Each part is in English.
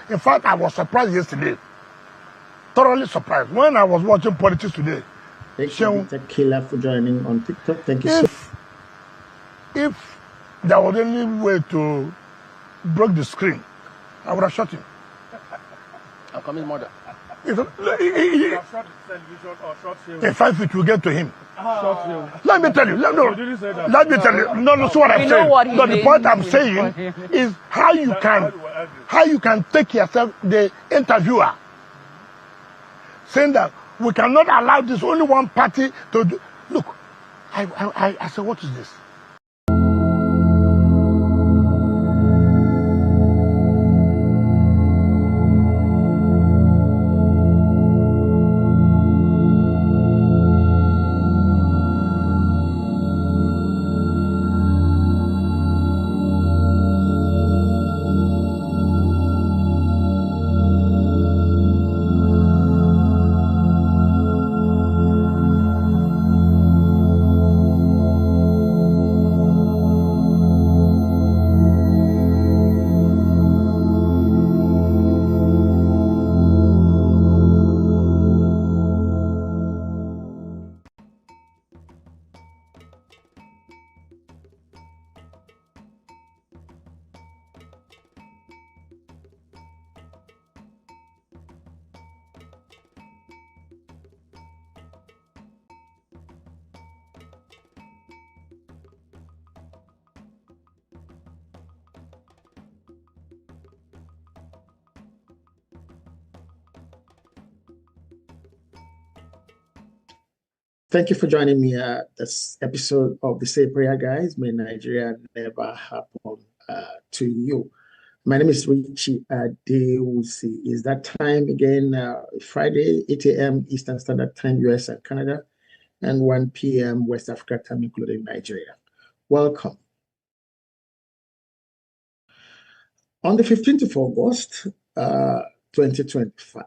In fact, I was surprised yesterday. Thoroughly surprised when I was watching Politics Today. Thank you, Mr. Killer, for joining on TikTok. Thank you so much. If there was any way to break the screen, I would have shot him. I'm coming, mother. In 5 feet, we'll get to him. Let me tell you. Let me tell you. No, so what I'm saying. But the point I'm saying is how you can take yourself, the interviewer, saying that we cannot allow this only one party to do. Look, I said, what is this? Thank you for joining me at this episode of the Say Prayer Guys. May Nigeria never happen to you. My name is Richie Adewusi. Is that time again? Friday, 8 a.m. Eastern Standard Time, US and Canada, and 1 p.m. West Africa time, including Nigeria. Welcome. On the 15th of August, 2025,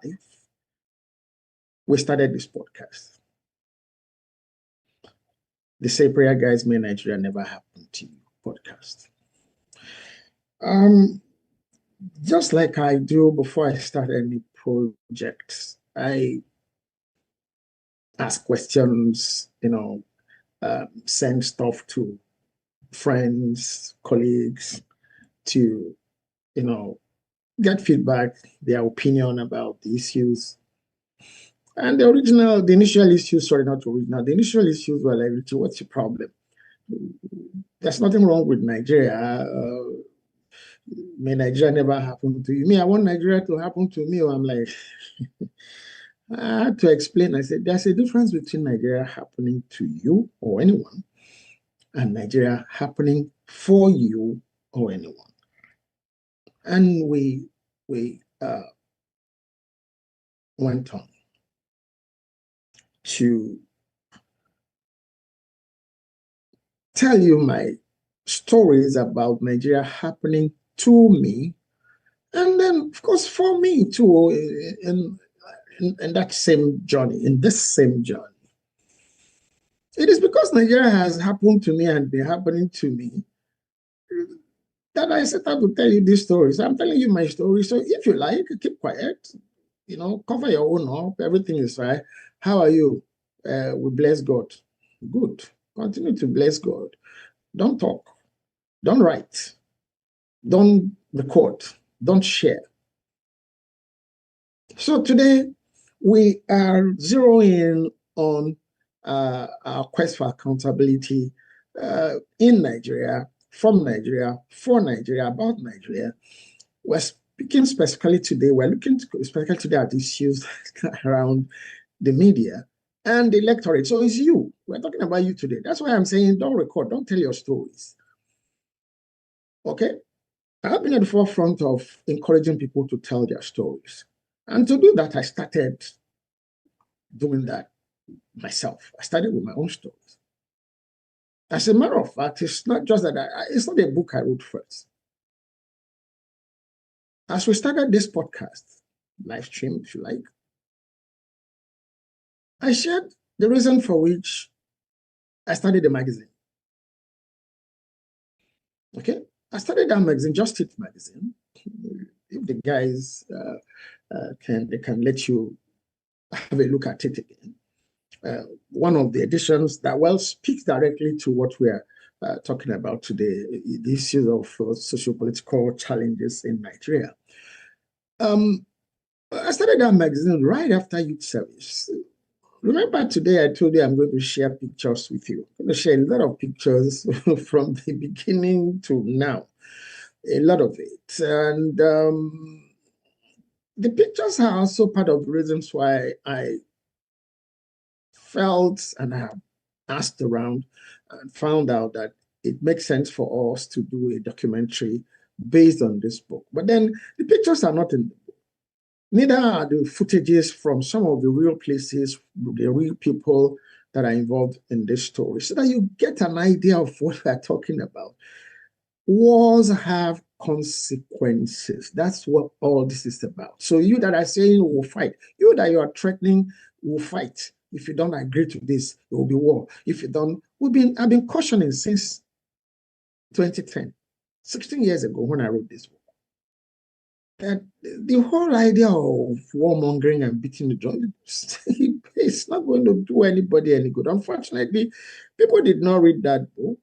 we started this podcast. The Say Prayer Guys, May Nigeria Never Happen to You podcast. Just like I do before I start any projects, I ask questions, send stuff to friends, colleagues to, get feedback, their opinion about the issues. And the initial issues, sorry, not original, the initial issues were like, Richie, what's your problem? There's nothing wrong with Nigeria. May Nigeria never happen to you. Me, I want Nigeria to happen to me. Or I'm like, I had to explain. I said, there's a difference between Nigeria happening to you or anyone and Nigeria happening for you or anyone. And we went on to tell you my stories about Nigeria happening to me, and then, of course, for me too, in that same journey, in this same journey. It is because Nigeria has happened to me and been happening to me that I set out to tell you these stories. I'm telling you my story, so if you like, keep quiet, cover your own up, everything is fine. How are you? We bless God. Good. Continue to bless God. Don't talk. Don't write. Don't record. Don't share. So today, we are zeroing on our quest for accountability in Nigeria, from Nigeria, for Nigeria, about Nigeria. We're speaking specifically today, we're looking specifically today at issues around the media and the electorate. So it's you. We're talking about you today. That's why I'm saying don't record, don't tell your stories. Okay? I've been at the forefront of encouraging people to tell their stories. And to do that, I started doing that myself. I started with my own stories. As a matter of fact, it's not just that it's not a book I wrote first. As we started this podcast, Livestream, if you like, I shared the reason for which I started the magazine. Okay? I started that magazine, Just It magazine, if the guys they can let you have a look at it again. One of the editions that speaks directly to what we are talking about today, the issues of socio-political challenges in Nigeria. I started that magazine right after youth service. Remember today I told you I'm going to share pictures with you. I'm going to share a lot of pictures from the beginning to now, a lot of it. And the pictures are also part of the reasons why I felt and I have asked around and found out that it makes sense for us to do a documentary based on this book. But then the pictures are not in the book. Neither are the footages from some of the real places, the real people that are involved in this story, so that you get an idea of what we're talking about. Wars have consequences. That's what all this is about. So you that are saying we'll fight, you that you are threatening, we'll fight. If you don't agree to this, there will be war. If you don't, I've been cautioning since 2010, 16 years ago when I wrote this book. That the whole idea of warmongering and beating the drum, it's not going to do anybody any good. Unfortunately, people did not read that book.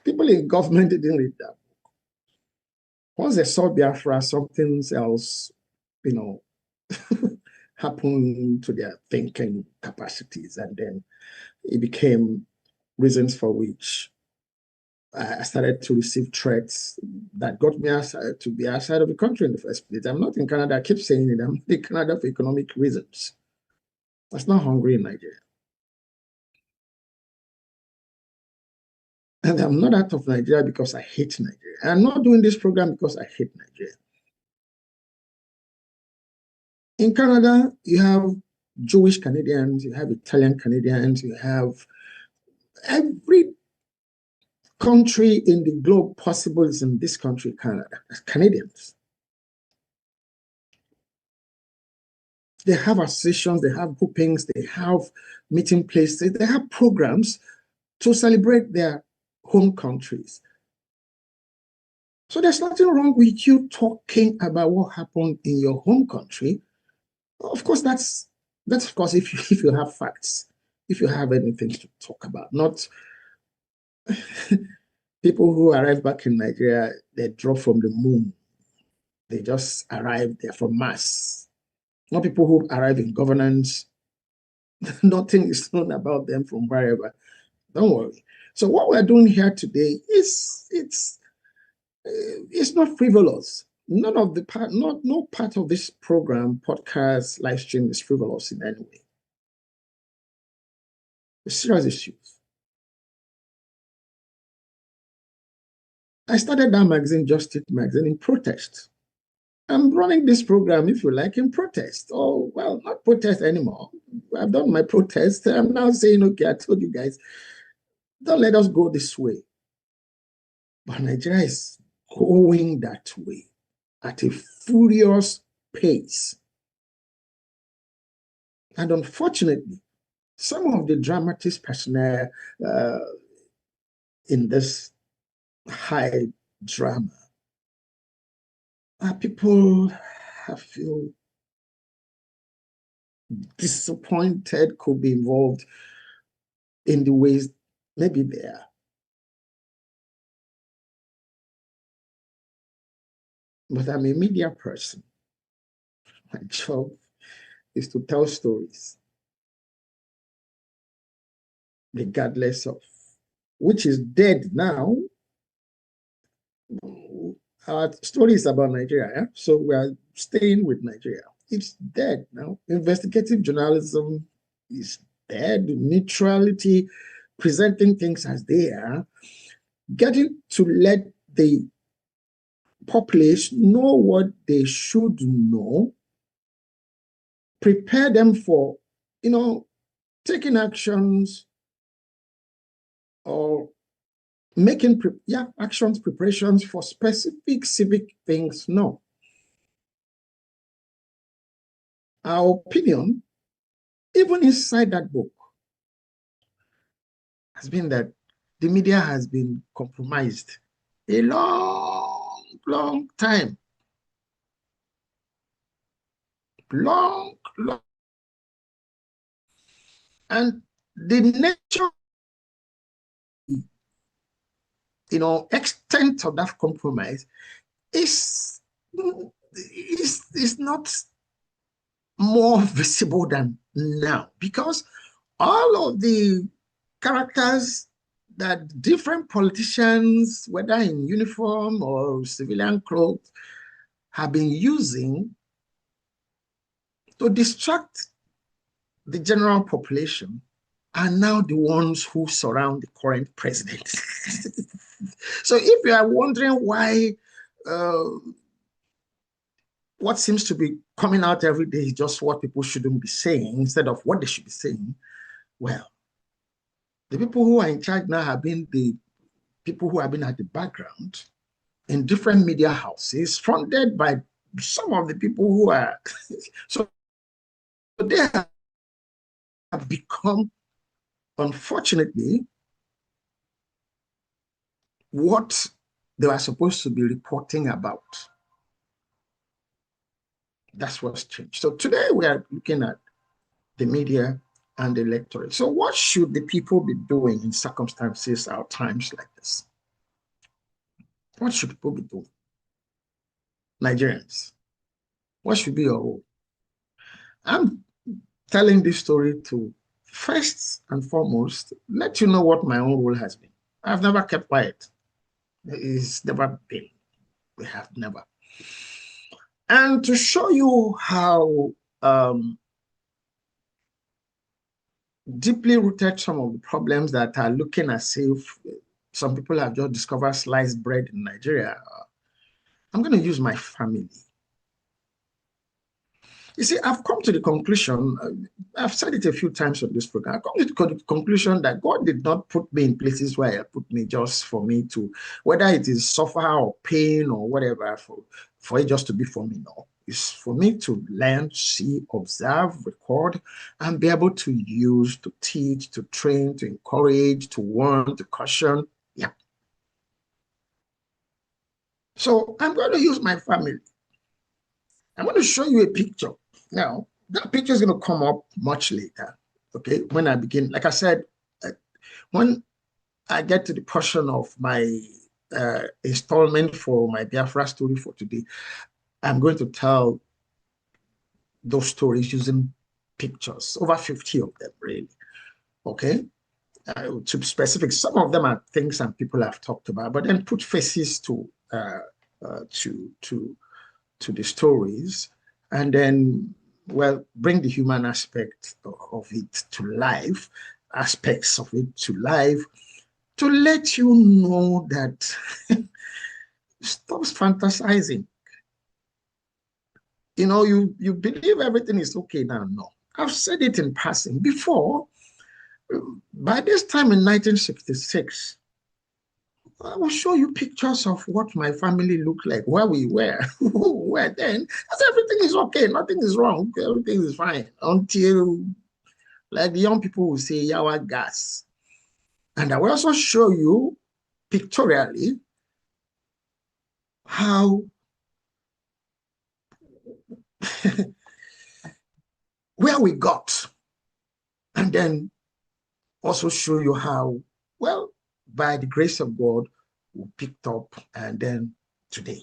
People in government didn't read that book. Once they saw Biafra, something else, happened to their thinking capacities, and then it became reasons for which I started to receive threats that got me to be outside of the country in the first place. I'm not in Canada. I keep saying it. I'm in Canada for economic reasons. That's not hungry in Nigeria. And I'm not out of Nigeria because I hate Nigeria. I'm not doing this program because I hate Nigeria. In Canada, you have Jewish Canadians, you have Italian Canadians, you have every country in the globe possible is in this country, Canada, as Canadians. They have associations, they have groupings, they have meeting places, they have programs to celebrate their home countries. So there's nothing wrong with you talking about what happened in your home country. Of course, that's of course if you have facts, if you have anything to talk about, not people who arrive back in Nigeria, they drop from the moon. They just arrive there from Mars. Not people who arrive in governance. Nothing is known about them from wherever. Don't worry. So what we're doing here today is it's not frivolous. None of the part, no part of this program, podcast, live stream is frivolous in any way. It's serious issues. I started that magazine, Justice Magazine, in protest. I'm running this program, if you like, in protest. Oh, well, not protest anymore. I've done my protest. I'm now saying, okay, I told you guys, don't let us go this way. But Nigeria is going that way at a furious pace. And unfortunately, some of the dramatist personnel in this high drama are people I feel disappointed could be involved in the ways maybe they are. But I'm a media person. My job is to tell stories, regardless of which is dead now. Our story is about Nigeria, yeah? So we are staying with Nigeria. It's dead now. Investigative journalism is dead. Neutrality, presenting things as they are, getting to let the populace know what they should know, prepare them for, taking actions or making preparations for specific civic things. No. Our opinion, even inside that book, has been that the media has been compromised a long time. long. And the nature, extent of that compromise is not more visible than now, because all of the characters that different politicians, whether in uniform or civilian clothes, have been using to distract the general population are now the ones who surround the current president. So if you are wondering why what seems to be coming out every day is just what people shouldn't be saying instead of what they should be saying, well, the people who are in charge now have been the people who have been at the background in different media houses, funded by some of the people who are, so they have become, unfortunately, what they were supposed to be reporting about. That's what's changed. So today we are looking at the media and the electorate. So what should the people be doing in circumstances or times like this? What should people be doing? Nigerians, what should be your role? I'm telling this story to first and foremost let you know what my own role has been. I've never kept quiet. It's never been. We have never. And to show you how deeply rooted some of the problems that are looking as if some people have just discovered sliced bread in Nigeria, I'm going to use my family. You see, I've come to the conclusion, I've said it a few times on this program, I've come to the conclusion that God did not put me in places where He put me just for me to, whether it is suffer or pain or whatever, for it just to be for me. No, it's for me to learn, see, observe, record, and be able to use, to teach, to train, to encourage, to warn, to caution. Yeah. So I'm going to use my family. I'm going to show you a picture. Now, that picture is going to come up much later, okay? When I begin, like I said, when I get to the portion of my installment for my Biafra story for today, I'm going to tell those stories using pictures, over 50 of them, really, okay? To be specific, some of them are things and people I've talked about, but then put faces to the stories, and then, well, bring the human aspect of it to life, aspects of it to life, to let you know that stop fantasizing. You know, you believe everything is okay now. No, I've said it in passing before. By this time in 1966, I will show you pictures of what my family looked like, where we were, who we were then. As everything is okay, nothing is wrong, everything is fine, until, like the young people will say, yawa gas. And I will also show you pictorially how where we got, and then also show you how, well, by the grace of God, we picked up, and then today.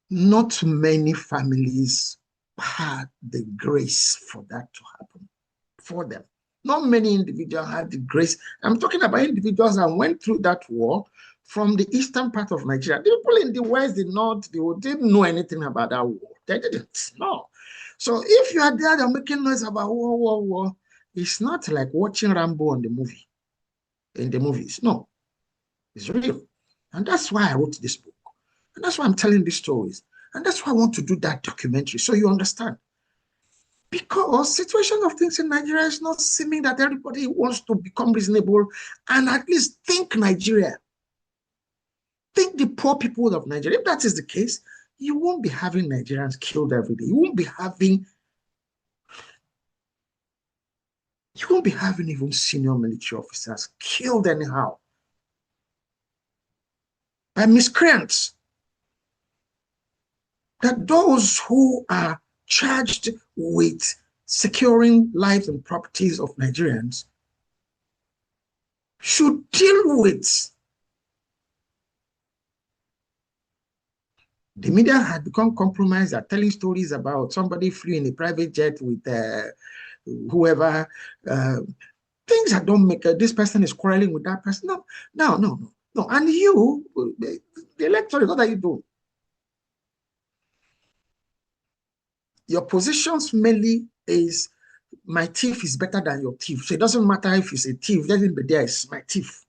Not many families had the grace for that to happen for them. Not many individuals had the grace. I'm talking about individuals that went through that war from the eastern part of Nigeria. The people in the west, the north, they didn't know anything about that war. They didn't know. So if you are there, you're making noise about war, it's not like watching Rambo on the movie, in the movies. No, it's real. And that's why I wrote this book. And that's why I'm telling these stories. And that's why I want to do that documentary, so you understand. Because situation of things in Nigeria is not seeming that everybody wants to become reasonable and at least think Nigeria. Think the poor people of Nigeria. If that is the case, you won't be having Nigerians killed every day. You won't be having even senior military officers killed anyhow by miscreants. that those who are charged with securing lives and properties of Nigerians should deal with. The media had become compromised at telling stories about somebody flew in a private jet with whoever. Things that don't make this person is quarreling with that person. No. And you, the electorate, what are you doing? Your positions mainly is my thief is better than your thief. So it doesn't matter if it's a thief, let him be there, it's my thief.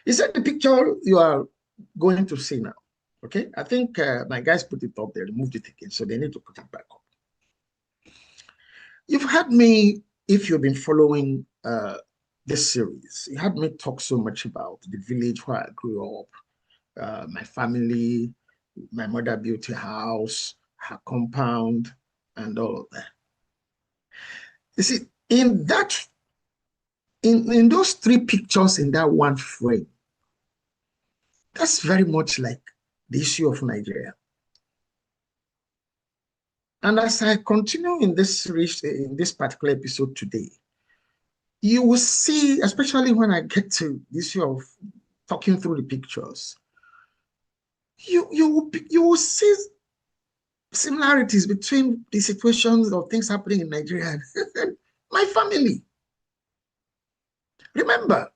Is that the picture you are going to see now? Okay, I think my guys put it up, they removed it again, so they need to put it back up. You've had me, if you've been following this series, you had me talk so much about the village where I grew up, my family, my mother built a house, her compound, and all of that. You see, in those three pictures in that one frame, that's very much like the issue of Nigeria. And as I continue in this particular episode today, you will see, especially when I get to the issue of talking through the pictures, you will see similarities between the situations of things happening in Nigeria and my family. Remember,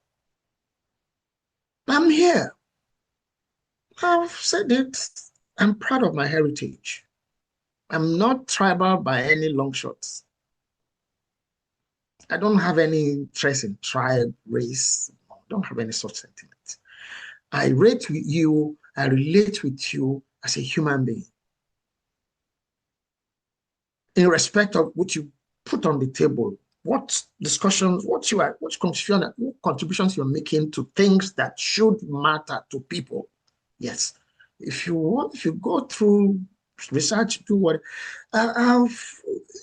I'm here. I've said it. I'm proud of my heritage. I'm not tribal by any long shots. I don't have any interest in tribe, race. I don't have any such sentiments. I relate with you. I relate with you as a human being. In respect of what you put on the table, what discussions, what contributions you're making to things that should matter to people. Yes, if you go through research, do what.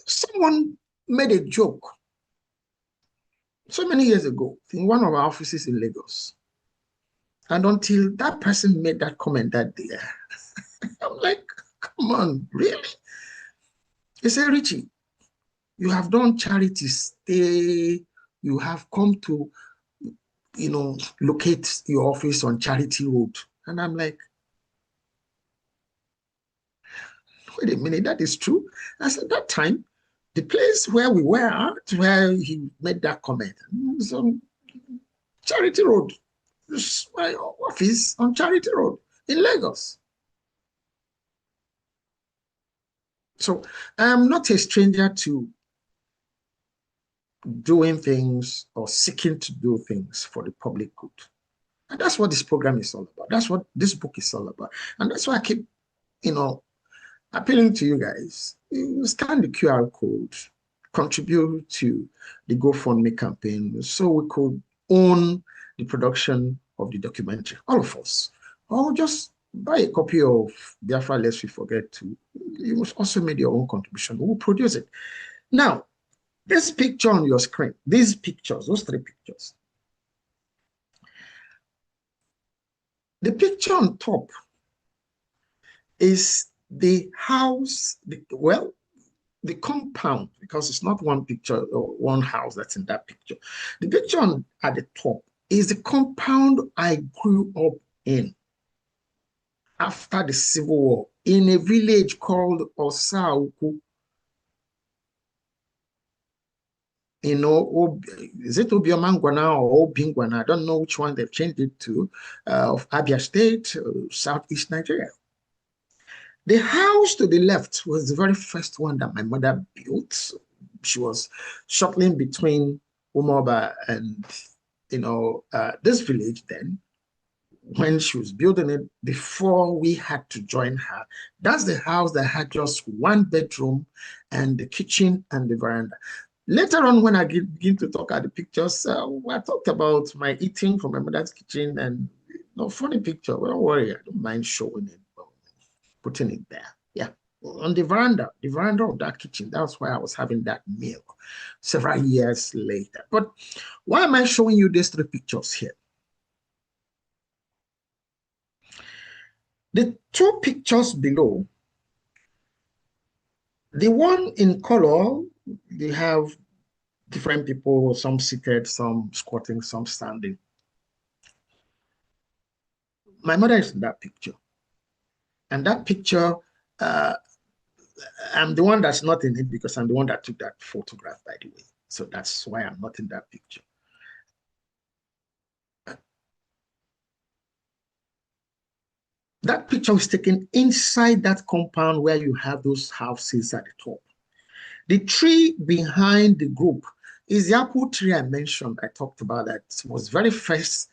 Someone made a joke so many years ago in one of our offices in Lagos, and until that person made that comment that day, I'm like, come on, really? He said, Richie, you have done charity stay, you have come to, locate your office on Charity Road. And I'm like, wait a minute, that is true. I said, that time, the place where we were, where he made that comment, was on Charity Road. It's my office on Charity Road in Lagos. So I'm not a stranger to doing things or seeking to do things for the public good. And that's what this program is all about. That's what this book is all about. And that's why I keep, appealing to you guys. You scan the QR code, contribute to the GoFundMe campaign so we could own the production of the documentary, all of us. Or just buy a copy of Biafra Lest We Forget to. You must also make your own contribution. We'll produce it. Now, this picture on your screen, these pictures, those three pictures. The picture on top is the house, the compound, because it's not one picture or one house that's in that picture. The picture at the top is the compound I grew up in after the Civil War in a village called Osauku. Is it Obiomangwana or Obingwana? I don't know which one they've changed it to, of Abia State, Southeast Nigeria. The house to the left was the very first one that my mother built. She was shuttling between Umoba and, this village then, when she was building it, before we had to join her. That's the house that had just one bedroom and the kitchen and the veranda. Later on, when I begin to talk at the pictures, I talked about my eating from my mother's kitchen and funny picture. Well, don't worry, I don't mind showing it, putting it there. Yeah, on the veranda of that kitchen. That's why I was having that meal several years later. But why am I showing you these three pictures here? The two pictures below, the one in color, they have different people, some seated, some squatting, some standing. My mother is in that picture. And that picture, I'm the one that's not in it because I'm the one that took that photograph, by the way. So that's why I'm not in that picture. That picture was taken inside that compound where you have those houses at the top. The tree behind the group is the apple tree I mentioned. I talked about that. It was very first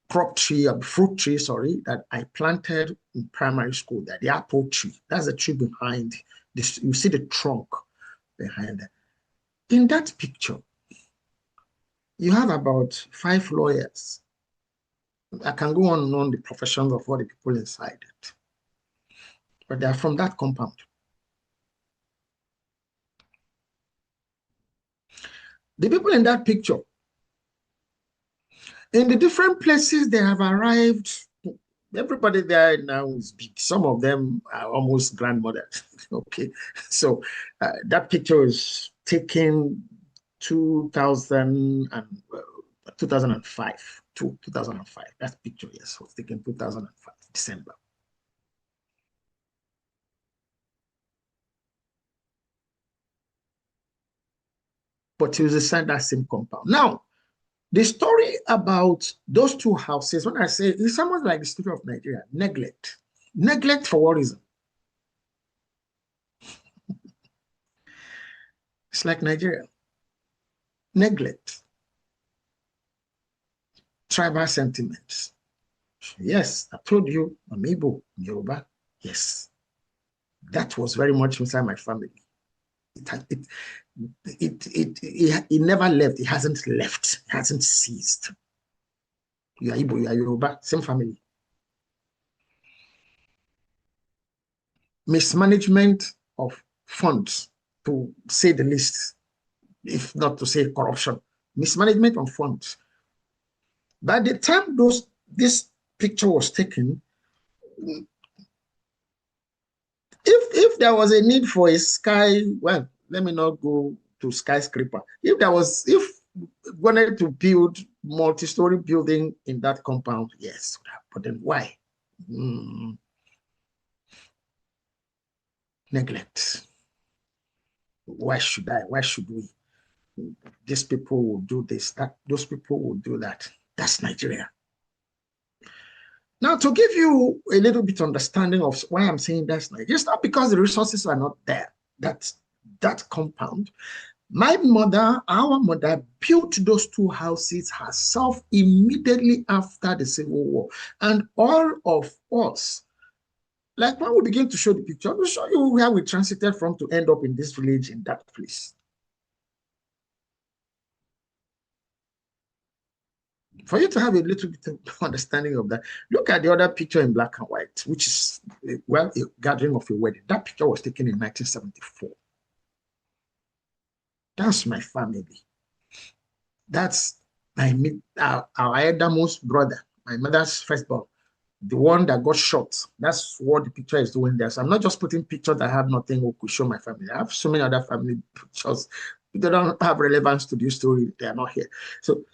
crop tree, or fruit tree, sorry, that I planted in primary school. That the apple tree. That's the tree behind this. You see the trunk behind it. In that picture, you have about 5 lawyers. I can go on and on the professions of all the people inside it. But they are from that compound. The people in that picture, in the different places they have arrived, everybody there now is big. Some of them are almost grandmothers. Okay. So that picture is taken 2005 to 2005. That picture, yes, was taken 2005, December. But it was inside that same compound. Now, the story about those two houses, when I say it's almost like the story of Nigeria, neglect. Neglect for what reason? It's like Nigeria. Neglect. Tribal sentiments. Yes, I told you, I'm Igbo, Yoruba. Yes. That was very much inside my family. It never left. It hasn't left. It hasn't ceased. You are Igbo, you are Yoruba, same family. Mismanagement of funds, to say the least, if not to say corruption. Mismanagement of funds. By the time this picture was taken, if there was a need for a well, let me not go to skyscraper. If wanted to build multi-story building in that compound, yes, but then why? Neglect. Why should we? These people will do this, those people will do that. That's Nigeria. Now, to give you a little bit understanding of why I'm saying that's Nigeria, it's not because the resources are not there. That compound, our mother built those two houses herself immediately after the Civil War. And all of us, like when we begin to show the picture, we'll show you where we transited from to end up in this village, in that place. For you to have a little bit of understanding of that, look at the other picture in black and white, which is, well, a gathering of a wedding. That picture was taken in 1974. That's my family. That's our eldermost brother, my mother's firstborn, the one that got shot. That's what the picture is doing there. So I'm not just putting pictures that have nothing who could show my family. I have so many other family pictures. They don't have relevance to this story. They are not here. So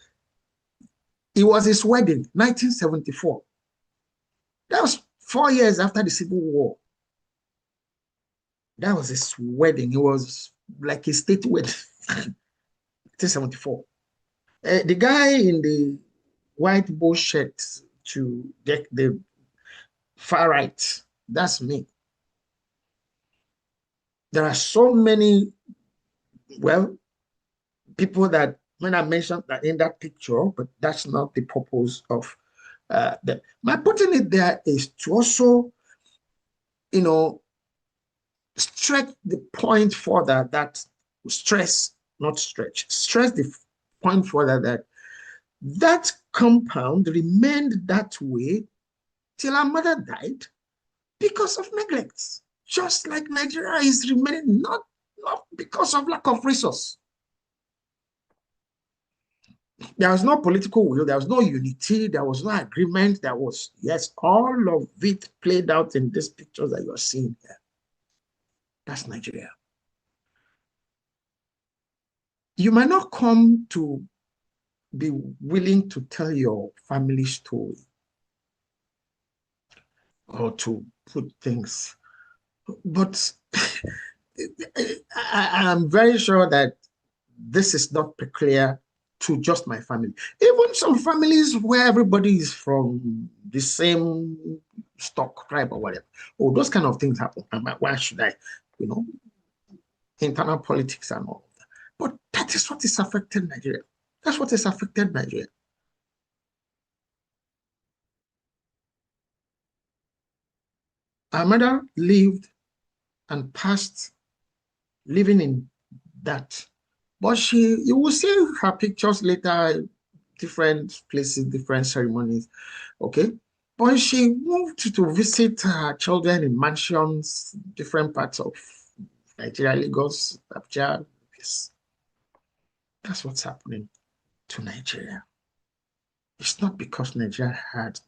it was his wedding, 1974. That was 4 years after the Civil War. That was his wedding. It was like a state wedding. 1974. The guy in the white bow shirt to the far right, that's me. There are so many, well, people that, when I mentioned that in that picture, but that's not the purpose of that. My putting it there is to also, stretch the point further, that stress the point further that compound remained that way till our mother died because of neglect. Just like Nigeria is remaining, not because of lack of resource. There was no political will, there was no unity, there was no agreement, there was, yes, all of it played out in these pictures that you're seeing here. That's Nigeria. You might not come to be willing to tell your family story or to put things, but I'm very sure that this is not peculiar to just my family. Even some families where everybody is from the same stock, tribe, or whatever. Oh, those kind of things happen. Why should I, internal politics and all of that. But that is what is affected Nigeria. That's what has affected Nigeria. Our mother lived and passed living in that. But you will see her pictures later, different places, different ceremonies, okay? But she moved to visit her children in mansions, different parts of Nigeria, Lagos, Abuja. Yes. That's what's happening to Nigeria. It's not because Nigeria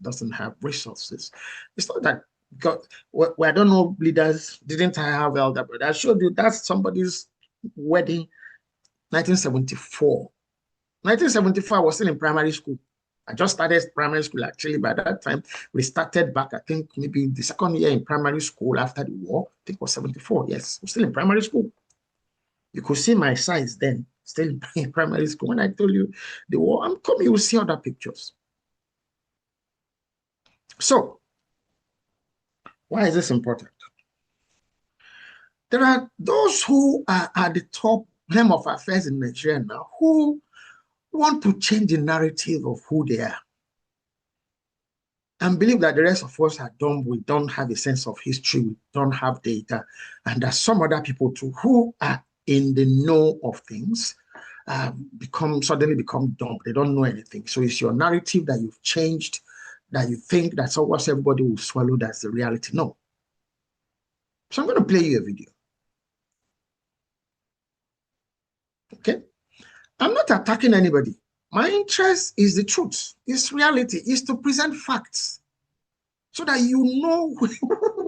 doesn't have resources. It's not that God, well, I don't know, leaders didn't have elder, but I showed you that's somebody's wedding, 1974. 1974, I was still in primary school. I just started primary school, actually. By that time, we started back, I think, maybe the second year in primary school after the war. I think it was 74. Yes, I was still in primary school. You could see my size then, still in primary school. When I told you the war, I'm coming, you will see other pictures. So, why is this important? There are those who are at the top helm of affairs in Nigeria now who want to change the narrative of who they are and believe that the rest of us are dumb. We don't have a sense of history. We don't have data. And that some other people too who are in the know of things suddenly become dumb. They don't know anything. So it's your narrative that you've changed, that you think that's what everybody will swallow. That's the reality. No. So I'm going to play you a video. Okay? I'm not attacking anybody. My interest is the truth, is reality, is to present facts so that you know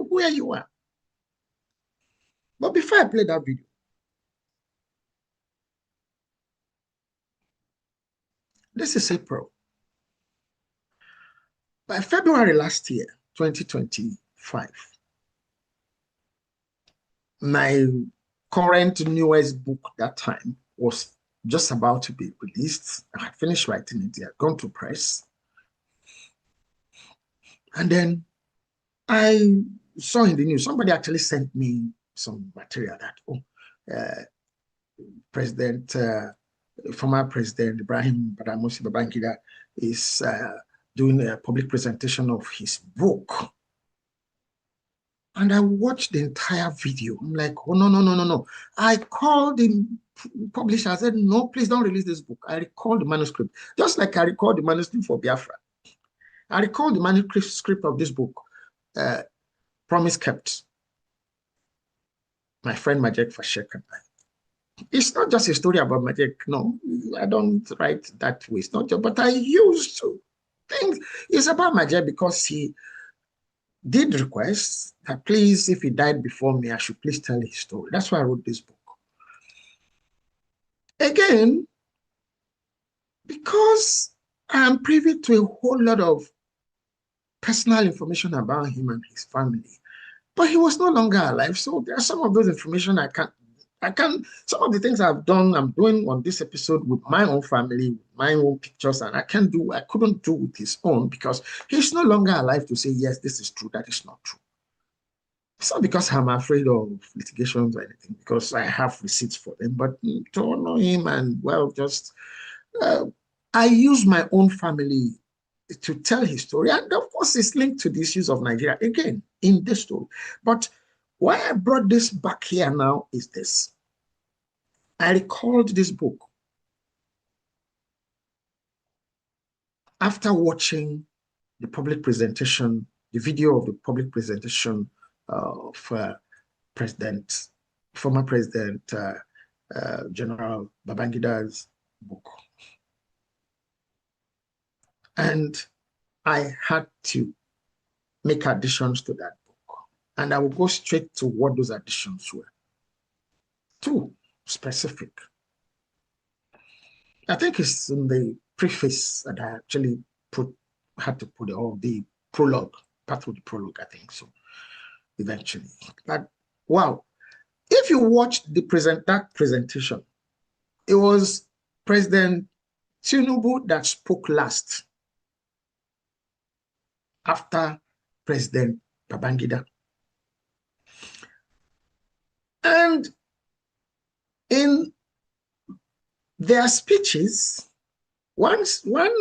where you are. But before I play that video, this is April. By February last year, 2025, my current newest book that time was just about to be released. I had finished writing it. I had gone to press. And then I saw in the news, somebody actually sent me some material that, former President Ibrahim Badamasi Babangida is doing a public presentation of his book. And I watched the entire video. I'm like, oh, no. I called the publisher. I said, no, please don't release this book. I recalled the manuscript, just like I recalled the manuscript for Biafra. I recalled the manuscript of this book, Promise Kept. My friend Majek Fashek and I. It's not just a story about Majek. No, I don't write that way. It's not just, but I used to think it's about Majek because he did request that please, if he died before me, I should please tell his story. That's why I wrote this book. Again, because I'm privy to a whole lot of personal information about him and his family, but he was no longer alive. So there are some of those information I can't, some of the things I'm doing on this episode with my own family, with my own pictures, and I couldn't do with his own because he's no longer alive to say, yes, this is true, that is not true. It's not because I'm afraid of litigations or anything, because I have receipts for them, but to honor him and, well, just, I use my own family to tell his story. And of course, it's linked to the issues of Nigeria, again, in this story. But why I brought this back here now is this. I recalled this book after watching the public presentation, the video of the public presentation of former President General Babangida's book. And I had to make additions to that book. And I will go straight to what those additions were. Two specific. I think it's in the preface that I actually had to put all the prologue, part of the prologue, I think so, eventually. But wow, if you watched that presentation, it was President Tinubu that spoke last after President Babangida. And in their speeches, one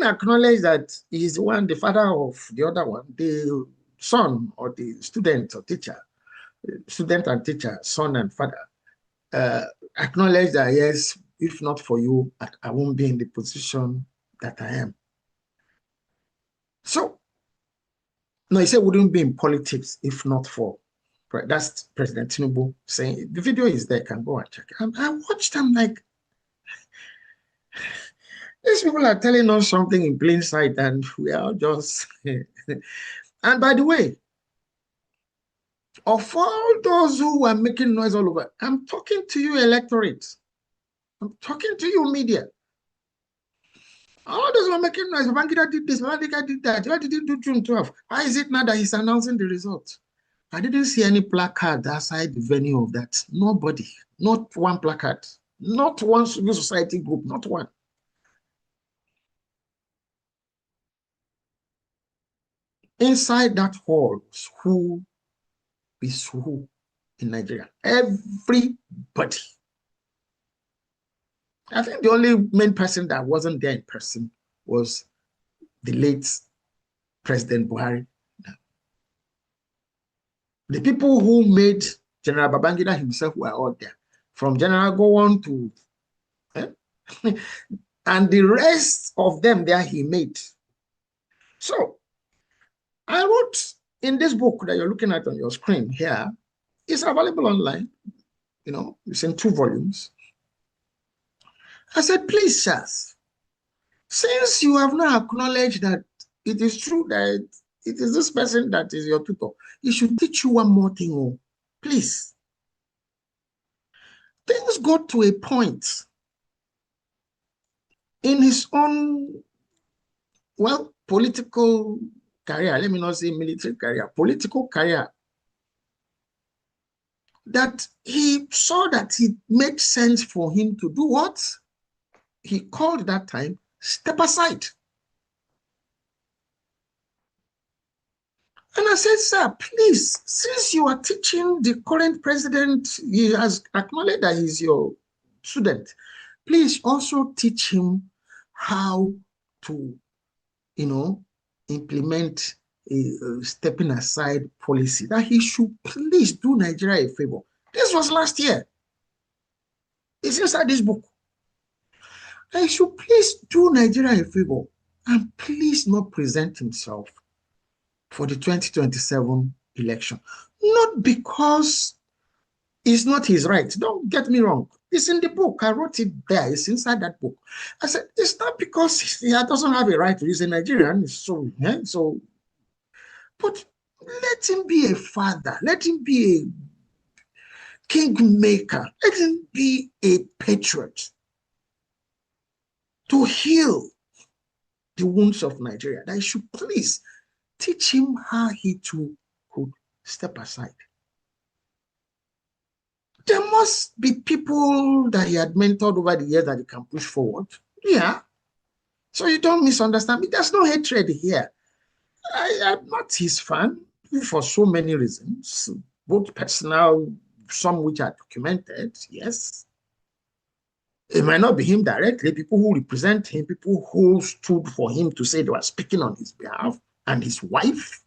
acknowledged that he's the father of the other one, the son or the student or teacher, student and teacher, son and father, acknowledged that, yes, if not for you, I won't be in the position that I am. So, no, he said wouldn't be in politics if not for, that's President Tinubu saying, the video is there, can go and check it. I watched them like, these people are telling us something in plain sight and we are just, and by the way, of all those who were making noise all over, I'm talking to you, electorate. I'm talking to you, media. All those who are making noise, Babangida did this, Babangida did that. Why did he do June 12? Why is it now that he's announcing the result? I didn't see any placard outside the venue of that. Nobody, not one placard, not one civil society group, not one. Inside that hall, who is who in Nigeria? Everybody. I think the only main person that wasn't there in person was the late President Buhari. The people who made General Babangida himself were all there. From General Gowon to, and the rest of them there he made. So, I wrote in this book that you're looking at on your screen here, it's available online, it's in 2 volumes. I said, please, Charles, since you have not acknowledged that it is true that it is this person that is your tutor, he should teach you one more thing, oh, please. Things got to a point in his own, well, political career, let me not say military career, political career, that he saw that it made sense for him to do what? He called that time, step aside. And I said, sir, please, since you are teaching the current president, he has acknowledged that he's your student, please also teach him how to, implement a stepping aside policy, that he should please do Nigeria a favor. This was last year. It's inside this book. He should please do Nigeria a favor and please not present himself for the 2027 election. Not because it's not his right. Don't get me wrong. It's in the book. I wrote it there. It's inside that book. I said, it's not because he doesn't have a right to use a Nigerian. So, but let him be a father. Let him be a kingmaker. Let him be a patriot to heal the wounds of Nigeria. That he should please teach him how he too could step aside. There must be people that he had mentored over the years that he can push forward. Yeah. So you don't misunderstand me. There's no hatred here. I am not his fan for so many reasons, both personal, some which are documented, yes. It might not be him directly, people who represent him, people who stood for him to say they were speaking on his behalf, and his wife.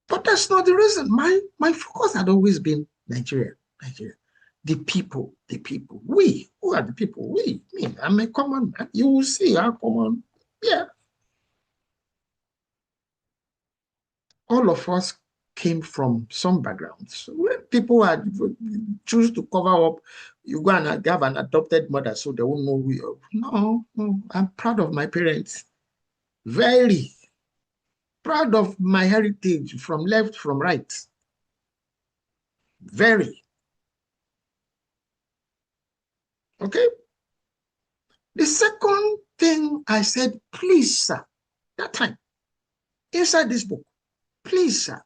But that's not the reason. My focus had always been Nigeria. The people. We, who are the people? We, me, I'm a common man. You will see how common, yeah. All of us came from some backgrounds. When people choose to cover up, you go and have an adopted mother so they won't know who you are. No, I'm proud of my parents. Very proud of my heritage from left, from right. Very. Okay? The second thing I said, please, sir, that time, inside this book, please, sir,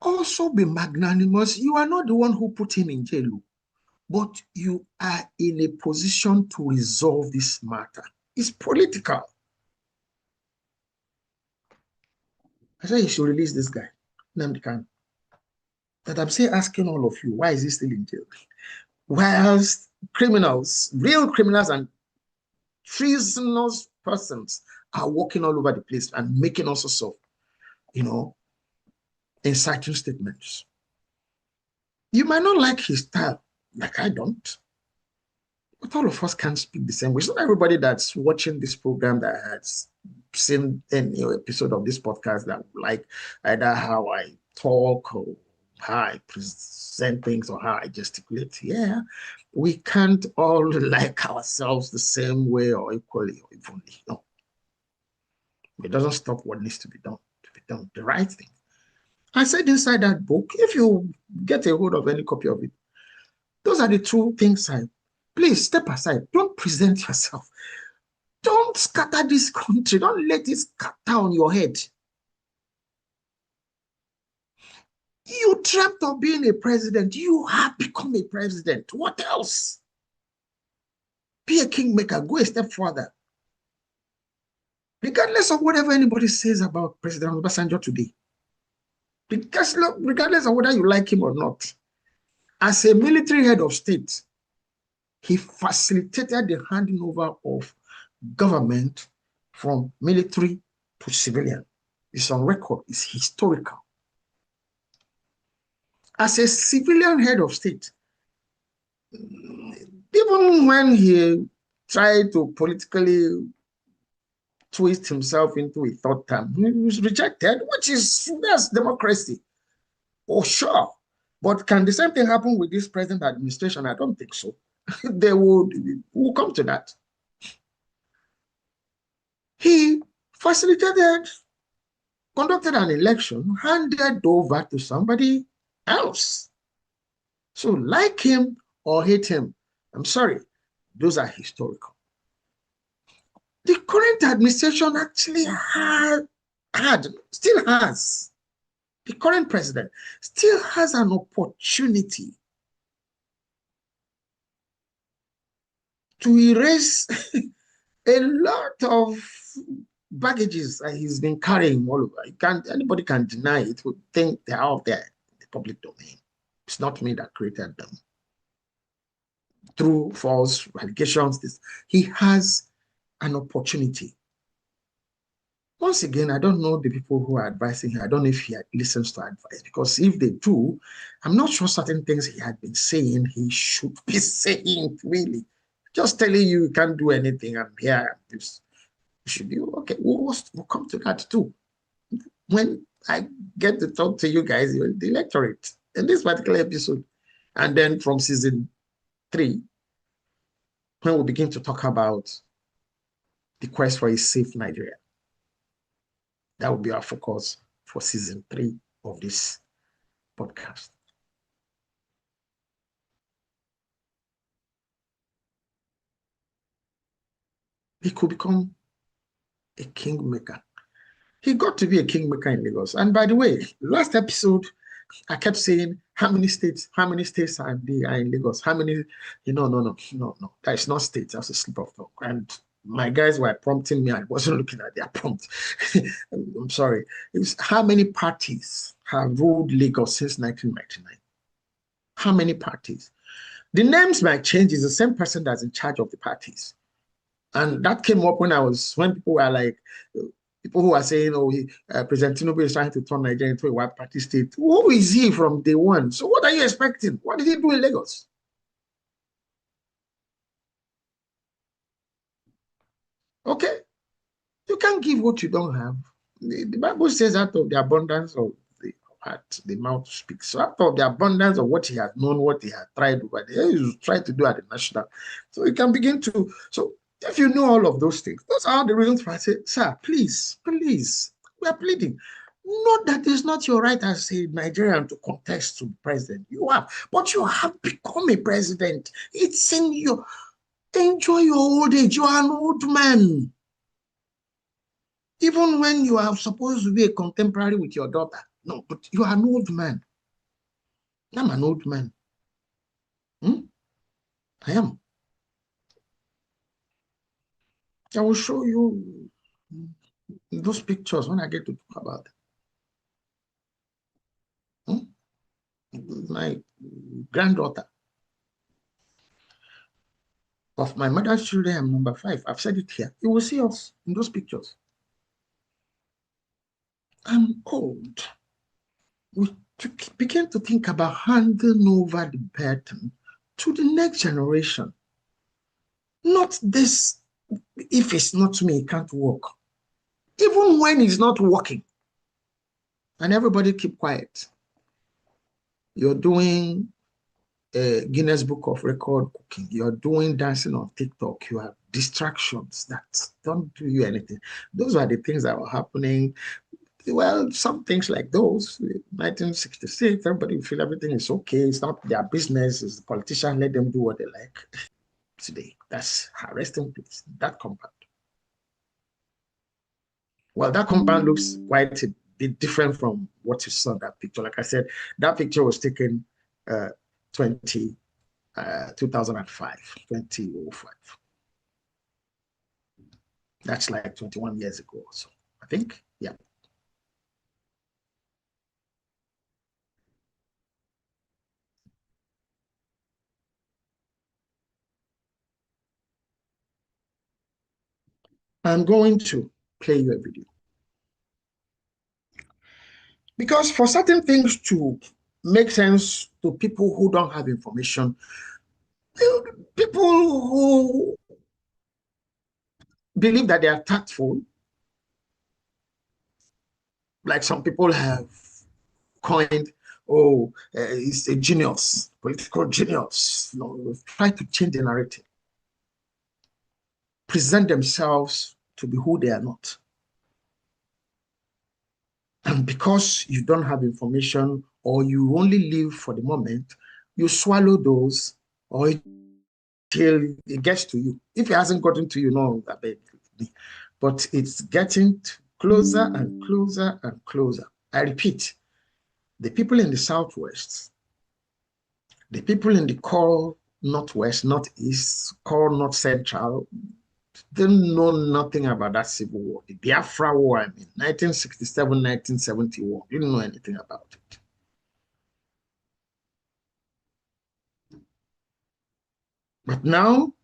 also be magnanimous. You are not the one who put him in jail, but you are in a position to resolve this matter. It's political. I said you should release this guy, Nnamdi Kanu. That I'm still asking all of you, why is he still in jail? Whilst criminals, real criminals and treasonous persons are walking all over the place and making all sorts of, inciting statements. You might not like his style, like I don't, but all of us can't speak the same way. It's not everybody that's watching this program that has seen any episode of this podcast that like either how I talk or how I present things or how I gesticulate. Yeah, we can't all like ourselves the same way or equally or evenly. No. It doesn't stop what needs to be done, the right thing. I said inside that book, if you get a hold of any copy of it, those are the two things. Please step aside. Don't present yourself. Don't scatter this country. Don't let it scatter on your head. You dreamt of being a president. You have become a president. What else? Be a kingmaker. Go a step further. Regardless of whatever anybody says about President Obasanjo today, regardless of whether you like him or not, as a military head of state, he facilitated the handing over of government from military to civilian. It's on record. It's historical. As a civilian head of state, even when he tried to politically twist himself into a third term, he was rejected, that's democracy. Oh, sure. But can the same thing happen with this present administration? I don't think so. We'll come to that. He facilitated, conducted an election, handed over to somebody else. So like him or hate him, I'm sorry, those are historical. The current administration actually still has, the current president still has an opportunity to erase a lot of baggages that he's been carrying all over. Anybody can deny it, would think they're out there in the public domain. It's not me that created them. Through false allegations, he has an opportunity. Once again, I don't know the people who are advising him. I don't know if he listens to advice, because if they do, I'm not sure certain things he had been saying he should be saying, really. Just telling you can't do anything, I'm here. This should be okay. We'll come to that too. When I get to talk to you guys, the electorate in this particular episode, and then from season 3, when we begin to talk about the quest for a safe Nigeria. That will be our focus for season 3 of this podcast. He could become a kingmaker. He got to be a kingmaker in Lagos. And by the way, last episode, I kept saying, how many states are in Lagos? How many? No. That is not states. That's a slip of tongue. And my guys were prompting me. I wasn't looking at their prompt. I'm sorry. It was how many parties have ruled Lagos since 1999? How many parties? The names might change. It's the same person that's in charge of the parties. And that came up when people were like, people who are saying, President Tinubu is trying to turn Nigeria into a white party state. Who is he from day one? So what are you expecting? What did he do in Lagos? Okay. You can't give what you don't have. The Bible says out of the abundance of the heart, the mouth speaks. So out of the abundance of what he has known, what he has tried over there, he tried to do at the national. So you can begin to, so if you know all of those things, those are the reasons why I say, sir, please, please, we are pleading. Not that it's not your right as a Nigerian to contest to be president. You have, but you have become a president. It's in your, enjoy your old age. You are an old man. Even when you are supposed to be a contemporary with your daughter. No, but you are an old man. I'm an old man. I am. I will show you those pictures when I get to talk about them. My granddaughter. Of my mother's children, I'm number 5. I've said it here. You will see us in those pictures. I'm old. We begin to think about handing over the burden to the next generation. Not this, if it's not me, it can't work. Even when it's not working, and everybody keep quiet. You're doing a Guinness Book of Record cooking. You're doing dancing on TikTok. You have distractions that don't do you anything. Those are the things that were happening. Well, some things like those, 1966, everybody will feel everything is okay. It's not their business. It's the politician, let them do what they like. Today, that's resting place, that compound. Well, that compound looks quite a bit different from what you saw in that picture. Like I said, that picture was taken 2005, 2005. That's like 21 years ago or so, I think. Yeah. I'm going to play you a video. Because for certain things to make sense to people who don't have information, people who believe that they are tactful, like some people have coined, oh, he's a genius, political genius. You know, try to change the narrative, present themselves to be who they are not. And because you don't have information or you only live for the moment, you swallow those or till it gets to you. If it hasn't gotten to you, no, but it's getting closer and closer and closer. I repeat, the people in the Southwest, the people in the core Northwest, Northeast, core North Central, they know nothing about that civil war. The Biafra War, 1967, 1970 war. You didn't know anything about it. But now,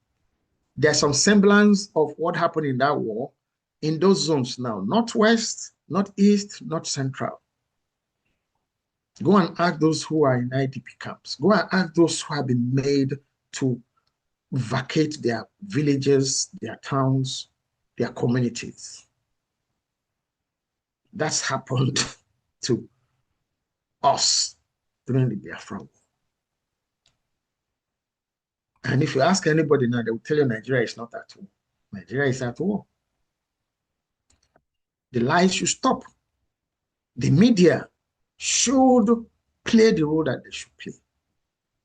there's some semblance of what happened in that war in those zones now. Northwest, Northeast, North Central. Go and ask those who are in IDP camps. Go and ask those who have been made to vacate their villages, their towns, their communities. That's happened to us during the Biafra War. And if you ask anybody now, they will tell you Nigeria is not at war. Nigeria is at war. The lies should stop. The media should play the role that they should play.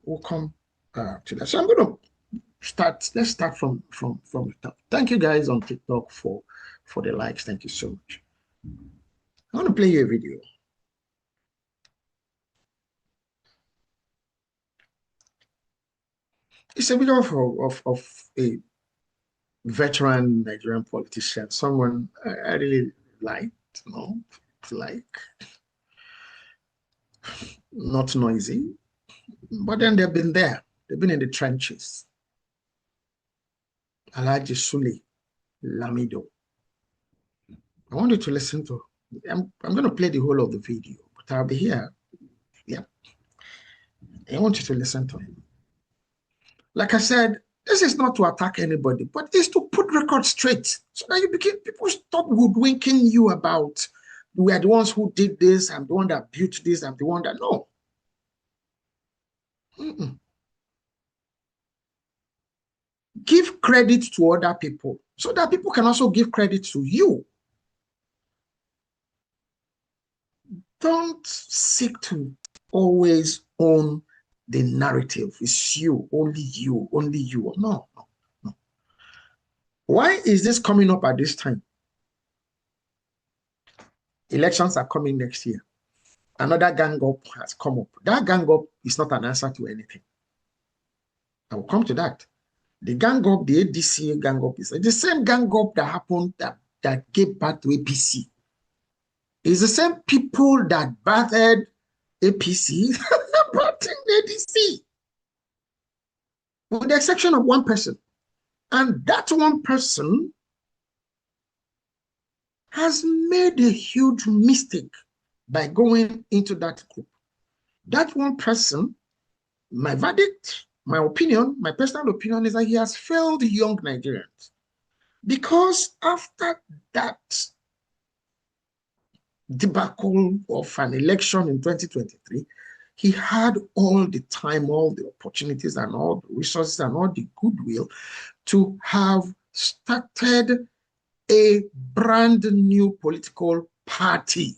We'll come to that. So I'm going to start. Let's start from the top. Thank you guys on TikTok for the likes. Thank you so much. I want to play you a video. It's a video of a veteran Nigerian politician, someone I really liked, not noisy, but then they've been there. They've been in the trenches. Alhaji Sule Lamido. I want you to listen to, I'm going to play the whole of the video, but I'll be here. Yeah. I want you to listen to him. Like I said, this is not to attack anybody, but it's to put records straight so that people stop woodwinking you about we are the ones who did this, I'm the one that built this, I'm the one that, no. Give credit to other people so that people can also give credit to you. Don't seek to always own the narrative. It's you, only you, only you. No, no, no. Why is this coming up at this time? Elections are coming next year. Another gang up has come up. That gang up is not an answer to anything. I will come to that. The gang up, the ADC gang up, is the same gang up that happened that gave birth to APC. It's the same people that battered APC batting ADC. With the exception of one person. And that one person has made a huge mistake by going into that group. That one person, my verdict, my opinion, my personal opinion is that he has failed young Nigerians. Because after that debacle of an election in 2023, he had all the time, all the opportunities and all the resources and all the goodwill to have started a brand new political party.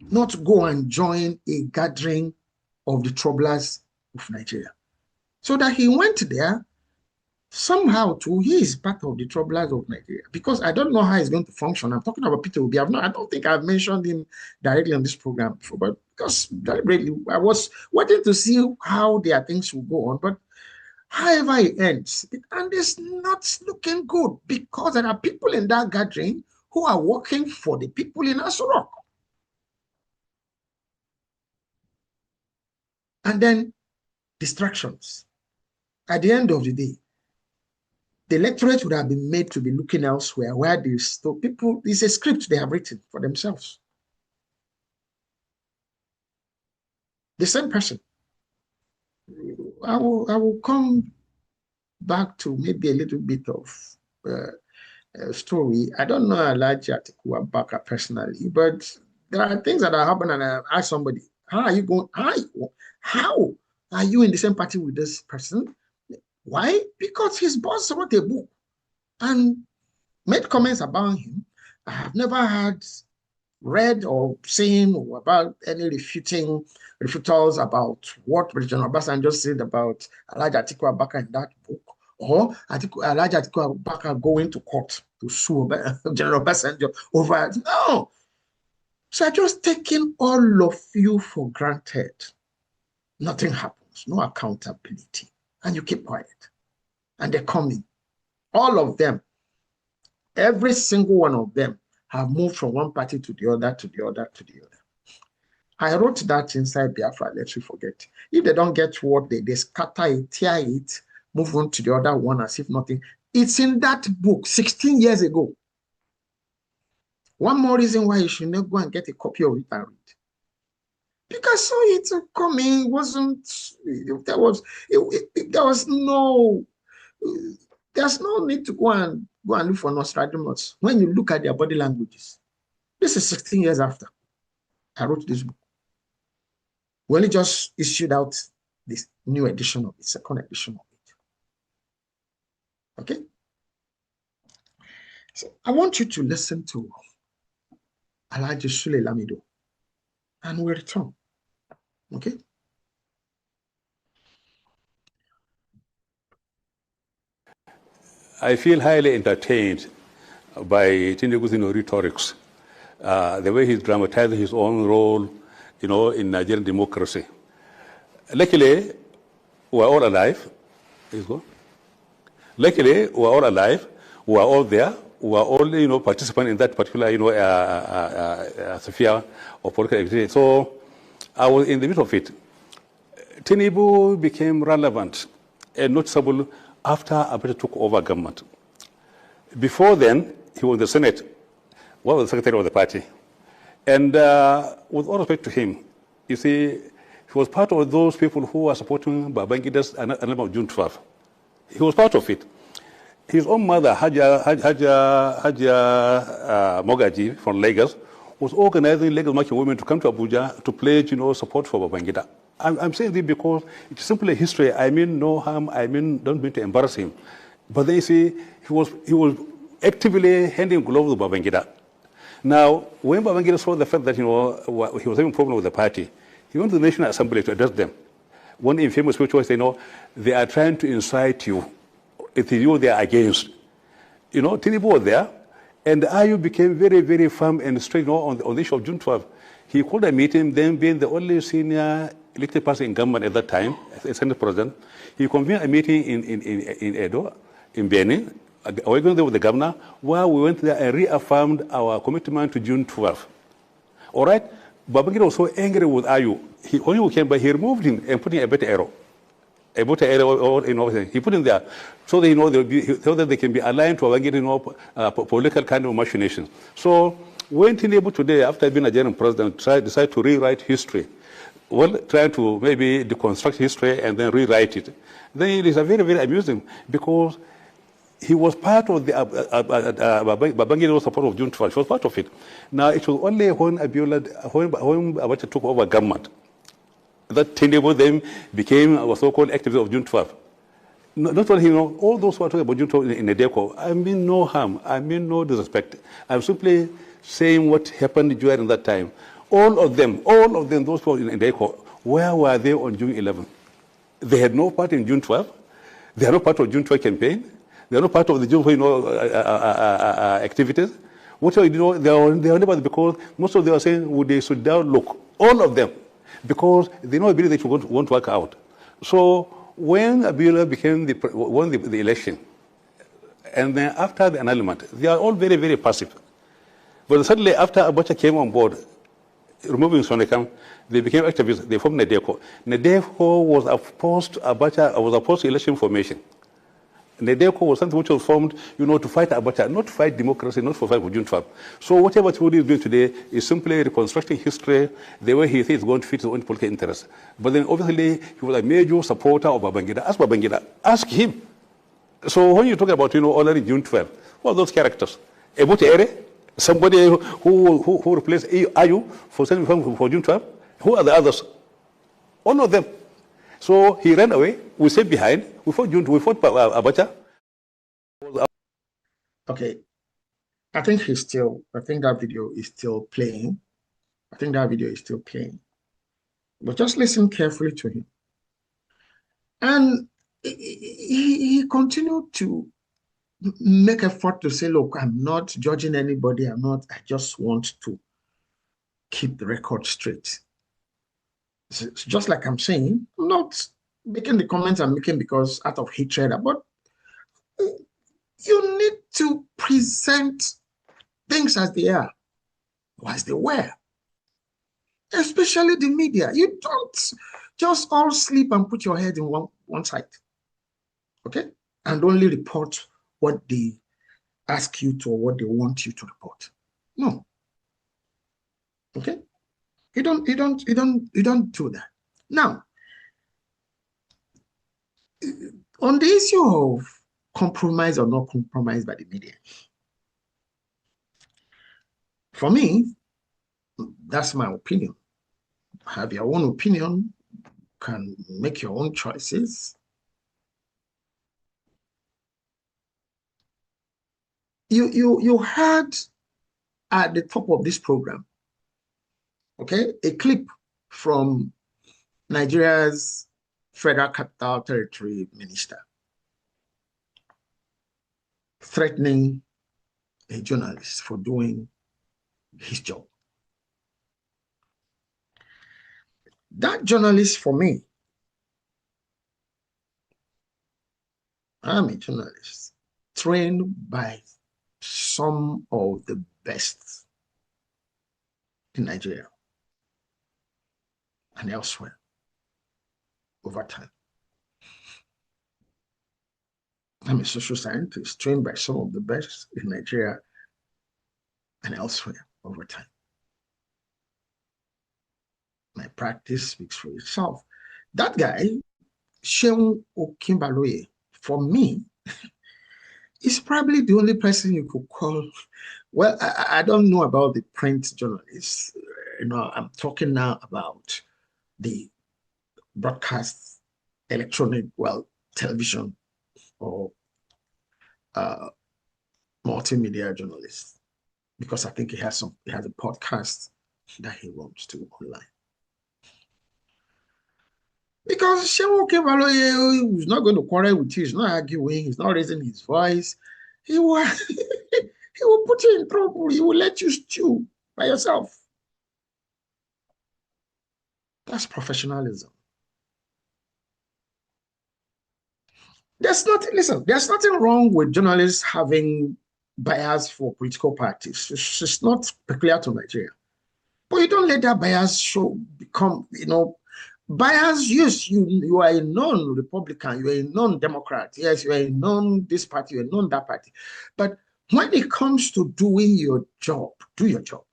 Not go and join a gathering of the troublers of Nigeria. So that he went there somehow too, he is part of the troublers of Nigeria. Because I don't know how he's going to function. I'm talking about Peter Obi. I don't think I've mentioned him directly on this program before, but because deliberately I was waiting to see how their things will go on. But however it ends, and it's not looking good because there are people in that gathering who are working for the people in Aso Rock. And then distractions. At the end of the day, the electorate would have been made to be looking elsewhere where there's still people, it's a script they have written for themselves. The same person. I will come back to maybe a little bit of story. I don't know Alhaji Atiku Abubakar personally, but there are things that are happening, and I ask somebody, how are you going? How are you in the same party with this person? Why? Because his boss wrote a book and made comments about him. I have never read or seen or about any refuttals about what President Obasanjo said about Alhaji Atiku Abubakar in that book, or Alhaji Atiku Abubakar going to court to sue General Obasanjo over. No. So I just taking all of you for granted. Nothing happens, no accountability. And you keep quiet. And they're coming. All of them, every single one of them have moved from one party to the other, to the other, to the other. I wrote that inside Biafra, let you forget. If they don't get what they scatter it, tear it, move on to the other one as if nothing. It's in that book 16 years ago. One more reason why you should not go and get a copy of it and read. Because so it's coming, there's no need to go and look for Nostradamus when you look at their body languages. This is 16 years after I wrote this book. We only just issued out this new edition of it, second edition of it. Okay? So I want you to listen to Alhaji Sule Lamido, and we'll return. Okay? I feel highly entertained by Tinubu's rhetorics, the way he's dramatizing his own role, in Nigerian democracy. Luckily, we're all alive. Please go. Luckily, we're all alive. We're all there. We're all, participants in that particular, sphere of political activity. So I was in the middle of it. Tinubu became relevant and noticeable after Abacha took over government. Before then, he was in the Senate, was the secretary of the party. And with all respect to him, you see, he was part of those people who were supporting Babangida's annulment of June 12. He was part of it. His own mother, Haja Mogaji from Lagos, was organizing Lagos market women to come to Abuja to pledge, support for Babangida. I'm saying this because it's simply history. I mean no harm. I mean don't mean to embarrass him. But then you see, he was actively handing gloves to Babangida. Now, when Babangida saw the fact that he was having a problem with the party, he went to the National Assembly to address them. One infamous speech was, they are trying to incite you. It is you they are against. Tinubu was there, and IU became very, very firm and straight on the issue of June 12. He called a meeting, then being the only senior elected person in government at that time, as Senate President. He convened a meeting in Edo, in Benin. We were going there with the governor, where we went there and reaffirmed our commitment to June 12. All right? Babangida was so angry with IU. When he came by, he removed him and put in a better arrow. A better arrow, he put him there so that, so that they can be aligned to Babangida, political kind of machinations. So when Tinubu today, after being a Nigerian president, decided to rewrite history, trying to maybe deconstruct history and then rewrite it, then it is very, very amusing because he was part of the Babangida's support of June 12. He was part of it. Now, it was only when Abacha took over government that Tinubu then became a so-called activist of June 12. Not only him, all those who are talking about June 12 in Edeco, I mean no harm, I mean no disrespect. I'm simply saying what happened during that time. All of them, those who were in Edeco, where were they on June 11? They had no part in June 12. They are not part of June 12 campaign. They are not part of the June 12 activities. What they are never, because most of them are saying they should down look. All of them. Because they don't believe they won't work out. So when Abiola won the election, and then after the annulment, they are all very, very passive. But suddenly after Abacha came on board, removing Sonekam, they became activists. They formed Nedeco. Nedeco was opposed to Abacha, was opposed to election formation. Nedeco was something which was formed, to fight Abacha, not to fight democracy, not to fight for June 12. So whatever Tinubu is doing today is simply reconstructing history the way he thinks is going to fit his own political interests. But then obviously he was a major supporter of Babangida. Ask Babangida, ask him. So when you talk about, already June 12, what are those characters? Ebote Ere, somebody who replaced Ayu for June 12? Who are the others? All of them. So he ran away. We stayed behind. We fought Abacha. Okay. I think that video is still playing. But just listen carefully to him. And he continued to make effort to say, look, I'm not judging anybody. I just want to keep the record straight. It's just like I'm saying, I'm not making the comments I'm making because out of hatred, but you need to present things as they are, or as they were. Especially the media. You don't just all sleep and put your head in one side. Okay? And only report what they ask you to or what they want you to report. No. Okay? You don't do that. Now, on the issue of compromise or not compromise by the media, for me, that's my opinion. Have your own opinion, can make your own choices. You had at the top of this program, okay, a clip from Nigeria's Federal Capital Territory Minister threatening a journalist for doing his job. That journalist, for me, I'm a journalist trained by some of the best in Nigeria and elsewhere over time. I'm a social scientist trained by some of the best in Nigeria and elsewhere over time. My practice speaks for itself. That guy, Sheung Okimbaloye, for me, He's probably the only person you could call. Well, I don't know about the print journalists. I'm talking now about the broadcast, electronic, television or multimedia journalists, because I think he has a podcast that he runs to online. Because Shehu Kebaloye was not going to quarrel with you, he's not arguing, he's not raising his voice. He will, he will put you in trouble, he will let you stew by yourself. That's professionalism. There's nothing wrong with journalists having bias for political parties. It's not peculiar to Nigeria. But you don't let that bias become, bias. Yes, you are a non-Republican, you are a non-Democrat. Yes, you are a non-this party, you are a non-that party. But when it comes to doing your job, do your job.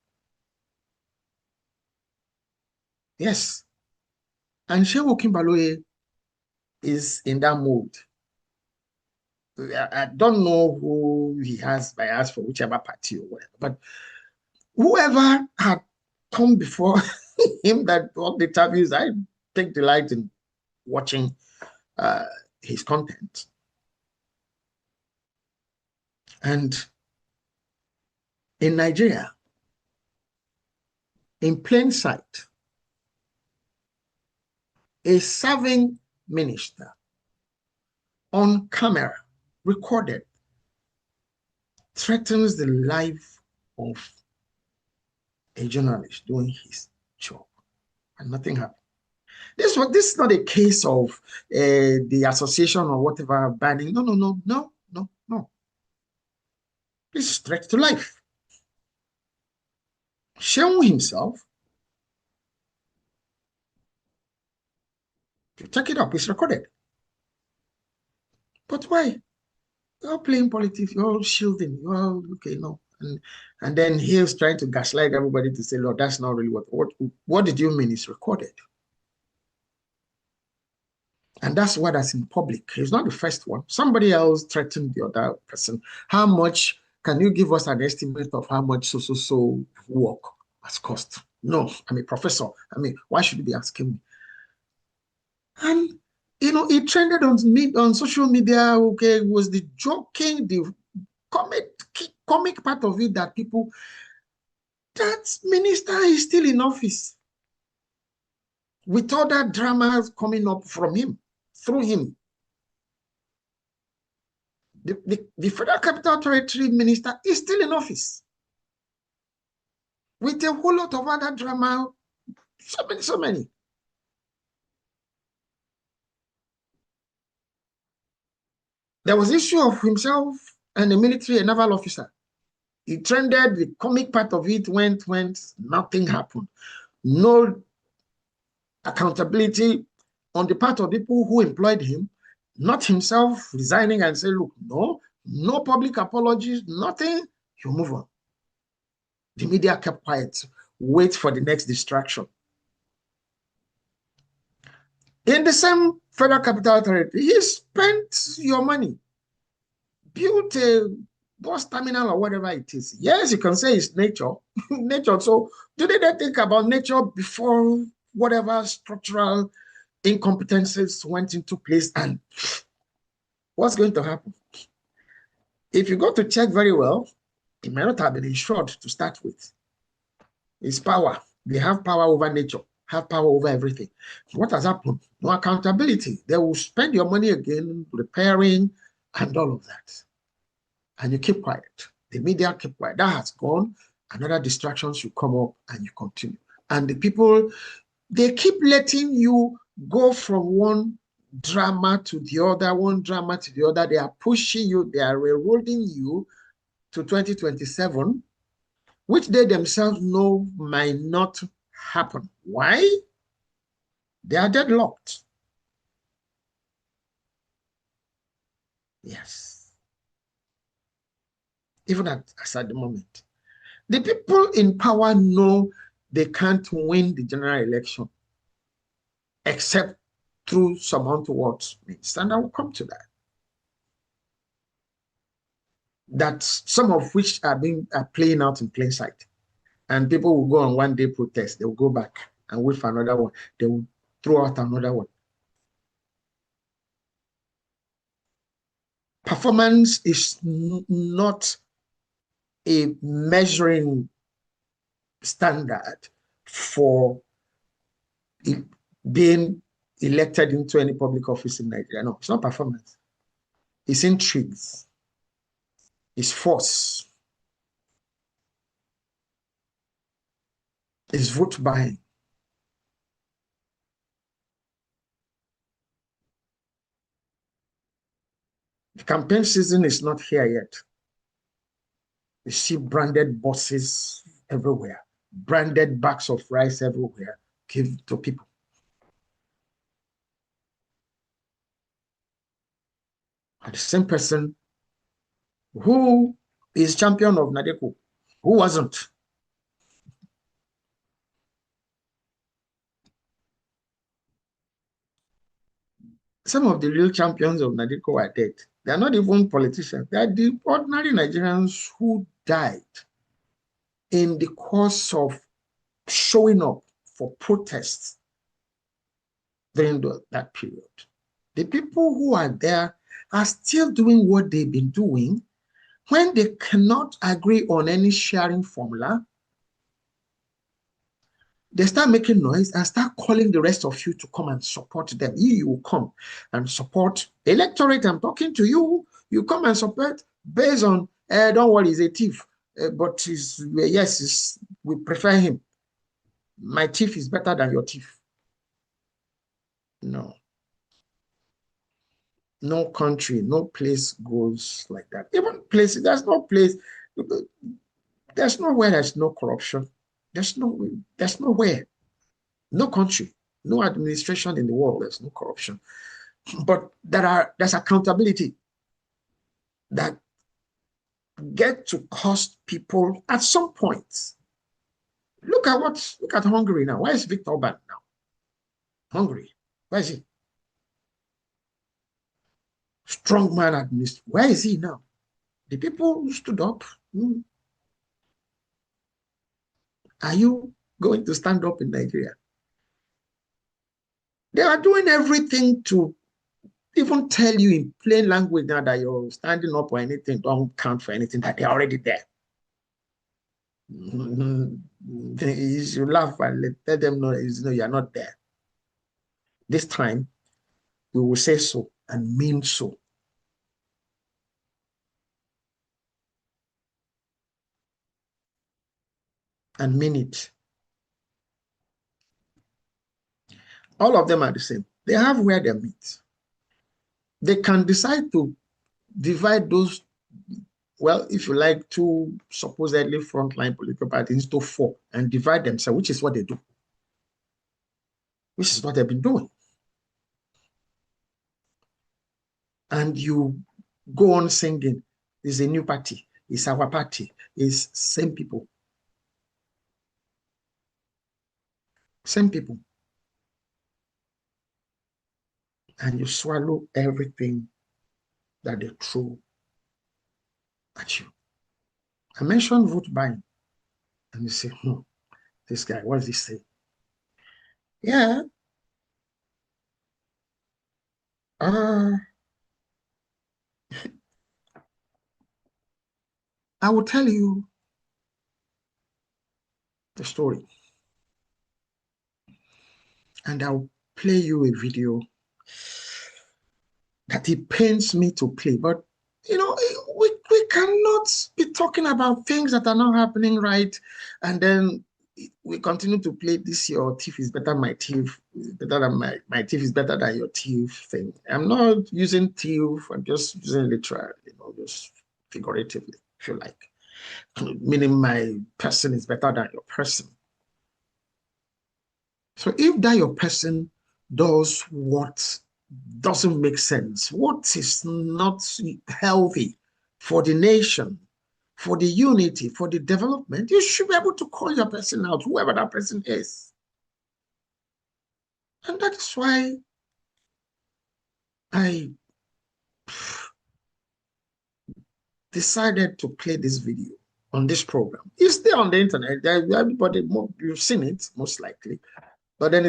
Yes. And Shehu Kimbaloye is in that mood. I don't know who he has bias for, whichever party or whatever, but whoever had come before him that all the interviews, I take delight in watching his content. And in Nigeria, in plain sight, a serving minister on camera, recorded, threatens the life of a journalist doing his job, and nothing happened. This is not a case of the association or whatever banning. No. This is threat to life. Shehu himself, you check it up, it's recorded. But why? You're playing politics, you're shielding, you're okay, and then he's trying to gaslight everybody to say, Lord, that's not really what did you mean? It's recorded. And that's why that's in public. He's not the first one. Somebody else threatened the other person. How much, can you give us an estimate of how much so work has cost? No, I'm a professor. Why should you be asking me? And it trended on social media. Okay, it was the joking, the comic part of it that that minister is still in office with all that drama coming up from him, through him. The Federal Capital Territory minister is still in office with a whole lot of other drama, so many. There was issue of himself and a military, a naval officer. It trended, the comic part of it went, nothing happened. No accountability on the part of people who employed him, not himself resigning and say, look, no public apologies, nothing, you move on. The media kept quiet, wait for the next distraction. In the same Federal Capital Territory, he spent your money, built a bus terminal or whatever it is. Yes, you can say it's nature. Nature. So do they think about nature before whatever structural incompetences went into place? And what's going to happen? If you go to check very well, it may not have been insured to start with. It's power. They have power over nature, have power over everything. What has happened? No accountability. They will spend your money again repairing and all of that. And you keep quiet. The media keep quiet. That has gone. Another distraction should come up and you continue. And the people, they keep letting you go from one drama to the other, one drama to the other. They are pushing you, they are railroading you to 2027, which they themselves know might not happen. Why? They are deadlocked. Yes. Even as at the moment. The people in power know they can't win the general election except through some untoward means. And I will come to that. that some of which are playing out in plain sight. And people will go on one-day protest. They will go back and wait for another one. They will throw out another one. Performance is not a measuring standard for being elected into any public office in Nigeria. No, it's not performance. It's intrigues. It's force. It's vote buying. The campaign season is not here yet. You see branded buses everywhere, branded bags of rice everywhere, give to people. And the same person who is champion of Nadeko, who wasn't. Some of the real champions of Nadeko are dead. They are not even politicians. They are the ordinary Nigerians who died in the course of showing up for protests during that period. The people who are there are still doing what they've been doing. When they cannot agree on any sharing formula, they start making noise and start calling the rest of you to come and support them. You will come and support Electorate. I'm talking to you. You come and support based on, don't worry, he's a thief. But yes, we prefer him. My thief is better than your thief. No. No country, no place goes like that. Even places, there's no place, there's nowhere there's no corruption. There's nowhere, no country, no administration in the world, there's no corruption. But there's accountability that get to cost people at some point. Look at Hungary now. Where is Viktor Orban now? Hungary, where is he? Strongman administration. Where is he now? The people who stood up. Are you going to stand up in Nigeria? They are doing everything to even tell you in plain language now that you're standing up or anything don't count for anything, that they're already there. You should laugh and let them know, you're not there. This time, we will say so and mean so. And mean it. All of them are the same. They have where they meet. They can decide to divide those, well, if you like, two supposedly frontline political parties into four and divide themselves, which is what they do. Which is what they've been doing. And you go on singing, it's a new party, it's our party, it's same people. Same people. And you swallow everything that they throw at you. I mentioned vote buying. And you say, this guy, what does he say? Yeah. I will tell you the story. And I'll play you a video that it pains me to play. But, we cannot be talking about things that are not happening right. And then we continue to play this, your thief is better than my thief, better than my thief is better than your thief thing. I'm not using thief, I'm just using literal, just figuratively, if you like. Meaning my person is better than your person. So if that your person does what doesn't make sense, what is not healthy for the nation, for the unity, for the development, you should be able to call your person out, whoever that person is. And that is why decided to play this video on this program. It's still on the internet. Everybody, you've seen it, most likely. But then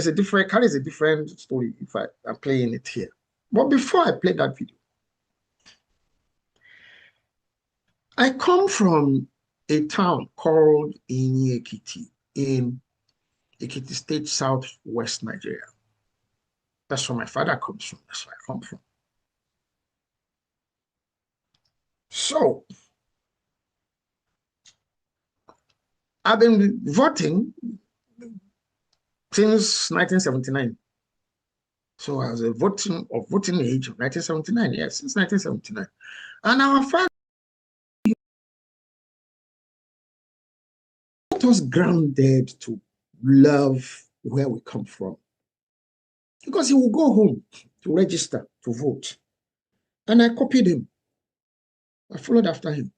carries a different story if I'm playing it here. But before I play that video, I come from a town called Ekiti in Ekiti State, southwest Nigeria. That's where my father comes from. That's where I come from. So, I've been voting since 1979. So I was a voting age of 1979, yes, since 1979. And our father was grounded to love where we come from. Because he will go home to register to vote. And I copied him. I followed after him.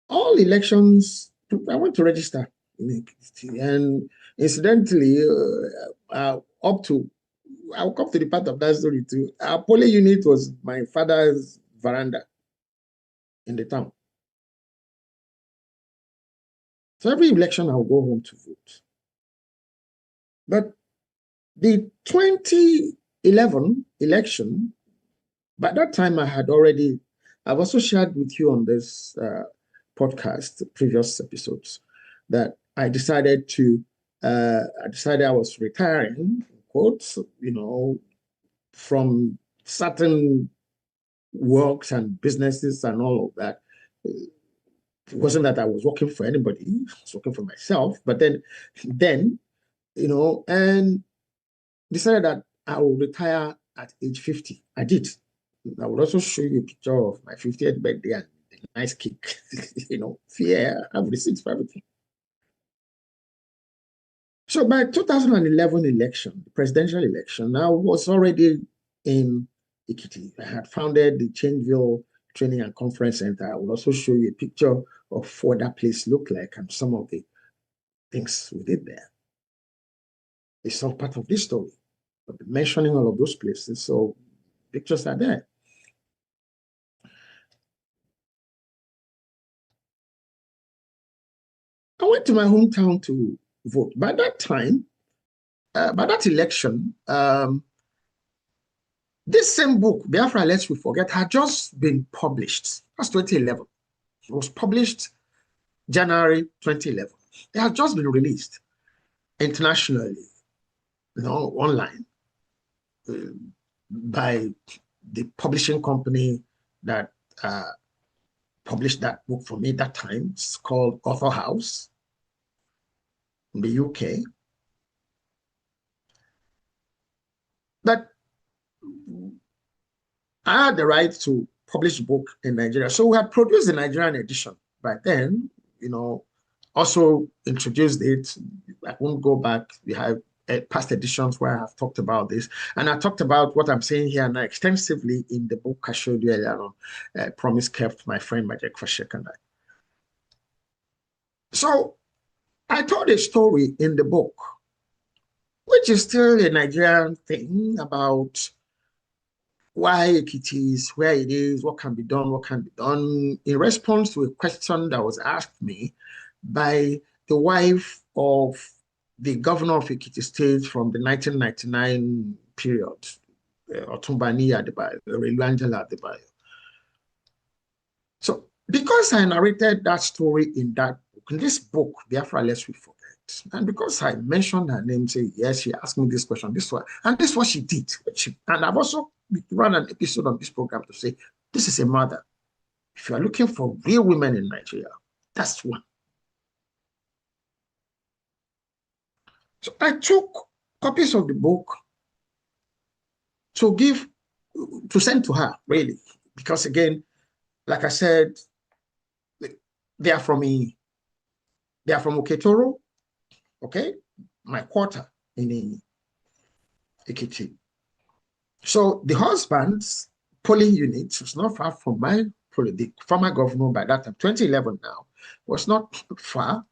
All elections, I went to register. And incidentally, I'll come to the part of that story too. Our polling unit was my father's veranda in the town. So every election, I'll go home to vote. But the 2011 election, by that time I've also shared with you on this podcast, previous episodes, that I decided I was retiring, quotes, from certain works and businesses and all of that. It wasn't that I was working for anybody, I was working for myself. But then, and decided that I will retire at age 50. I did. I will also show you a picture of my 50th birthday and a nice cake. Fear, I've received for everything. So by 2011 election, the presidential election, I was already in Ekiti. I had founded the Changeville Training and Conference Center. I will also show you a picture of what that place looked like and some of the things we did there. It's all part of this story. I'll be mentioning all of those places, so pictures are there. I went to my hometown to vote. By that time, by that election, this same book, Biafra Lest We Forget, had just been published. That's 2011. It was published January 2011. It had just been released internationally, online, by the publishing company that published that book for me that time. It's called Author House in the UK. But I had the right to publish a book in Nigeria. So we had produced the Nigerian edition by then, also introduced it. I won't go back. We have past editions where I have talked about this. And I talked about what I'm saying here now extensively in the book I showed you earlier on, Promise Kept, my friend Majek Fashek and I. So I told a story in the book, which is still a Nigerian thing, about why Ekiti is where it is, what can be done, in response to a question that was asked me by the wife of the governor of Ekiti State from the 1999 period, Otumbani Adebayo, Angela Adebayo. So because I narrated that story in this book, Biafra Lest We Forget, and because I mentioned her name, say, yes, she asked me this question, this one, and this is what she did. And I've also run an episode on this program to say, this is a mother. If you are looking for real women in Nigeria, that's one. So I took copies of the book to send to her, really, because again, like I said, they are from Oketoro, okay, my quarter in Ekiti. So the husband's polling unit was not far from the former governor by that time, 2011 now, was not far.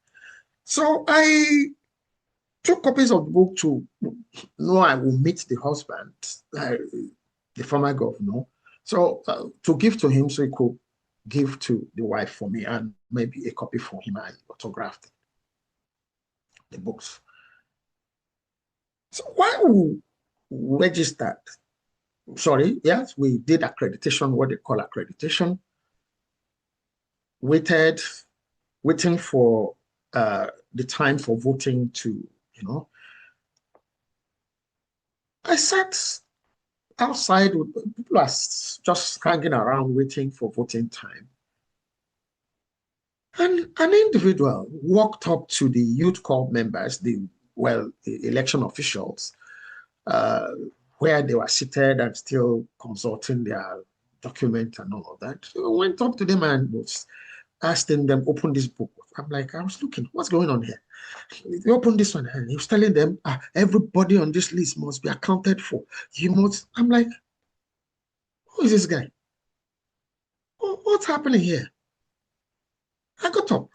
So I took copies of the book to know I will meet the husband, the former governor, so to give to him so he could give to the wife for me, and maybe a copy for him. I autographed the books. So why we registered? Sorry, yes, we did accreditation, what they call accreditation. Waiting for the time for voting to, I sat outside with people are just hanging around waiting for voting time. And an individual walked up to the youth corps members, the election officials, where they were seated and still consulting their document and all of that. So I went up to them and was asking them, open this book. I'm like, I was looking, what's going on here? They opened this one and he was telling them, everybody on this list must be accounted for. You must. I'm like, who is this guy? What's happening here? I got up.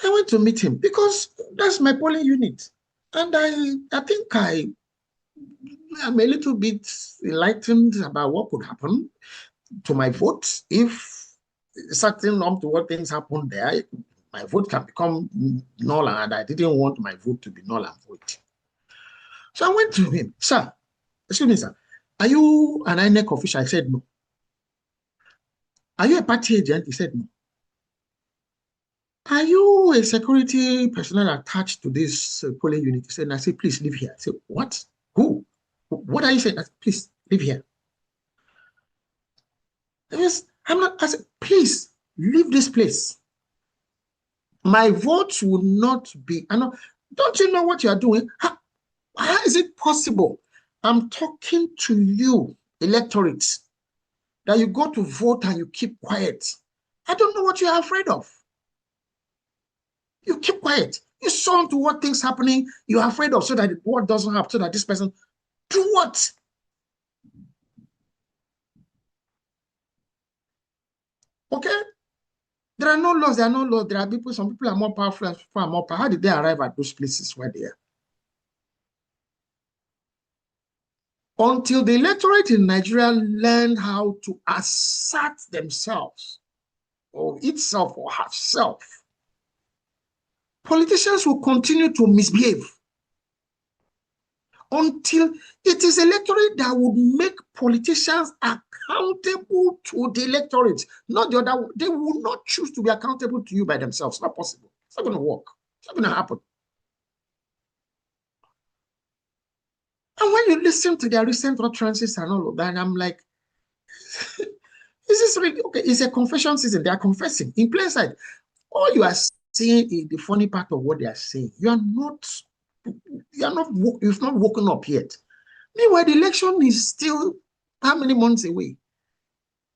I went to meet him because that's my polling unit. And I think I'm a little bit enlightened about what could happen to my vote if certain untoward things happen there. My vote can become null, and I didn't want my vote to be null and void. So I went to him, sir, excuse me, sir, are you an INEC official? I said, no. Are you a party agent? He said, no. Are you a security personnel attached to this polling unit? He said, I said, please leave here. I said, what? Who? What are you saying? I said, please leave here. I said, please leave this place. My vote will not be. Don't you know what you are doing? How is it possible? I'm talking to you, electorate, that you go to vote and you keep quiet. I don't know what you are afraid of. You keep quiet. You saw to what things happening you are afraid of, so that what doesn't happen, so that this person do what? Okay? There are no laws, there are no laws. There are people, some people are more powerful, and some people are more powerful. How did they arrive at those places where they are? Until the electorate in Nigeria learn how to assert themselves, or itself or herself, politicians will continue to misbehave until it is electorate that would make politicians accountable to the electorate, not the other. They will not choose to be accountable to you by themselves. It's not possible. It's not going to work. It's not going to happen. And when you listen to their recent utterances and all of that, I'm like, is this really okay? It's a confession season. They are confessing in plain sight. All you are saying is the funny part of what they are saying. You've not woken up yet. Meanwhile, the election is still how many months away?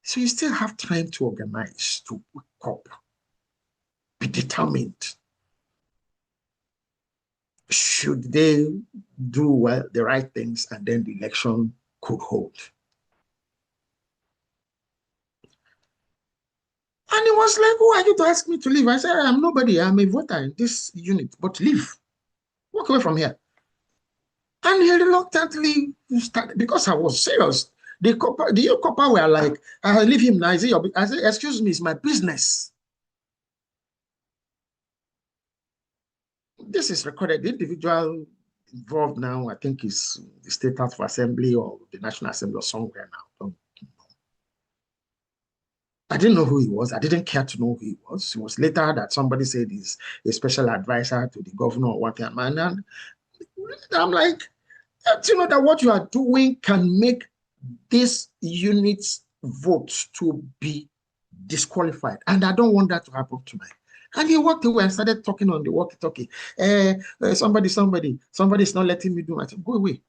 So you still have time to organize, to wake up, be determined. Should they do the right things, and then the election could hold. And he was like, who are you to ask me to leave? I said, I'm nobody. I'm a voter in this unit, but leave. Walk away from here. And he reluctantly started, because I was serious. The youth copper were like, I leave him now. I said, excuse me, it's my business. This is recorded. The individual involved now, I think, is the State House of Assembly or the National Assembly or somewhere now. I didn't know who he was. I didn't care to know who he was. It was later that somebody said he's a special advisor to the governor or what. And I'm like, do you know that what you are doing can make this unit's vote to be disqualified? And I don't want that to happen to me. And he walked away and started talking on the walkie-talkie. Somebody's not letting me do it. I said, go away.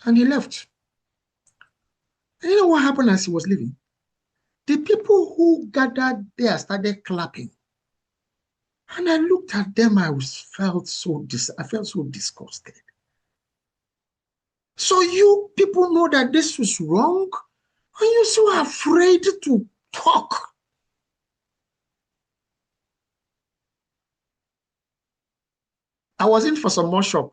And he left. And you know what happened as he was leaving? The people who gathered there started clapping. And I looked at them, I felt so disgusted. So you people know that this was wrong, and you're so afraid to talk. I was in for some more shock.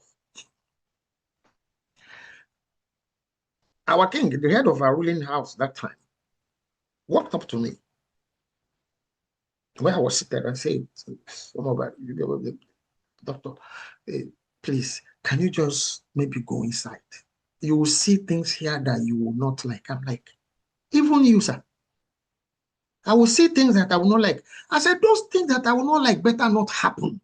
Our king, the head of our ruling house that time, walked up to me where I was seated and said, doctor, please, can you just maybe go inside? You will see things here that you will not like. I'm like, even you, sir. I will see things that I will not like. I said, those things that I will not like better not happen.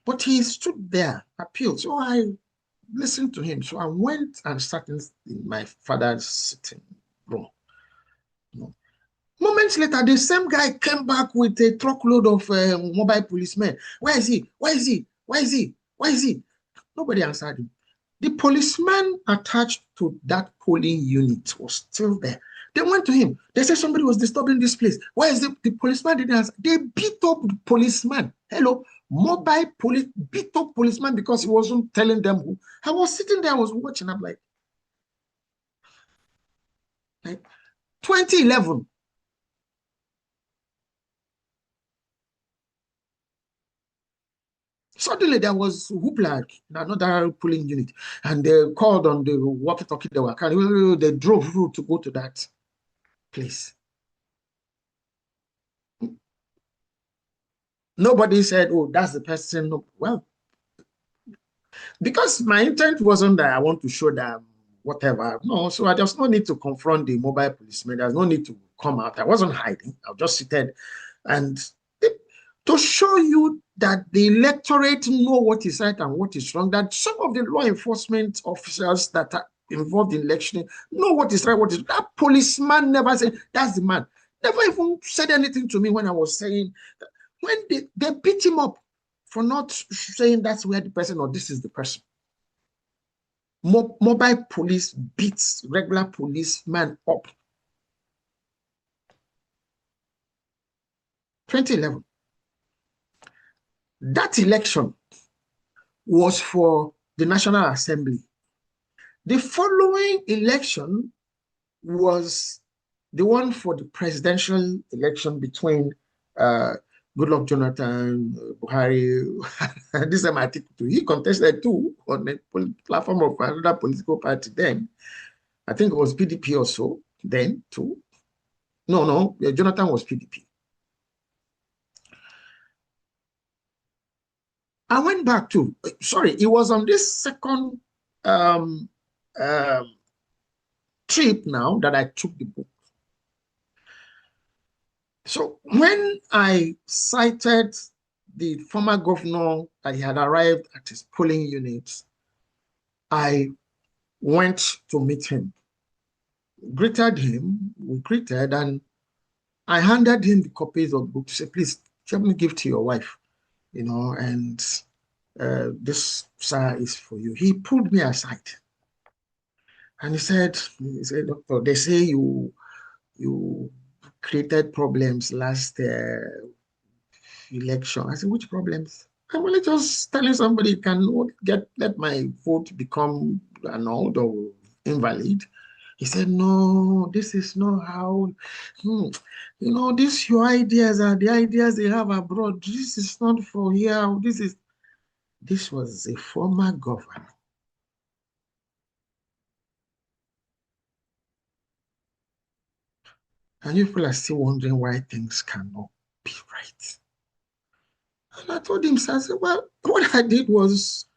But he stood there, appealed. So I listened to him. So I went and sat in my father's sitting room. Moments later, the same guy came back with a truckload of mobile policemen. Where is he? Where is he? Where is he? Where is he? Nobody answered him. The policeman attached to that polling unit was still there. They went to him. They said somebody was disturbing this place. Where is the policeman? Didn't answer. They beat up the policeman. Hello, mobile police beat up policeman because he wasn't telling them who. I was sitting there, I was watching. I'm like 2011. Suddenly there was hoopla in another polling unit, and they called on the walkie-talkie they were carrying. They drove through to go to that place. Nobody said, oh, that's the person. No. Well, because my intent wasn't that I want to show them whatever. No, so I just no need to confront the mobile policeman. There's no need to come out. I wasn't hiding. I was just seated. And to show you that the electorate know what is right and what is wrong, that some of the law enforcement officers that are involved in election know what is right, what is wrong. That policeman never said, that's the man. Never even said anything to me when I was saying, when they beat him up for not saying that's where the person or this is the person. Mobile police beats regular policeman up. 2011. That election was for the National Assembly. The following election was the one for the presidential election between Goodluck Jonathan, Buhari. This is my too. He contested too on the platform of another political party then. I think it was PDP or so then too. No, Jonathan was PDP. I went back to, sorry, it was on this second trip now that I took the book. So when I cited the former governor that he had arrived at his polling unit, I went to meet him, greeted him, we greeted, and I handed him the copies of the book to say, please, help me give to your wife, you know, and this, sir, is for you. He pulled me aside and he said, doctor, they say you created problems last election. I said, which problems? I'm only just telling somebody can let my vote become annulled or invalid. He said, no, this is not how, you know, these your ideas are the ideas they have abroad. This is not for here. This was a former governor. And people are still wondering why things cannot be right. And I told him, sir, I said, well, what I did was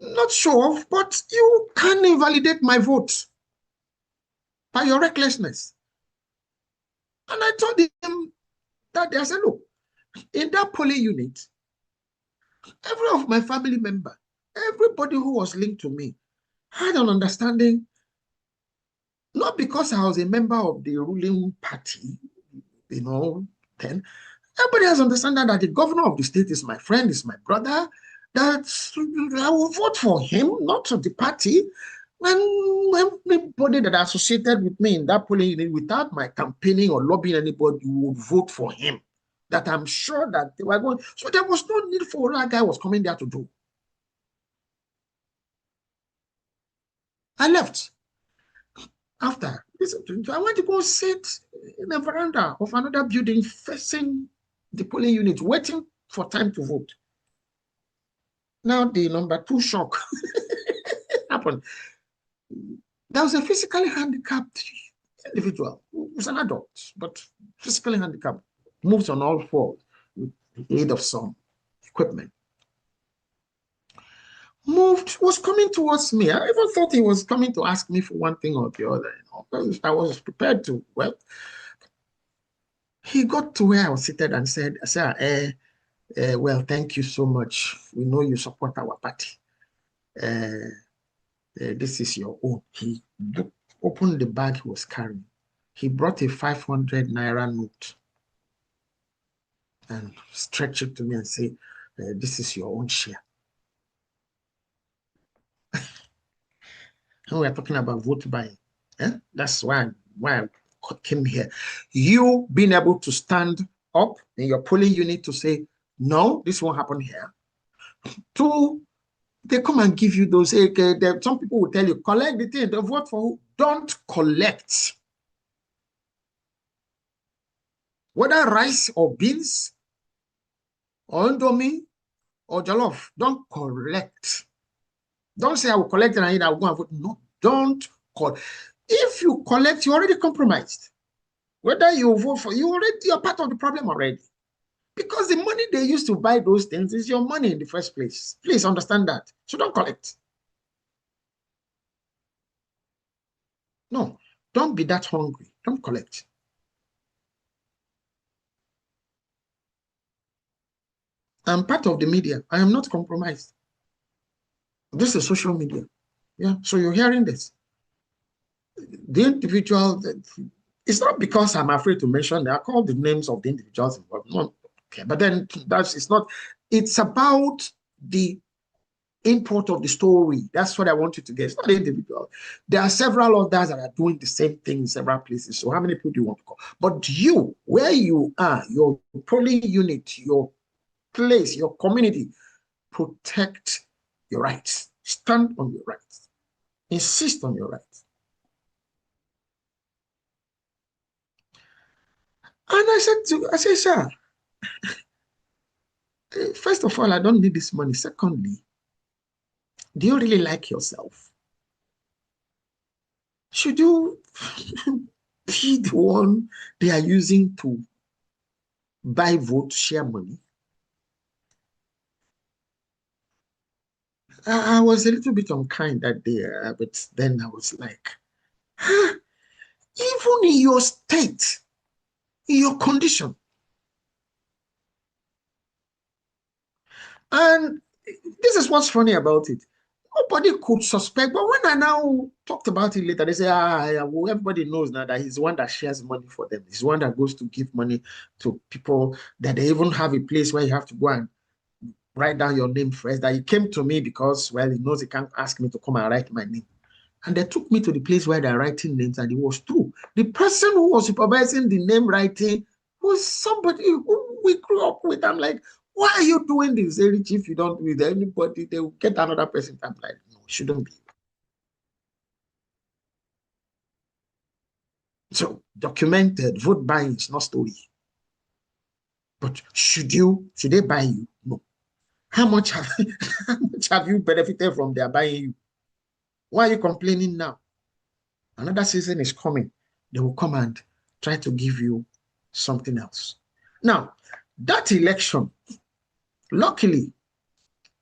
not show off, but you can invalidate my vote by your recklessness. And I told him that I said, look, in that polling unit, every of my family member, everybody who was linked to me had an understanding, not because I was a member of the ruling party, you know, then everybody has understanding that the governor of the state is my friend, is my brother, that I will vote for him, not to the party. And everybody that associated with me in that polling unit without my campaigning or lobbying anybody would vote for him. That I'm sure that they were going. So there was no need for what that guy was coming there to do. I left. After, I went to go sit in the veranda of another building facing the polling unit, waiting for time to vote. Now the number 2 shock happened. There was a physically handicapped individual who was an adult, but physically handicapped, moves on all fours with the aid of some equipment. Was coming towards me. I even thought he was coming to ask me for one thing or the other. I was prepared to. Well, he got to where I was seated and said, "Sir, well, thank you so much. We know you support our party. This is your own." He opened the bag he was carrying. He brought a 500 naira note and stretched it to me and said, "This is your own share." And we are talking about vote buying. That's why I came here. You being able to stand up in your polling unit to say, no, this won't happen here. Two, they come and give you those. Some people will tell you, collect the thing. They vote for who? Don't collect. Whether rice or beans or indomie or jollof, don't collect. Don't say I will collect and I will go and vote. No, don't collect. If you collect, you're already compromised. Whether you vote for, you're part of the problem already. Because the money they used to buy those things is your money in the first place. Please understand that. So don't collect. No, don't be that hungry. Don't collect. I'm part of the media. I am not compromised. This is social media. Yeah, so you're hearing this. The individual, it's not because I'm afraid to mention, I call the names of the individuals involved. No, okay, but then it's about the import of the story. That's what I want you to get. It's not the individual. There are several others that are doing the same thing in several places. So how many people do you want to call? But you, where you are, your polling unit, your place, your community, protect your rights. Stand on your rights. Insist on your rights. And I said, sir, first of all, I don't need this money. Secondly, do you really like yourself? Should you be the one they are using to buy vote, share money? I was a little bit unkind that day, but then I was like, even in your state, in your condition. And this is what's funny about it. Nobody could suspect, but when I now talked about it later, they say, well, everybody knows now that he's the one that shares money for them. He's the one that goes to give money to people, that they even have a place where you have to go and write down your name first. That he came to me because, well, he knows he can't ask me to come and write my name. And they took me to the place where they're writing names, and it was true. The person who was supervising the name writing was somebody who we grew up with. I'm like, why are you doing this, Richie? If you don't with anybody, they will get another person. I'm like, no, it shouldn't be. So documented vote buying is not story. But should they buy you? No. How much have you benefited from their buying you? Why are you complaining now? Another season is coming. They will come and try to give you something else. Now, that election, luckily,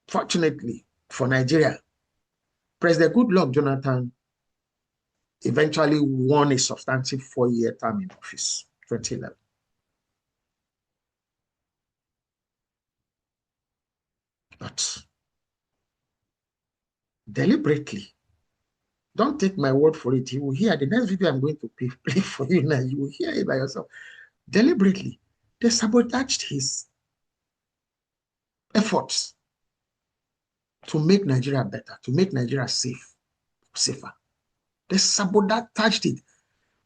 fortunately for Nigeria, President Goodluck Jonathan eventually won a substantive 4-year term in office, 2011. But deliberately, don't take my word for it. You will hear the next video I'm going to play for you now. You will hear it by yourself. Deliberately, they sabotaged his efforts to make Nigeria better, to make Nigeria safer. They sabotaged it.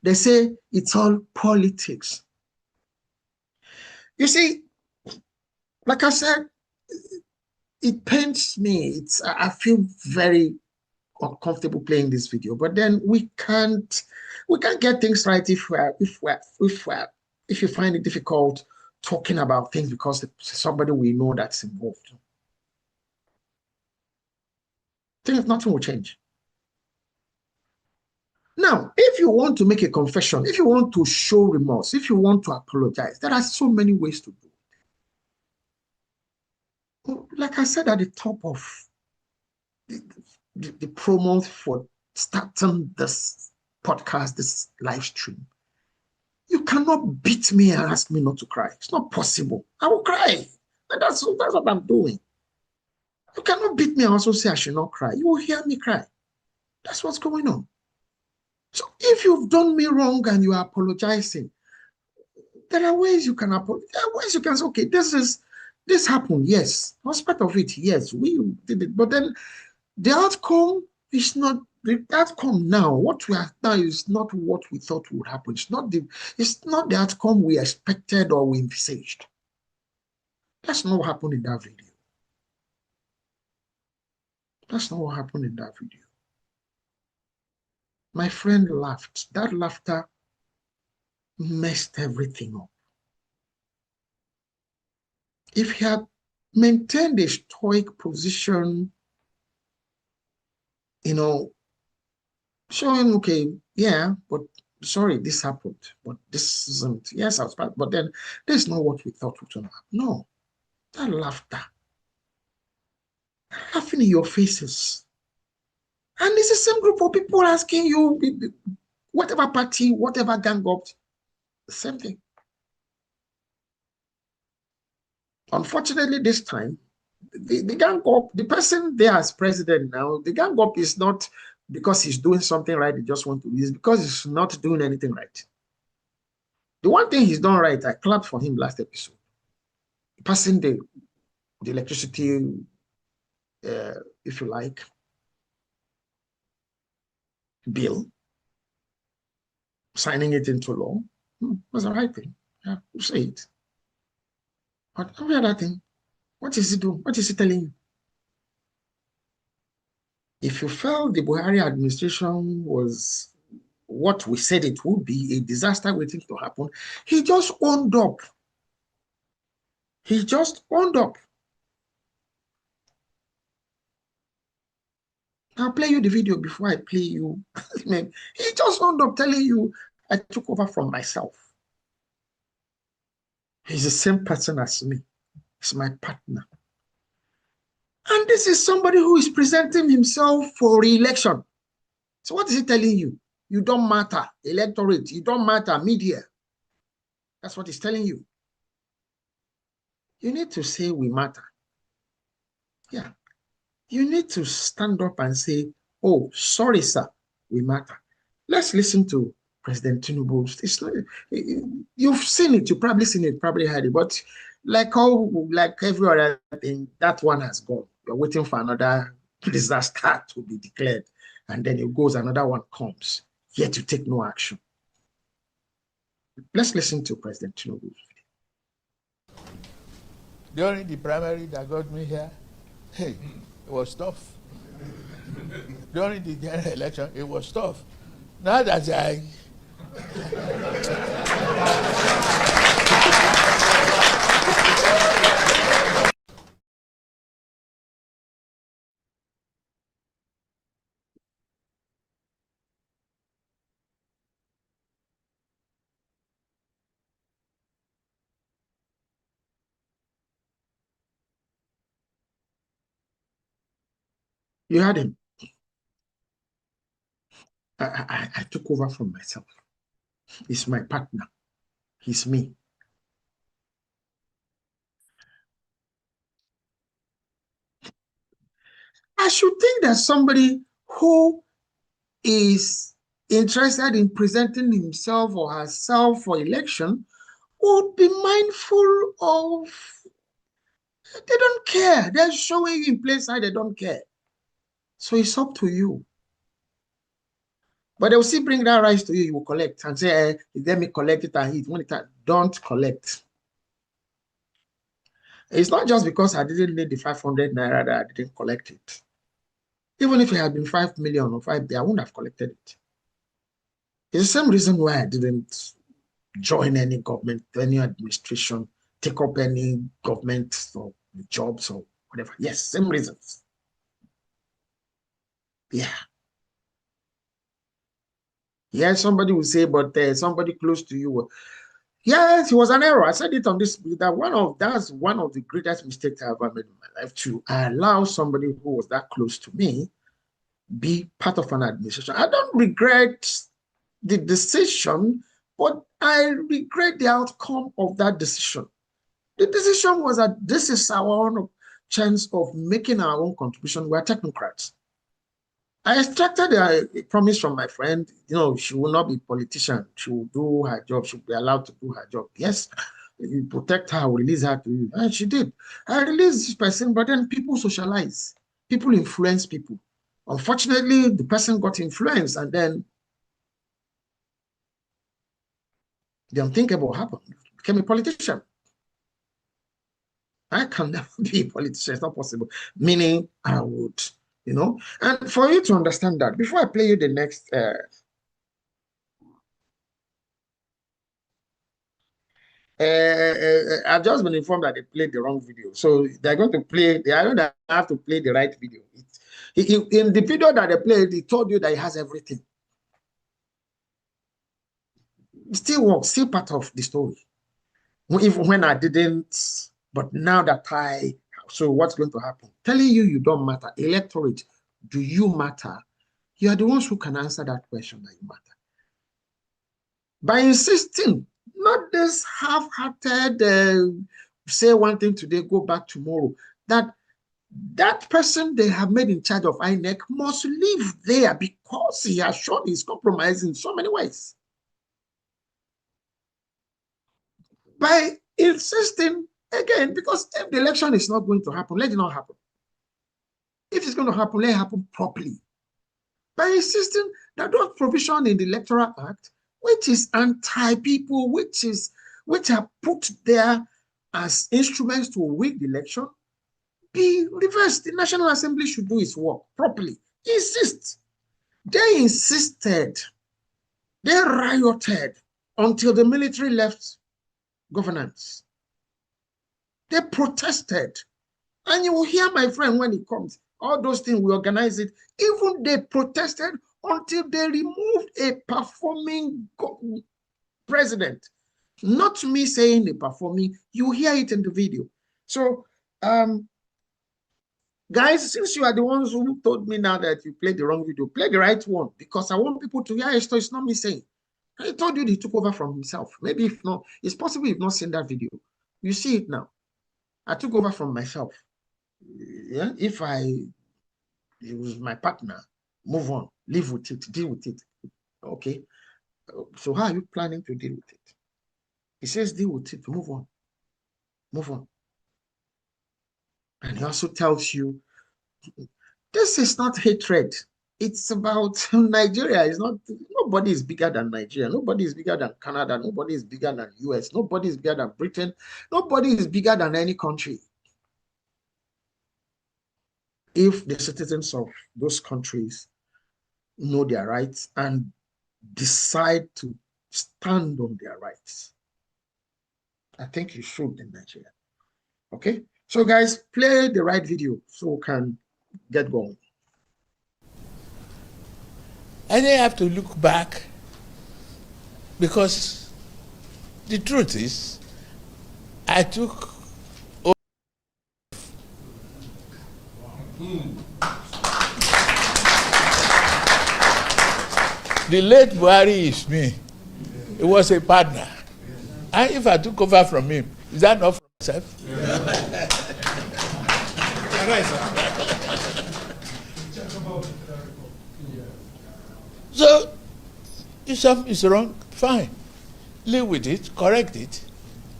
They say it's all politics. You see, like I said, it pains me. I feel very uncomfortable playing this video, but then we can't get things right if you find it difficult talking about things because somebody we know that's involved. Nothing will change. Now, if you want to make a confession, if you want to show remorse, if you want to apologize, there are so many ways to do it. Like I said at the top of the promo for starting this podcast, this live stream, you cannot beat me and ask me not to cry. It's not possible. I will cry. And that's what I'm doing. You cannot beat me and also say I should not cry. You will hear me cry. That's what's going on. So if you've done me wrong and you are apologizing, there are ways you can apologize. There are ways you can say, okay, this happened. Yes. Was part of it. Yes, we did it. But then the outcome is not the outcome now. What we are now is not what we thought would happen. It's not the outcome we expected or we envisaged. That's not what happened in that video. That's not what happened in that video. My friend laughed. That laughter messed everything up. If he had maintained a stoic position, showing, okay, yeah, but sorry, this happened, but this isn't, yes, I was bad, but then this is not what we thought would happen. No, that laughter, laughing in your faces. And it's the same group of people asking you, whatever party, whatever gang up, the same thing. Unfortunately, this time, the gang up, the person there as president now, the gang up is not because he's doing something right, they just want to use, because he's not doing anything right. The one thing he's done right, I clapped for him last episode. Passing the electricity, if you like, bill, signing it into law, was the right thing. Yeah, you say it. But every other thing, what is he doing? What is he telling you? If you felt the Buhari administration was what we said it would be, a disaster waiting to happen, he just owned up. He just owned up. I'll play you the video before I play you. He just owned up telling you, I took over from myself. He's the same person as me. He's my partner. And this is somebody who is presenting himself for re-election. So what is he telling you? You don't matter, electorate. You don't matter, media. That's what he's telling you. You need to say we matter. Yeah. You need to stand up and say, oh, sorry, sir, we matter. Let's listen to President Tinubu. It's not, you've seen it, you've probably seen it, probably heard it, but like every other thing, that one has gone. You're waiting for another disaster to be declared, and then it goes, another one comes, yet you take no action. Let's listen to President Tinubu. During the primary that got me here, hey, it was tough. During the general election, it was tough. Now that You had him. I took over from myself. He's my partner. He's me. I should think that somebody who is interested in presenting himself or herself for election would be mindful of, they don't care. They're showing in place how they don't care. So it's up to you. But they'll still bring that rice to you, you will collect and say, let me collect it and eat. When it don't collect. It's not just because I didn't need the 500 naira that I didn't collect it. Even if it had been 5 million or 5 billion, I wouldn't have collected it. It's the same reason why I didn't join any government, any administration, take up any government or jobs or whatever. Yes, same reasons. Yeah. Yes, somebody will say, but somebody close to you. Yes, it was an error. I said it on this, that that's one of the greatest mistakes I ever made in my life, to allow somebody who was that close to me be part of an administration. I don't regret the decision, but I regret the outcome of that decision. The decision was that this is our own chance of making our own contribution. We're technocrats. I extracted a promise from my friend, she will not be a politician. She will do her job. She'll be allowed to do her job. Yes, you protect her, release her to you. And she did. I released this person, but then people socialize. People influence people. Unfortunately, the person got influenced, and then the unthinkable happened. Became a politician. I can never be a politician. It's not possible. Meaning, I would, And for you to understand that, before I play you the next, I've just been informed that they played the wrong video. So they're going to play, I know that I have to play the right video. In the video that they played, he told you that he has everything. It still works, still part of the story. Even when I didn't, but now that so what's going to happen? Telling you don't matter. Electorate, do you matter? You are the ones who can answer that question, that you matter. By insisting, not this half-hearted, say one thing today, go back tomorrow, that person they have made in charge of INEC must live there because he has shown he's compromised in so many ways. By insisting, again, because if the election is not going to happen, let it not happen. If it's going to happen, let it happen properly. By insisting that those provisions in the Electoral Act, which is anti-people, which are put there as instruments to win the election, be reversed. The National Assembly should do its work properly. Insist. They insisted. They rioted until the military left governance. They protested. And you will hear my friend when he comes, all those things, we organize it. Even they protested until they removed a performing president. Not me saying a performing, you hear it in the video. So, guys, since you are the ones who told me now that you played the wrong video, play the right one, because I want people to hear a story. It's not me saying. I told you he took over from himself. Maybe if not, it's possible you've not seen that video. You see it now. I took over from myself. Yeah, if it was my partner, move on, live with it, deal with it. Okay. So how are you planning to deal with it? He says, deal with it, move on. Move on. And he also tells you, this is not hatred. It's about Nigeria. It's not, nobody is bigger than Nigeria. Nobody is bigger than Canada. Nobody is bigger than US. Nobody is bigger than Britain. Nobody is bigger than any country. If the citizens of those countries know their rights and decide to stand on their rights, I think you should in Nigeria. Okay? So guys, play the right video so we can get going. And they have to look back, because the truth is, I took the late Buhari is me. He was a partner. And if I took over from him, is that not for myself? So, if something is wrong, fine. Live with it, correct it,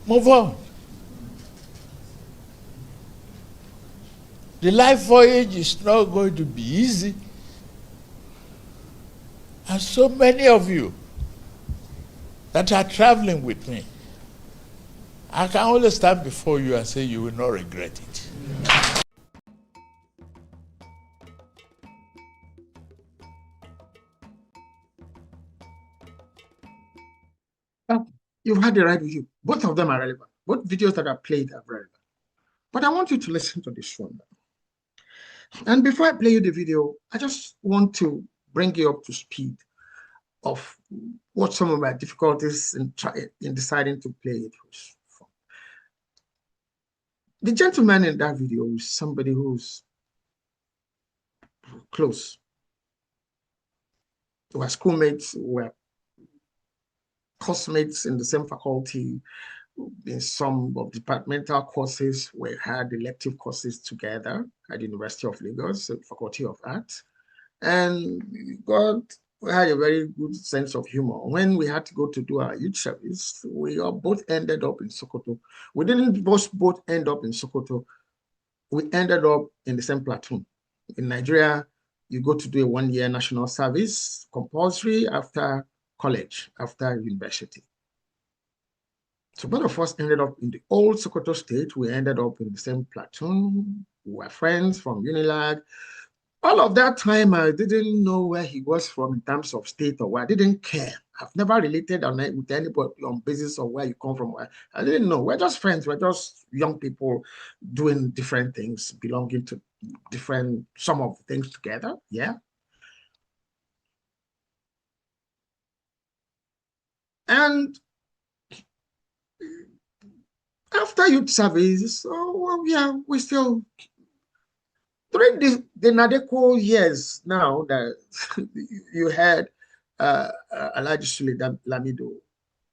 move on. The life voyage is not going to be easy. And so many of you that are traveling with me, I can only stand before you and say you will not regret it. You've had the right video. Both of them are relevant. Both videos that are played are relevant. But I want you to listen to this one. And before I play you the video, I just want to bring you up to speed. of what some of my difficulties in deciding to play it was from. The gentleman in that video is somebody who's close. We were schoolmates, we were classmates in the same faculty. In some of departmental courses, we had elective courses together at the University of Lagos, Faculty of Arts. And we had a very good sense of humor. When we had to go to do our youth service, we all both ended up in Sokoto. We didn't both end up in Sokoto. We ended up in the same platoon. In Nigeria, you go to do a one-year national service, compulsory after college, after university. So both of us ended up in the old Sokoto state. We ended up in the same platoon. We were friends from Unilag. All of that time, I didn't know where he was from in terms of state or where. I didn't care. I've never related with anybody on basis of where you come from. I didn't know. We're just friends. We're just young people doing different things, belonging to some of the things together. Yeah. And after youth service, we still, during the Nadeko years now that you heard Alhaji Sule Lamido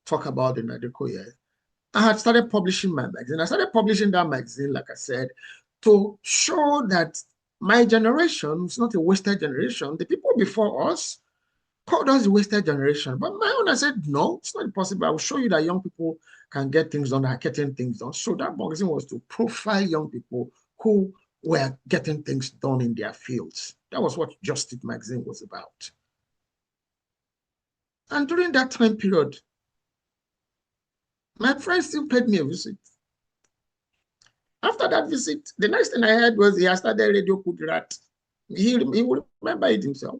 talk about the Nadeko years, I had started publishing my magazine. I started publishing that magazine, like I said, to show that my generation is not a wasted generation. The people before us called us the wasted generation. But my own, I said, no, it's not possible. I will show you that young people can get things done, are getting things done. So that magazine was to profile young people who were getting things done in their fields. That was what Justice magazine was about. And during that time period, my friend still paid me a visit. After that visit, the next thing I heard was he had started Radio Kudirat. He will remember it himself.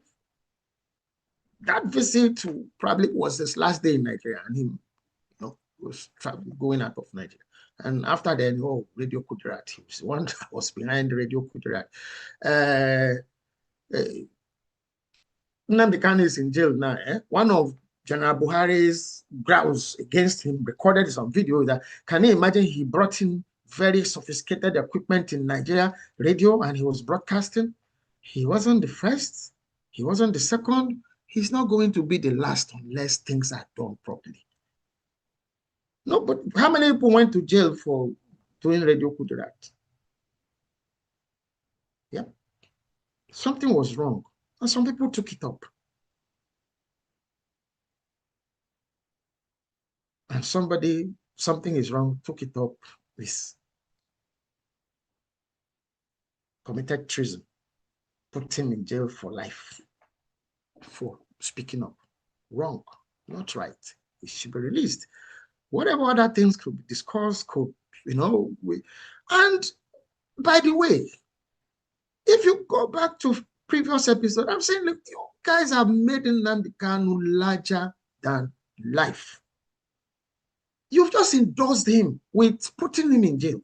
That visit probably was his last day in Nigeria, and him, was traveling, going out of Nigeria. And after then, Radio Kudirat, he was the one that was behind Radio Kudirat. Nnamdi Kanu is in jail now. One of General Buhari's grounds against him recorded some video that, can you imagine, he brought in very sophisticated equipment in Nigeria radio and he was broadcasting. He wasn't the first, he wasn't the second, he's not going to be the last unless things are done properly. No, but how many people went to jail for doing Radio Kudirat? Yeah. Something was wrong, and some people took it up. And something is wrong, took it up, committed treason, put him in jail for life for speaking up. Wrong, not right. He should be released. Whatever other things could be discussed, and by the way, if you go back to previous episode, I'm saying, look, you guys have made Nnamdi Kanu larger than life. You've just endorsed him with putting him in jail.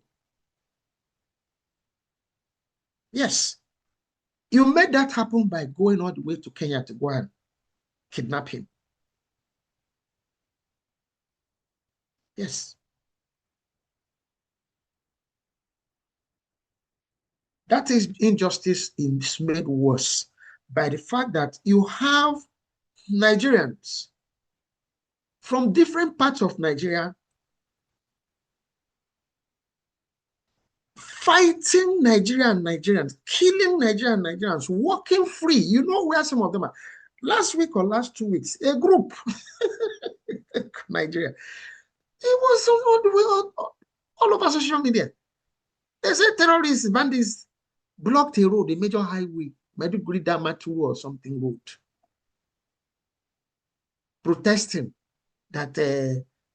Yes. You made that happen by going all the way to Kenya to go and kidnap him. Yes. That is injustice is made worse by the fact that you have Nigerians from different parts of Nigeria fighting Nigerians, killing Nigerians, walking free. You know where some of them are. Last week or last 2 weeks, a group, Nigeria, it was all the way all over social media. They said terrorists, bandits blocked a road, a major highway, Maiduguri Damaturu or something road, protesting that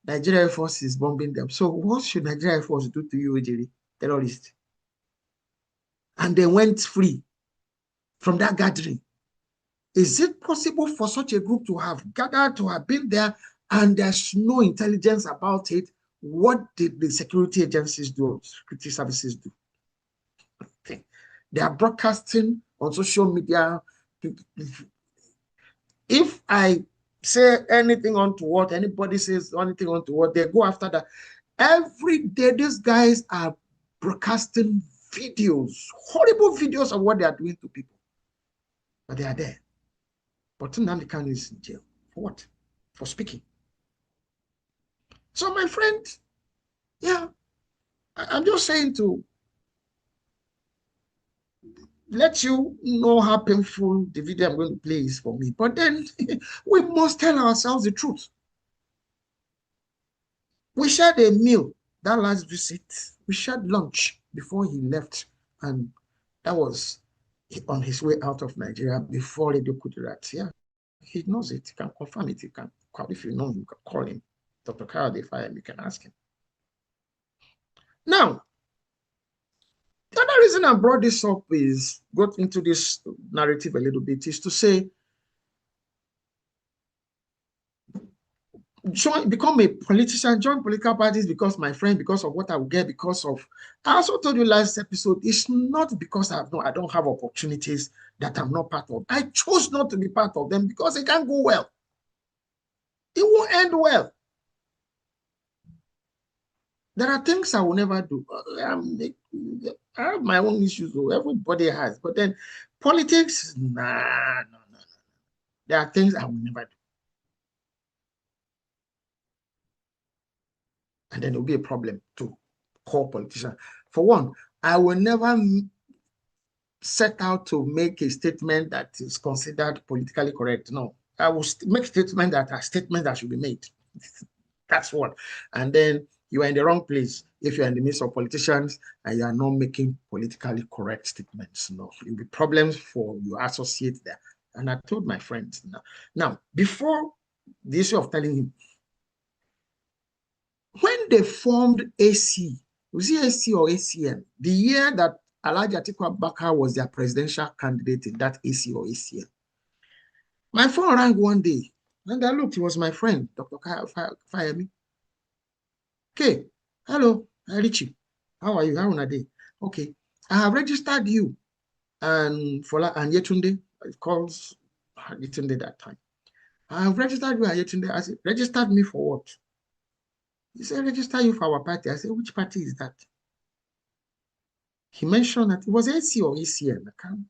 Nigeria Air Force is bombing them. So what should Nigeria Air Force do to you, Ejiri, terrorists? And they went free from that gathering. Is it possible for such a group to have gathered, to have been there, and there's no intelligence about it? What did the security agencies do, security services do? Okay. They are broadcasting on social media. If I say anything untoward, anybody says anything untoward, they go after that. Every day, these guys are broadcasting videos, horrible videos of what they are doing to people. But they are there. But Nnamdi Kanu is in jail. For what? For speaking. So, my friend, yeah, I'm just saying to let you know how painful the video I'm going to play is for me. But then we must tell ourselves the truth. We shared a meal that last visit. We shared lunch before he left. And that was on his way out of Nigeria before Radio Kudirat. Yeah, he knows it. He can confirm it. You can call, if you know him, you can call him. Dr. Kayode Fayemi, you can ask him. Now, the other reason I brought this up is, got into this narrative a little bit, is to say, become a politician, join political parties because my friend, because of what I will get, because of, I also told you last episode, it's not because I don't have opportunities that I'm not part of. I chose not to be part of them because it can't go well. It won't end well. There are things I will never do. I have my own issues, everybody has, but then politics, no. There are things I will never do. And then it will be a problem to call politicians. For one, I will never set out to make a statement that is considered politically correct. No, I will make statements that are statements that should be made. That's one. And then you are in the wrong place if you're in the midst of politicians and you are not making politically correct statements. No, it will be problems for you associate there. And I told my friends now before the issue of telling him, when they formed AC, was it AC or ACM? The year that Alhaji Atiku Abubakar was their presidential candidate in that AC or ACM. My phone rang one day, and I looked, it was my friend, Dr. Fayemi. Okay, hello, Richie. How are you? How are you? Okay, I have registered you and Fola and Yetunde. It calls Yetunde that time. I have registered you and Yetunde. I said, registered me for what? He said, register you for our party. I said, which party is that? He mentioned that it was AC or ACN. I'm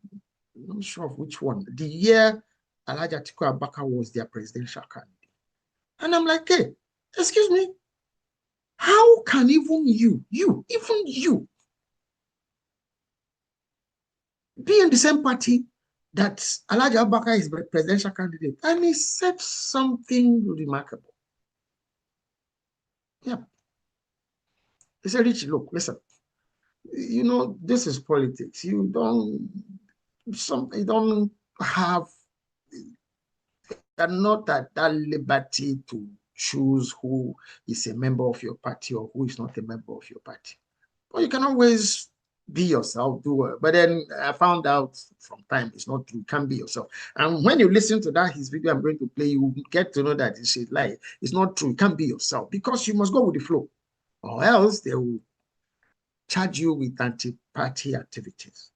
not sure of which one. The year Alhaji Atiku Abubakar was their presidential candidate. And I'm like, hey, excuse me, how can even you, be in the same party that Alhaji Abubakar is the presidential candidate? And he said something remarkable. Yeah. He said, Richie, look, listen, you know, this is politics. You don't have, you're not at that liberty to choose who is a member of your party or who is not a member of your party. But you can always be yourself, do it. But then I found out from time it's not true. You can't be yourself. And when you listen to that, his video I'm going to play, you get to know that it's a lie. It's not true. You can't be yourself because you must go with the flow, or else they will charge you with anti-party activities.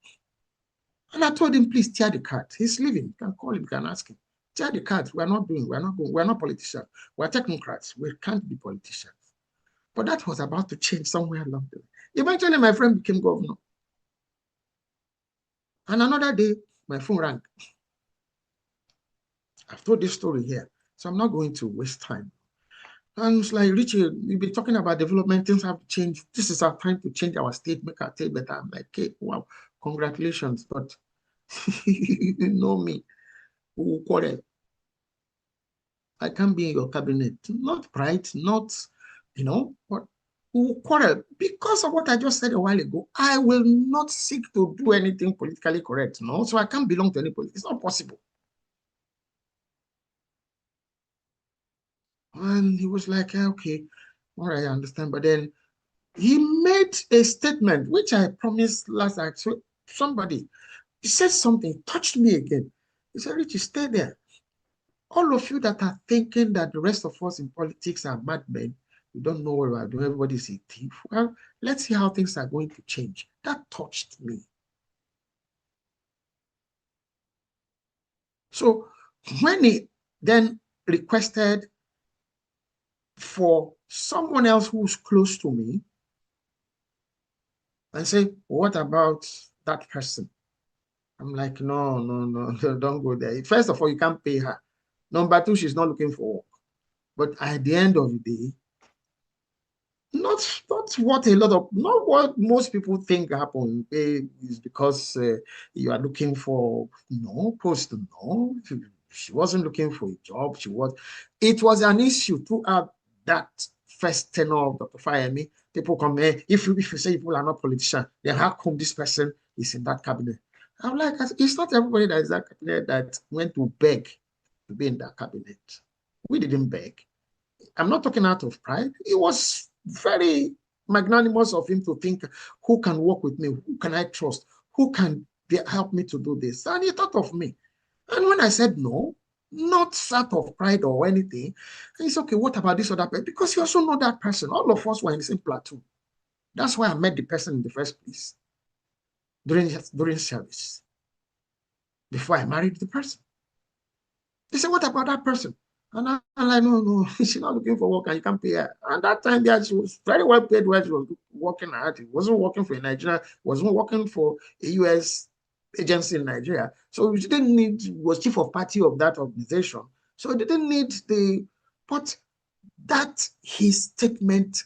And I told him, please tear the card. He's leaving. You can call him, you can ask him. Tear the card. We're not politicians. We're technocrats. We can't be politicians. But that was about to change somewhere along the way. Eventually, my friend became governor. And another day, my phone rang. I've told this story here, so I'm not going to waste time. And it's like, Richie, we've been talking about development, things have changed. This is our time to change our state, make our state better. I'm like, okay, wow, congratulations. But you know me, who quarrel. I can't be in your cabinet. Not pride, not, you know, what who quarrel. Because of what I just said a while ago, I will not seek to do anything politically correct. No, so I can't belong to any politics. It's not possible. And he was like, okay, all right, I understand. But then he made a statement, which I promised last night. So somebody, he said something, touched me again. He said, Richie, stay there. All of you that are thinking that the rest of us in politics are madmen, we don't know what we are doing, everybody's a thief. Well, let's see how things are going to change. That touched me. So when he then requested for someone else who's close to me and say, what about that person? I'm like, no, don't go there. First of all, you can't pay her. Number two, she's not looking for work. But at the end of the day, not what most people think happened is because you are looking for post. No, she wasn't looking for a job. It was an issue throughout that first tenure of Dr. Fayemi. People come here. If you say people are not politicians, then how come this person is in that cabinet? I'm like, it's not everybody that is that cabinet that went to beg to be in that cabinet. We didn't beg. I'm not talking out of pride. It was very magnanimous of him to think, who can work with me? Who can I trust? Who can help me to do this? And he thought of me. And when I said no, not out of pride or anything, he said, okay, what about this other person? Because you also know that person. All of us were in the same platoon. That's why I met the person in the first place during service, before I married the person. They said, what about that person? And I'm like, no, she's not looking for work and you can't pay her. And that time, yeah, she was very well paid where she was working at. It wasn't working for Nigeria, wasn't working for a US agency in Nigeria. So she didn't need, was chief of party of that organization. So they didn't need but that his statement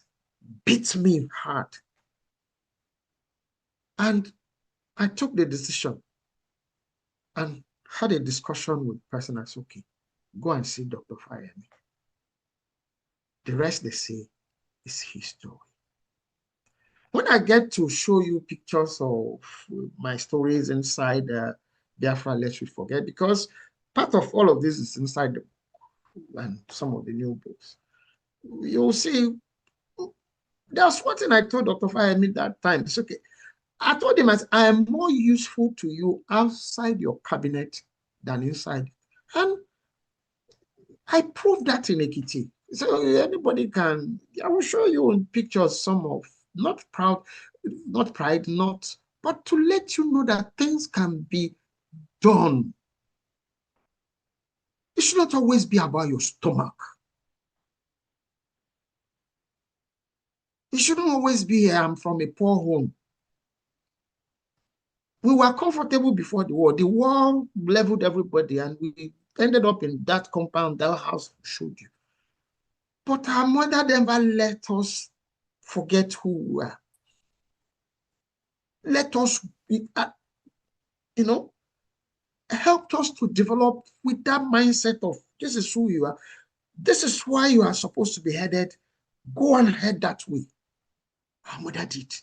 beat me hard. And I took the decision and had a discussion with the person. I said, okay, go and see Dr. Fayemi. The rest they say is history. When I get to show you pictures of my stories inside Biafra, Lest We Forget, because part of all of this is inside the book and some of the new books. You'll see, there's one thing I told Dr. Fayemi that time. It's okay. I told him, I am more useful to you outside your cabinet than inside. And I proved that in Ekiti. So anybody can, I will show you in pictures some of, not pride, but to let you know that things can be done. It should not always be about your stomach. It shouldn't always be, I'm from a poor home. We were comfortable before the war. The war leveled everybody and we ended up in that compound, that house showed you. But our mother never let us forget who we were. Let us, helped us to develop with that mindset of, this is who you are. This is why you are supposed to be headed. Go and head that way. Our mother did.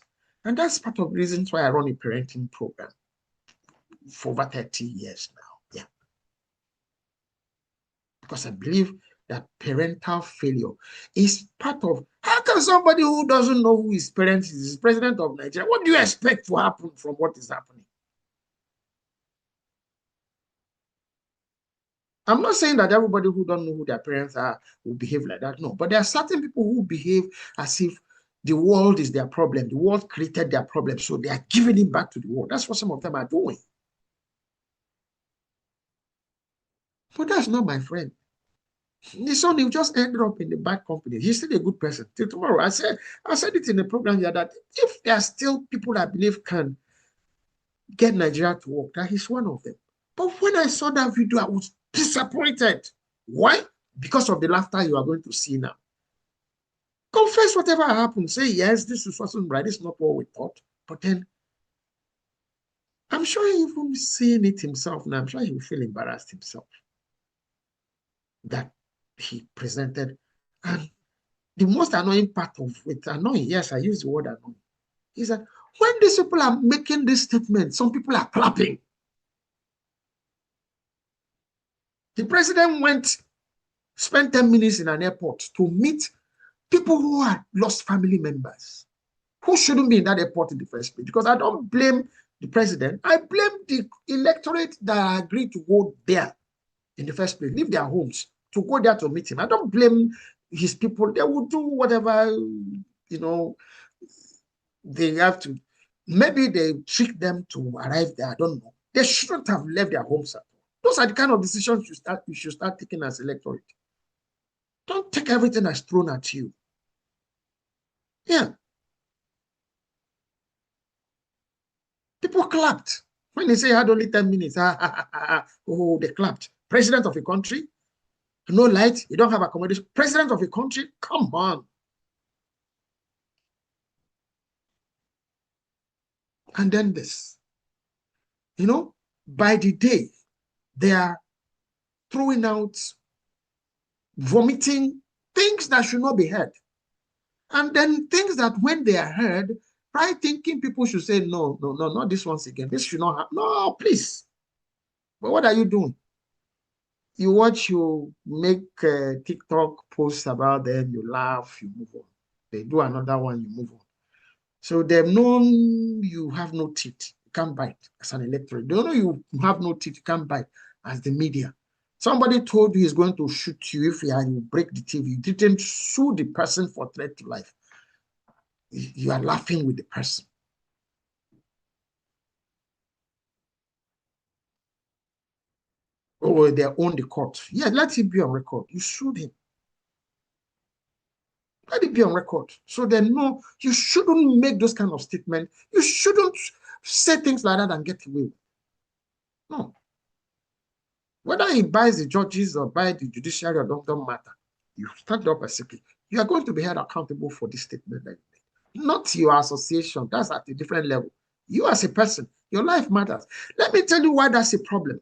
And that's part of the reasons why I run a parenting program for over 30 years now. Yeah. Because I believe that parental failure is part of, how can somebody who doesn't know who his parents is president of Nigeria, what do you expect to happen from what is happening? I'm not saying that everybody who don't know who their parents are will behave like that. No, but there are certain people who behave as if the world is their problem. The world created their problem, so they are giving it back to the world. That's what some of them are doing. But that's not my friend. His son, he just ended up in the bad company. He's still a good person till tomorrow. I said it in the program here that if there are still people I believe can get Nigeria to work, that he's one of them. But when I saw that video, I was disappointed. Why? Because of the laughter you are going to see now. Confess whatever happened. Say, yes, this wasn't right. This is not what we thought. But then, I'm sure even seeing it himself now, I'm sure he will feel embarrassed himself that he presented. And the most annoying part of it, annoying, yes, I use the word annoying, is that when these people are making this statement, some people are clapping. The president spent 10 minutes in an airport to meet people who had lost family members, who shouldn't be in that airport in the first place. Because I don't blame the president. I blame the electorate that agreed to go there in the first place, leave their homes to go there to meet him. I don't blame his people. They will do whatever, they have to. Maybe they trick them to arrive there. I don't know. They shouldn't have left their homes at all. Those are the kind of decisions you should start taking as electorate. Don't take everything that's thrown at you. Yeah. People clapped. When they say I had only 10 minutes, oh, they clapped. President of a country, no light, you don't have accommodation. President of a country, come on. And then this, you know, by the day, they are throwing out, vomiting things that should not be heard. And then things that when they are heard, right, thinking people should say, no, no, no, not this once again. This should not happen. No, please. But what are you doing? You watch, you make TikTok posts about them, you laugh, you move on. They do another one, you move on. So they've known you have no teeth, you can't bite as an electorate. They know you have no teeth, you can't bite as the media. Somebody told you he's going to shoot you if you break the TV. You didn't sue the person for threat to life. You are laughing with the person. Oh, they own the court. Yeah, let it be on record. You sued him. Let it be on record. So they know you shouldn't make those kind of statements. You shouldn't say things like that and get away with it. No. Whether he buys the judges or buys the judiciary or don't matter. You stand up as secretary. You are going to be held accountable for this statement that you made. Not your association. That's at a different level. You as a person, your life matters. Let me tell you why that's a problem.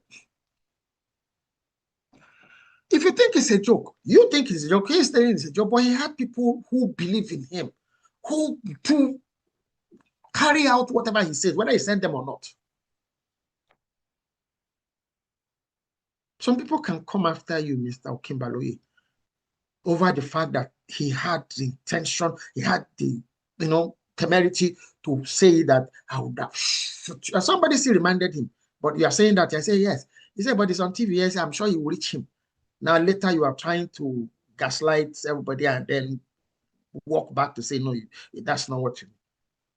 If you think it's a joke, you think it's a joke, he's saying it's a joke, but he had people who believe in him, who to carry out whatever he says, whether he sent them or not. Some people can come after you, Mr. Okimbaloye, over the fact that he had the intention, he had the, temerity to say that I would have shot you. Somebody still reminded him, but you are saying that. I say, yes. He said, but it's on TV. Yes, I'm sure you will reach him. Now, later you are trying to gaslight everybody and then walk back to say, no, that's not what you mean.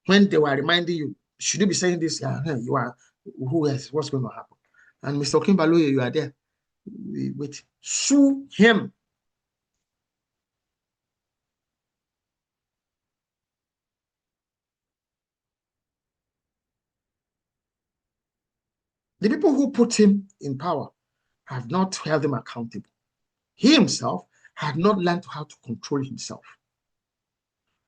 When they were reminding you, should you be saying this? Yeah, you are, who else? What's going to happen? And Mr. Okimbaloye, you are there. Wait, sue him. The people who put him in power have not held him accountable. He himself had not learned how to control himself.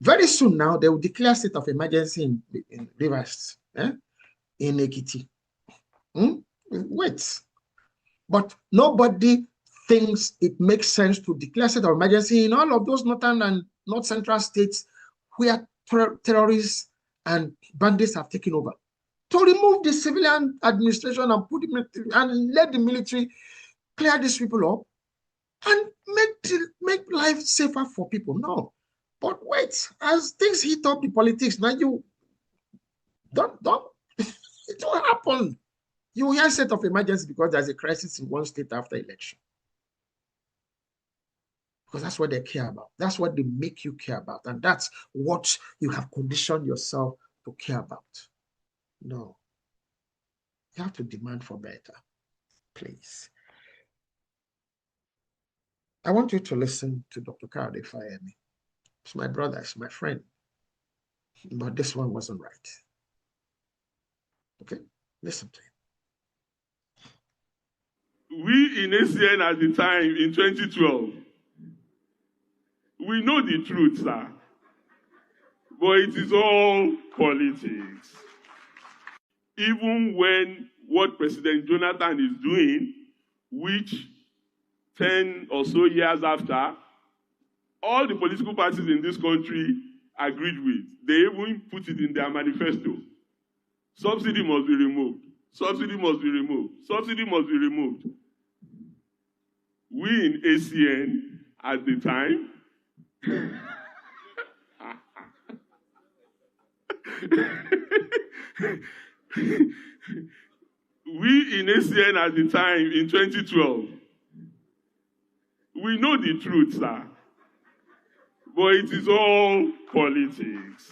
Very soon now, they will declare state of emergency in Rivers, in Ekiti. Wait. But nobody thinks it makes sense to declare state of emergency in all of those northern and north central states where terrorists and bandits have taken over. To remove the civilian administration and put and let the military clear these people up and make life safer for people. No. But wait, as things heat up the politics, now you don't it will happen. You hear state of emergency because there's a crisis in one state after election. Because that's what they care about. That's what they make you care about. And that's what you have conditioned yourself to care about. No. You have to demand for better. Please. I want you to listen to Dr. Kade Fayemi. It's my brother, it's my friend. But this one wasn't right. Okay? Listen to him. We in ACN at the time in 2012, we know the truth, sir. But it is all politics. Even when what President Jonathan is doing, which 10 or so years after, all the political parties in this country agreed with. They even put it in their manifesto. Subsidy must be removed. Subsidy must be removed. Subsidy must be removed. We in ACN at the time we in ACN at the time in 2012, we know the truth, sir. But it is all politics.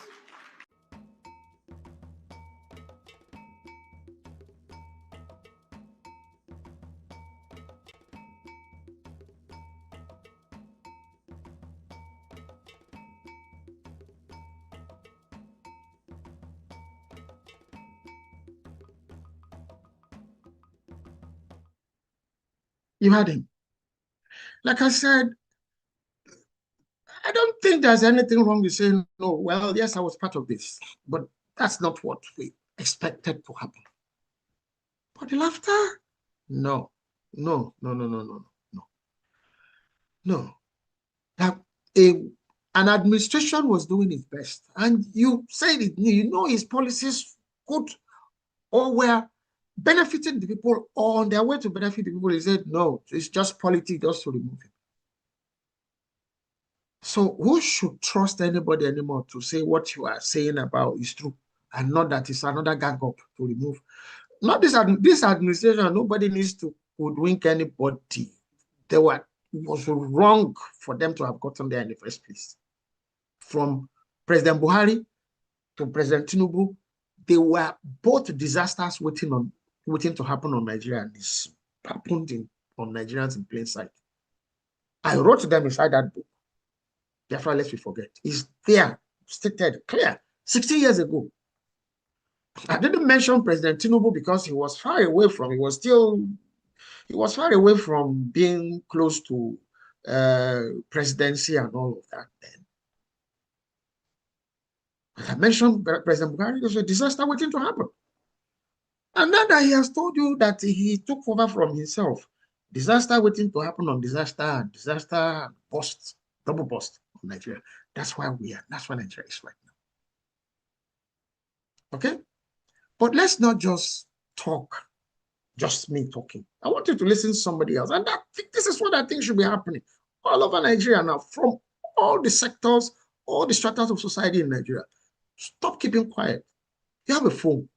You had him. Like I said, I don't think there's anything wrong with saying, no, well, yes, I was part of this, but that's not what we expected to happen. But the laughter? No, no, no, no, no, no, no, no. That an administration was doing its best, and you said it, you know his policies could or were benefiting the people or on their way to benefit the people. He said, no, it's just politics just to remove him. So who should trust anybody anymore to say what you are saying about is true and not that it's another gang up to remove? Not this administration, nobody needs to hoodwink anybody. It was wrong for them to have gotten there in the first place. From President Buhari to President Tinubu, they were both disasters waiting to happen on Nigeria, and this happened on Nigerians in plain sight. I wrote them inside that book. Biafra, lest we forget. It's there, stated, clear, 16 years ago. I didn't mention President Tinubu because he was far away from, he was far away from being close to presidency and all of that then. But I mentioned President Buhari, there's a disaster waiting to happen. And now that he has told you that he took over from himself, disaster waiting to happen on disaster, bust, double bust on Nigeria. That's where we are. That's where Nigeria is right now. Okay? But let's not just talk, just me talking. I want you to listen to somebody else. And this is what I think should be happening all over Nigeria now, from all the sectors, all the stratas of society in Nigeria. Stop keeping quiet. You have a phone.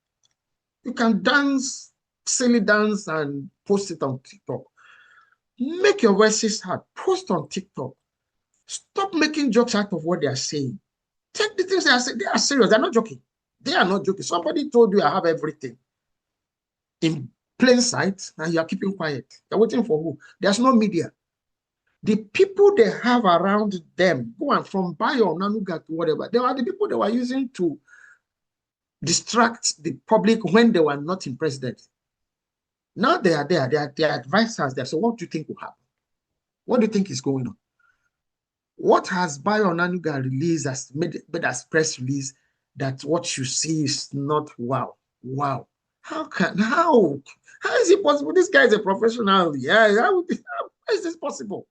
You can dance, silly dance, and post it on TikTok. Make your voices heard. Post on TikTok. Stop making jokes out of what they are saying. Take the things they are saying. They are serious. They're not joking. They are not joking. Somebody told you I have everything in plain sight, and you are keeping quiet. You're waiting for who? There's no media. The people they have around them, go on from Bayo, Nanuga to whatever, they are the people they were using to distract the public when they were not in presidency. Now they are there. They are their advisors there. So what do you think will happen? What do you think is going on? What has Bayo Nanuga released as made as press release that what you see is not wow? Wow. How is it possible? This guy is a professional. Yeah, how is this possible?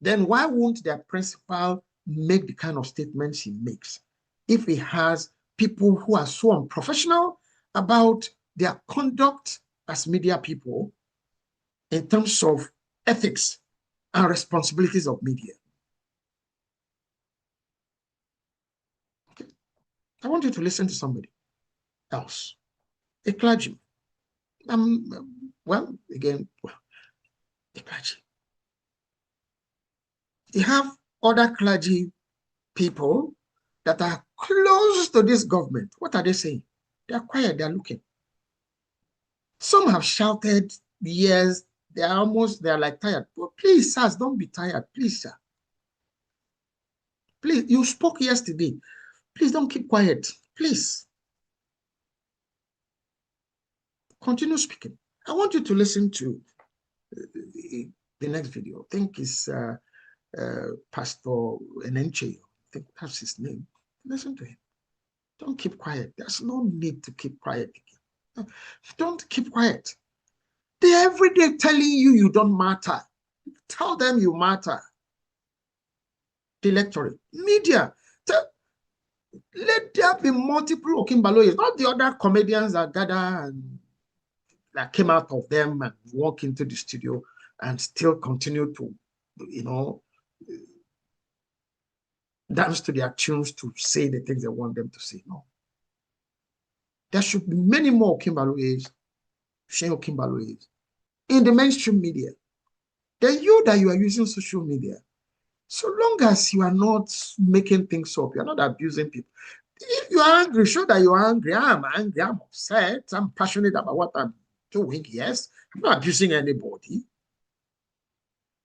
Then why won't their principal make the kind of statements he makes if he has people who are so unprofessional about their conduct as media people in terms of ethics and responsibilities of media? Okay. I want you to listen to somebody else, a clergyman. A clergy. You have other clergy people that are close to this government. What are they saying? They are quiet, they are looking. Some have shouted, yes, they are like tired. But please, sirs, don't be tired. Please, sir. Please, you spoke yesterday. Please don't keep quiet. Please. Continue speaking. I want you to listen to the next video. I think it's Pastor Enenche. I think that's his name. Listen to him. Don't keep quiet. There's no need to keep quiet again. Don't keep quiet. They're every day telling you don't matter. Tell them you matter. The electorate. Media. Let there be multiple Okimbaloyes, not the other comedians that gather and that came out of them and walk into the studio and still continue to, dance to their tunes to say the things they want them to say. No. There should be many more Okimbaloyes, Shane Okimbaloyes, in the mainstream media. Then you are using social media. So long as you are not making things up, you're not abusing people. If you are angry, show that you are angry. I'm angry, I'm upset, I'm passionate about what I'm doing. Yes, I'm not abusing anybody.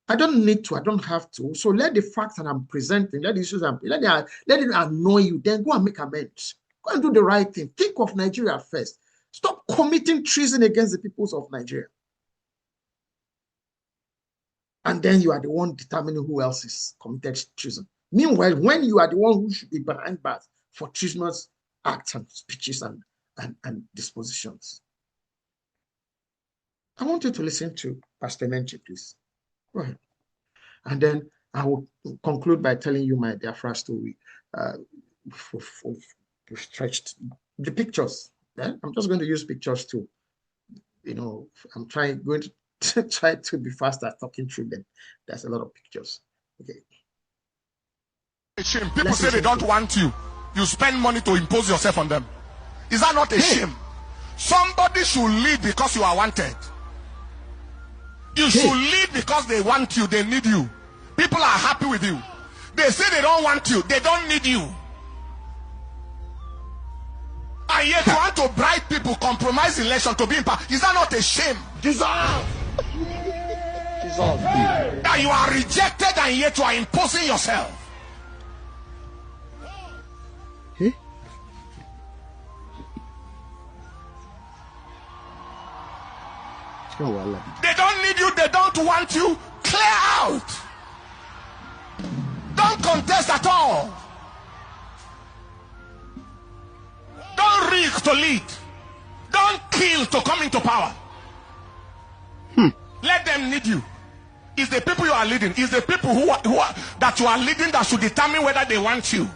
I don't need to, I don't have to. So let the facts that I'm presenting, let the issues let it annoy you, then go and make amends. Go and do the right thing. Think of Nigeria first. Stop committing treason against the peoples of Nigeria. And then you are the one determining who else is committed treason. Meanwhile, when you are the one who should be behind bars for treasonous acts and speeches and dispositions. I want you to listen to Pastor Menchi, please. Go ahead. And then I will conclude by telling you my Biafra story for stretched the pictures. Yeah? I'm just going to use pictures too. You know, I'm going to try to be fast at talking through them. There's a lot of pictures. Okay. Shame. People say they don't want you. You spend money to impose yourself on them. Is that not a shame? Somebody should lead because you are wanted. You should lead because they want you, they need you. People are happy with you. They say they don't want you, they don't need you. And yet you want to bribe people, compromise election to be in power. Is that not a shame? Dissolve. Dissolve. That you are rejected and yet you are imposing yourself. They don't need you, they don't want you. Clear out. Don't contest at all. Don't rig to lead. Don't kill to come into power. Let them need you. It's the people you are leading. It's the people that you are leading that should determine whether they want you.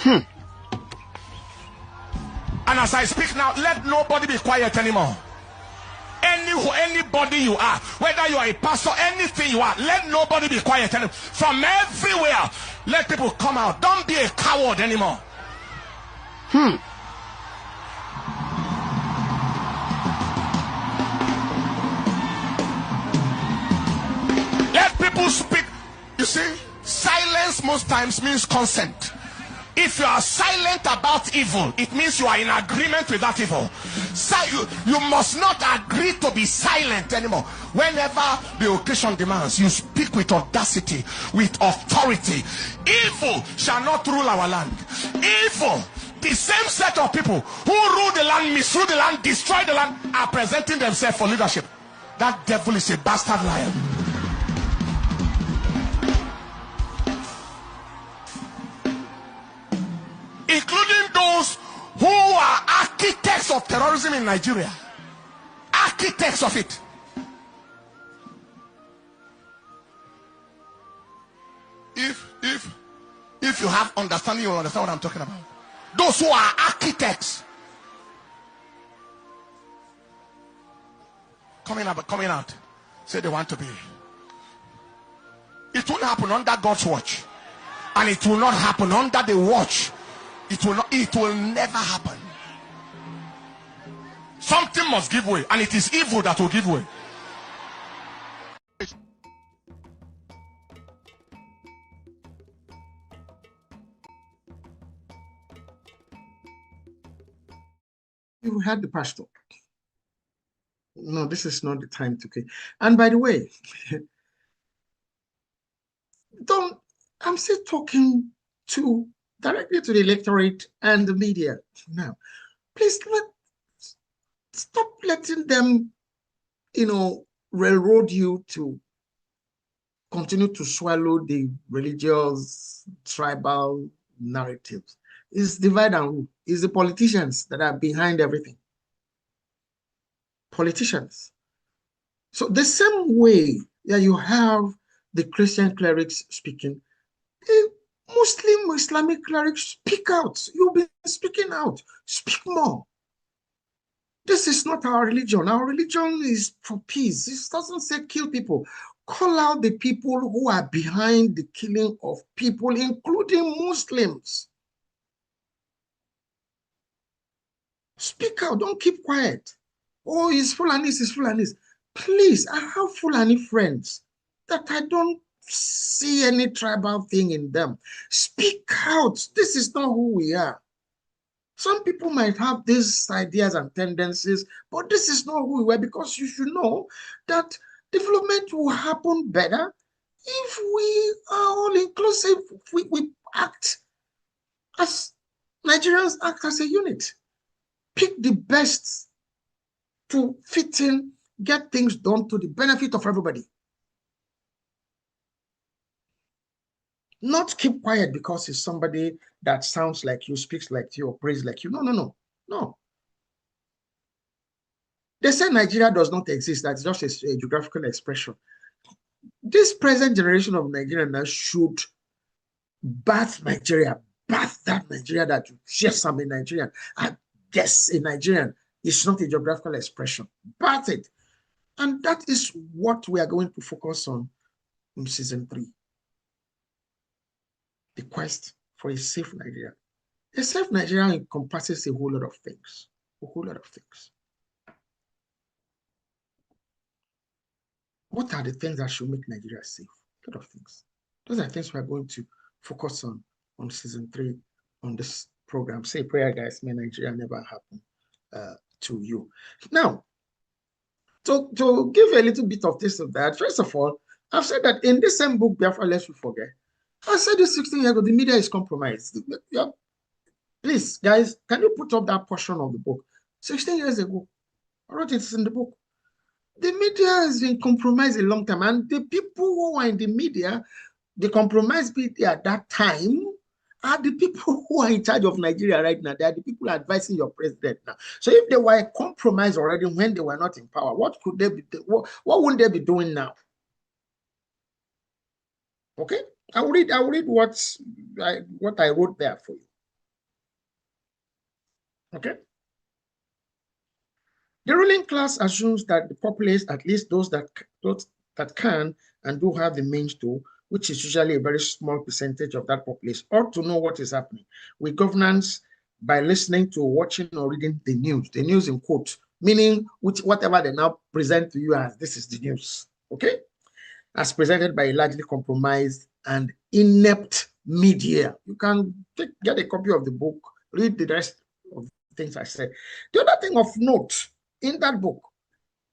And as I speak now, let nobody be quiet anymore. Anybody you are, whether you are a pastor, anything you are, let nobody be quiet anymore. From everywhere, let people come out. Don't be a coward anymore. Let people speak. You see, silence most times means consent. If you are silent about evil, it means you are in agreement with that evil. You must not agree to be silent anymore. Whenever the occasion demands, you speak with audacity, with authority. Evil shall not rule our land. Evil, the same set of people who rule the land, misrule the land, destroy the land, are presenting themselves for leadership. That devil is a bastard liar. Including those who are architects of terrorism in Nigeria. Architects of it. If you have understanding, you will understand what I'm talking about. Those who are architects. Coming out. Say they want to be. It won't happen under God's watch. And it will not happen under the watch. It will never happen. Something must give way, and it is evil that will give way. You had the pastor. No, this is not the time to. And by the way, I'm still talking directly to the electorate and the media now. Please stop letting them, railroad you to continue to swallow the religious, tribal narratives. It's divide and rule. It's the politicians that are behind everything. Politicians. So the same way that you have the Christian clerics speaking, Muslim, Islamic clerics, speak out. You'll be speaking out. Speak more. This is not our religion. Our religion is for peace. It doesn't say kill people. Call out the people who are behind the killing of people, including Muslims. Speak out. Don't keep quiet. Oh, it's Fulanis, it's Fulanis. Please, I have Fulani friends that I don't see any tribal thing in them. Speak out. This is not who we are. Some people might have these ideas and tendencies, but this is not who we are, because you should know that development will happen better if we are all inclusive. We act as Nigerians, act as a unit. Pick the best to fit in get things done to the benefit of everybody. Not keep quiet because it's somebody that sounds like you, speaks like you, or prays like you. No, no, no, no. They say Nigeria does not exist. That's just a geographical expression. This present generation of Nigerians should birth Nigeria, birth that Nigeria that you yes, I'm a Nigerian. I guess a Nigerian is not a geographical expression. Birth it. And that is what we are going to focus on in season 3. The quest for a safe Nigeria. A safe Nigeria encompasses a whole lot of things. A whole lot of things. What are the things that should make Nigeria safe? A lot of things. Those are things we are going to focus on season 3 on this program. Say prayer, guys, may Nigeria never happen to you. Now, to give a little bit of this of that, first of all, I've said that in this same book, Biafra, lest we forget, I said this 16 years ago, the media is compromised. Please, guys, can you put up that portion of the book? 16 years ago, I wrote it in the book. The media has been compromised a long time, and the people who are in the media, the compromised media at that time, are the people who are in charge of Nigeria right now. They are the people advising your president now. So if they were compromised already when they were not in power, what could they be? What would they be doing now? Okay, I'll read what I wrote there for you. Okay. The ruling class assumes that the populace, at least those that can and do have the means to, which is usually a very small percentage of that populace, ought to know what is happening with governance by listening to, watching, or reading the news in quotes, meaning whatever they now present to you as this is the news, okay? As presented by a largely compromised and inept media. You can get a copy of the book, read the rest of the things I said. The other thing of note in that book,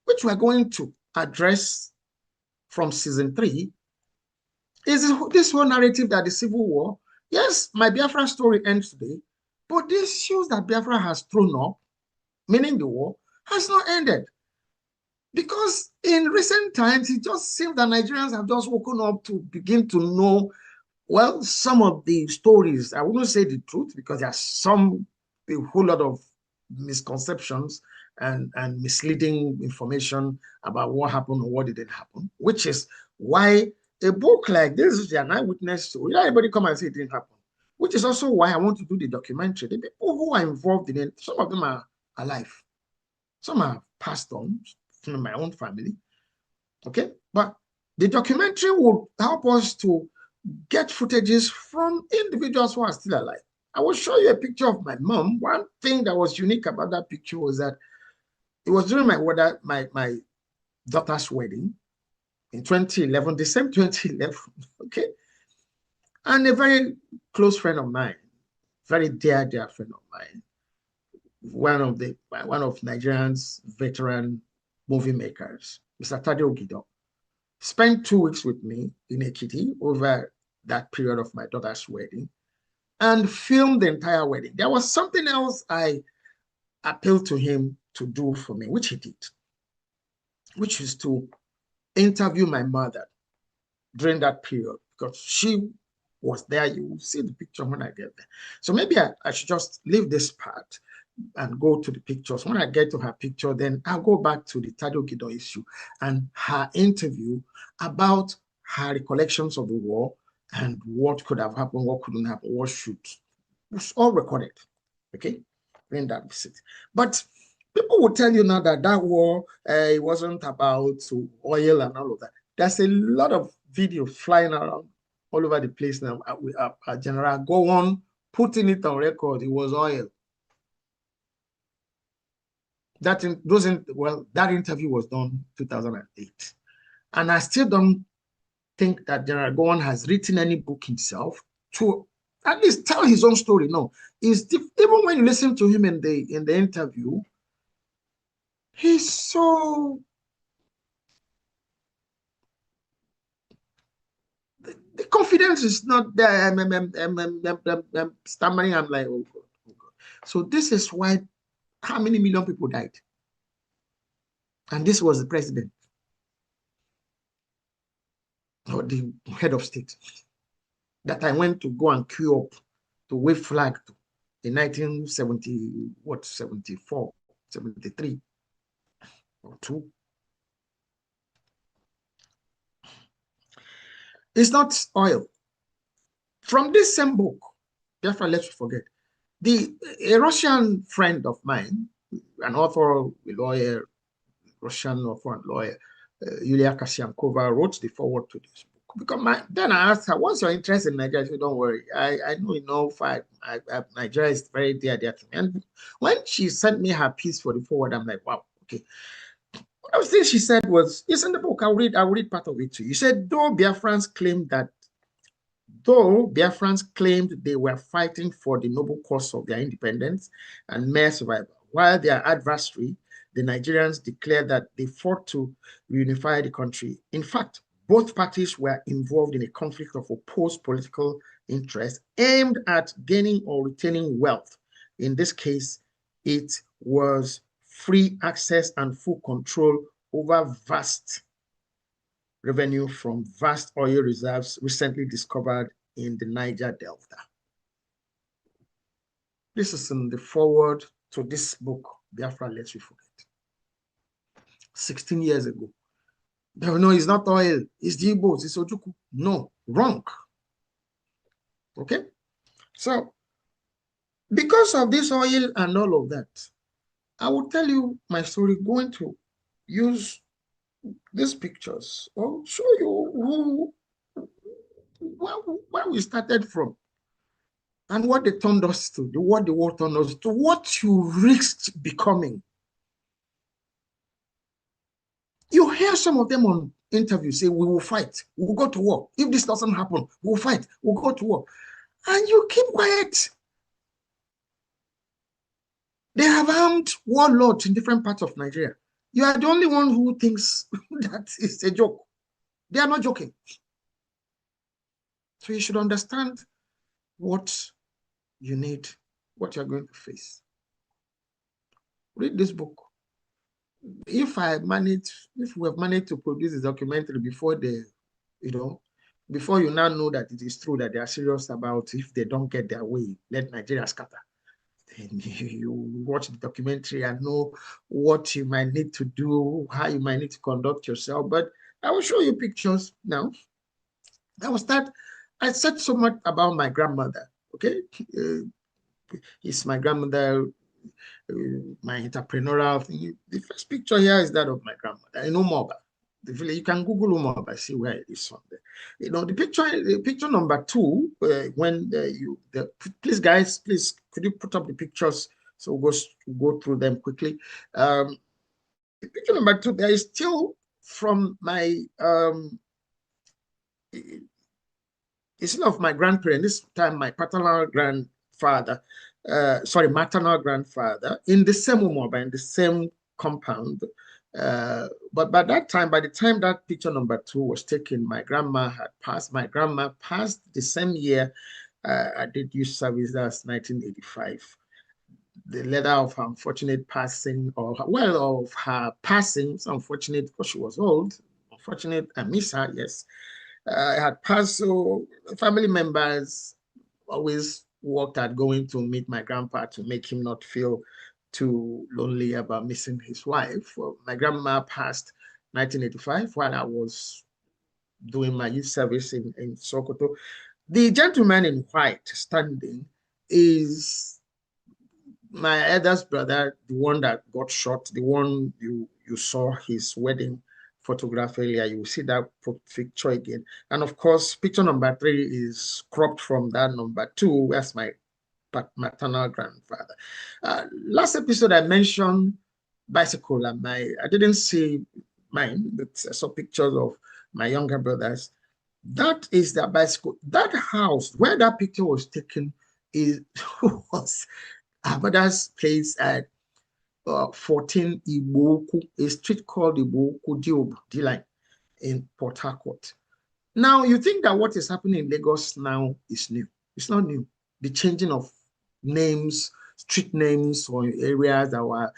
which we're going to address from season 3, is this whole narrative that the Civil War, yes, my Biafra story ends today, but the issues that Biafra has thrown up, meaning the war, has not ended. Because in recent times, it just seems that Nigerians have just woken up to begin to know, well, some of the stories. I wouldn't say the truth because there are a whole lot of misconceptions and misleading information about what happened or what didn't happen, which is why a book like this is an eyewitness story. Not everybody come and say it didn't happen, which is also why I want to do the documentary. The people who are involved in it, some of them are alive. Some are passed on from my own family, okay? But the documentary would help us to get footages from individuals who are still alive. I will show you a picture of my mom. One thing that was unique about that picture was that it was during my daughter's wedding in 2011, the same 2011, okay? And a very close friend of mine, very dear friend of mine, one of Nigerian's veteran movie makers, Mr. Tade Ogido, spent 2 weeks with me in Ekiti over that period of my daughter's wedding and filmed the entire wedding. There was something else I appealed to him to do for me, which he did, which is to interview my mother during that period because she was there. You will see the picture when I get there. So maybe I should just leave this part and go to the pictures. When I get to her picture, then I'll go back to the Tade Ogido issue and her interview about her recollections of the war and what could have happened, what couldn't happen, what should. It's all recorded, okay, in that visit. But people will tell you now that war, it wasn't about oil and all of that. There's a lot of video flying around all over the place now. General go on putting it on record, it was oil. That interview was done 2008. And I still don't think that General Gowon has written any book himself to at least tell his own story. No, even when you listen to him in the interview, he's so the confidence is not there. I'm stammering. I'm like, oh God, oh God. So this is why how many million people died? And this was the president or the head of state that I went to go and queue up to wave flag to in 1970, what, 74, 73 or 2. It's not oil. From this same book, Biafra Let's Forget, a Russian friend of mine, an author, a lawyer, Russian author and lawyer, Yulia Kasyankova, wrote the foreword to this book. Because then I asked her, what's your interest in Nigeria? She said, don't worry, I know enough. Nigeria is very dear to me. And when she sent me her piece for the foreword, I'm like, wow, okay. One of the things she said was, it's in the book, I'll read part of it to you. You said, though Biafrans claimed they were fighting for the noble cause of their independence and mere survival, while their adversary, the Nigerians, declared that they fought to reunify the country. In fact, both parties were involved in a conflict of opposed political interests aimed at gaining or retaining wealth. In this case, it was free access and full control over vast revenue from vast oil reserves recently discovered in the Niger Delta. This is in the foreword to this book, Biafra Let's Forget. 16 years ago. No, it's not oil, it's the Igbos, it's Ojukwu. No, wrong. Okay? So, because of this oil and all of that, I will tell you my story, going to use these pictures or show you where we started from and what they turned us to, what the war turned us to, what you risked becoming. You hear some of them on interviews say, we will fight, we will go to war. If this doesn't happen, we'll fight, we'll go to war. And you keep quiet. They have armed warlords in different parts of Nigeria. You are the only one who thinks that is a joke. They are not joking. So you should understand what you need, what you're going to face. Read this book. If we have managed to produce a documentary before before you now know that it is true that they are serious about if they don't get their way, let Nigeria scatter. Then you watch the documentary and know what you might need to do, how you might need to conduct yourself. But I will show you pictures now. I said so much about my grandmother, okay? It's my grandmother, my entrepreneurial thing. The first picture here is that of my grandmother in Umoba. The village, you can Google Umoba, see where it is from there. You know, the picture number 2, please guys, please, could you put up the pictures so we'll go through them quickly. The picture number 2, there is still from my, it's not of my grandparents, this time my maternal grandfather, in the same Umoba, in the same compound. But by the time that picture number 2 was taken, my grandma had passed. My grandma passed the same year I did youth service, that's 1985. The letter of her unfortunate passing, of her passing, it's unfortunate because she was old. Unfortunate, I miss her, yes. I had passed, so family members always worked at going to meet my grandpa to make him not feel too lonely about missing his wife. Well, my grandma passed 1985 while I was doing my youth service in Sokoto. The gentleman in white standing is my eldest brother, the one that got shot, the one you saw his wedding photograph earlier. You will see that picture again. And of course, picture number 3 is cropped from that number 2. That's my maternal grandfather. Last episode I mentioned bicycle, and I didn't see mine, but I saw pictures of my younger brothers. That is their bicycle. That house where that picture was taken was our mother's place at 14 Iboku, a street called Iboku Diob, D-line in Port Harcourt. Now you think that what is happening in Lagos now is new. It's not new. The changing of names, street names or areas that were